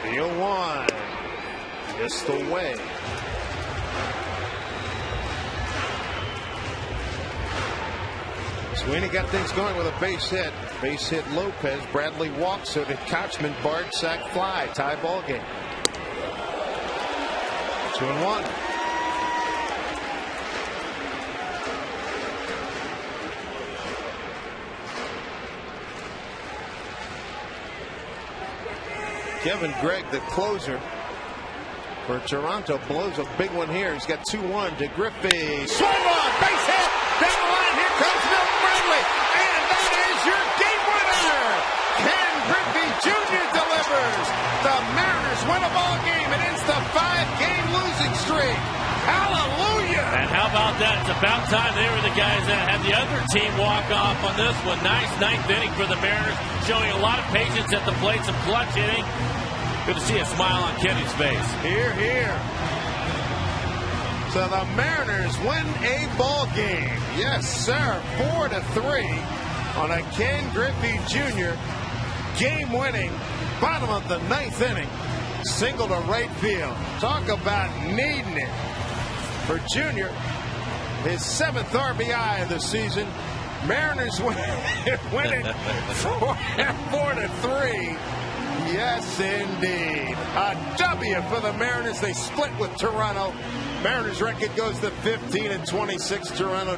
The 0-1. Missed away. Sweeney got things going with a base hit. Base hit Lopez. Bradley walks, so did Kochman. Bard sack fly. Tie ball game. 2-1. Kevin Gregg, the closer for Toronto, blows a big one here. He's got 2-1 to Griffey. Swung on, base hit, down the line. Here comes Milton Bradley, and that is your game winner. Ken Griffey Jr. delivers. The Mariners win a ball game and ends the 5-game losing streak. Hallelujah! And how about that? It's about time they were the guys that had the other team walk off on this one. Nice ninth inning for the Mariners, showing a lot of patience at the plate, some clutch hitting. Good to see a smile on Kenny's face. Here, here. So the Mariners win a ball game. Yes, sir. 4-3 on a Ken Griffey Jr. game-winning bottom of the ninth inning. Single to right field. Talk about needing it for Jr. His 7th RBI of the season. Mariners win it 4-3. Yes, indeed. A W for the Mariners. They split with Toronto. Mariners record goes to 15-26. Toronto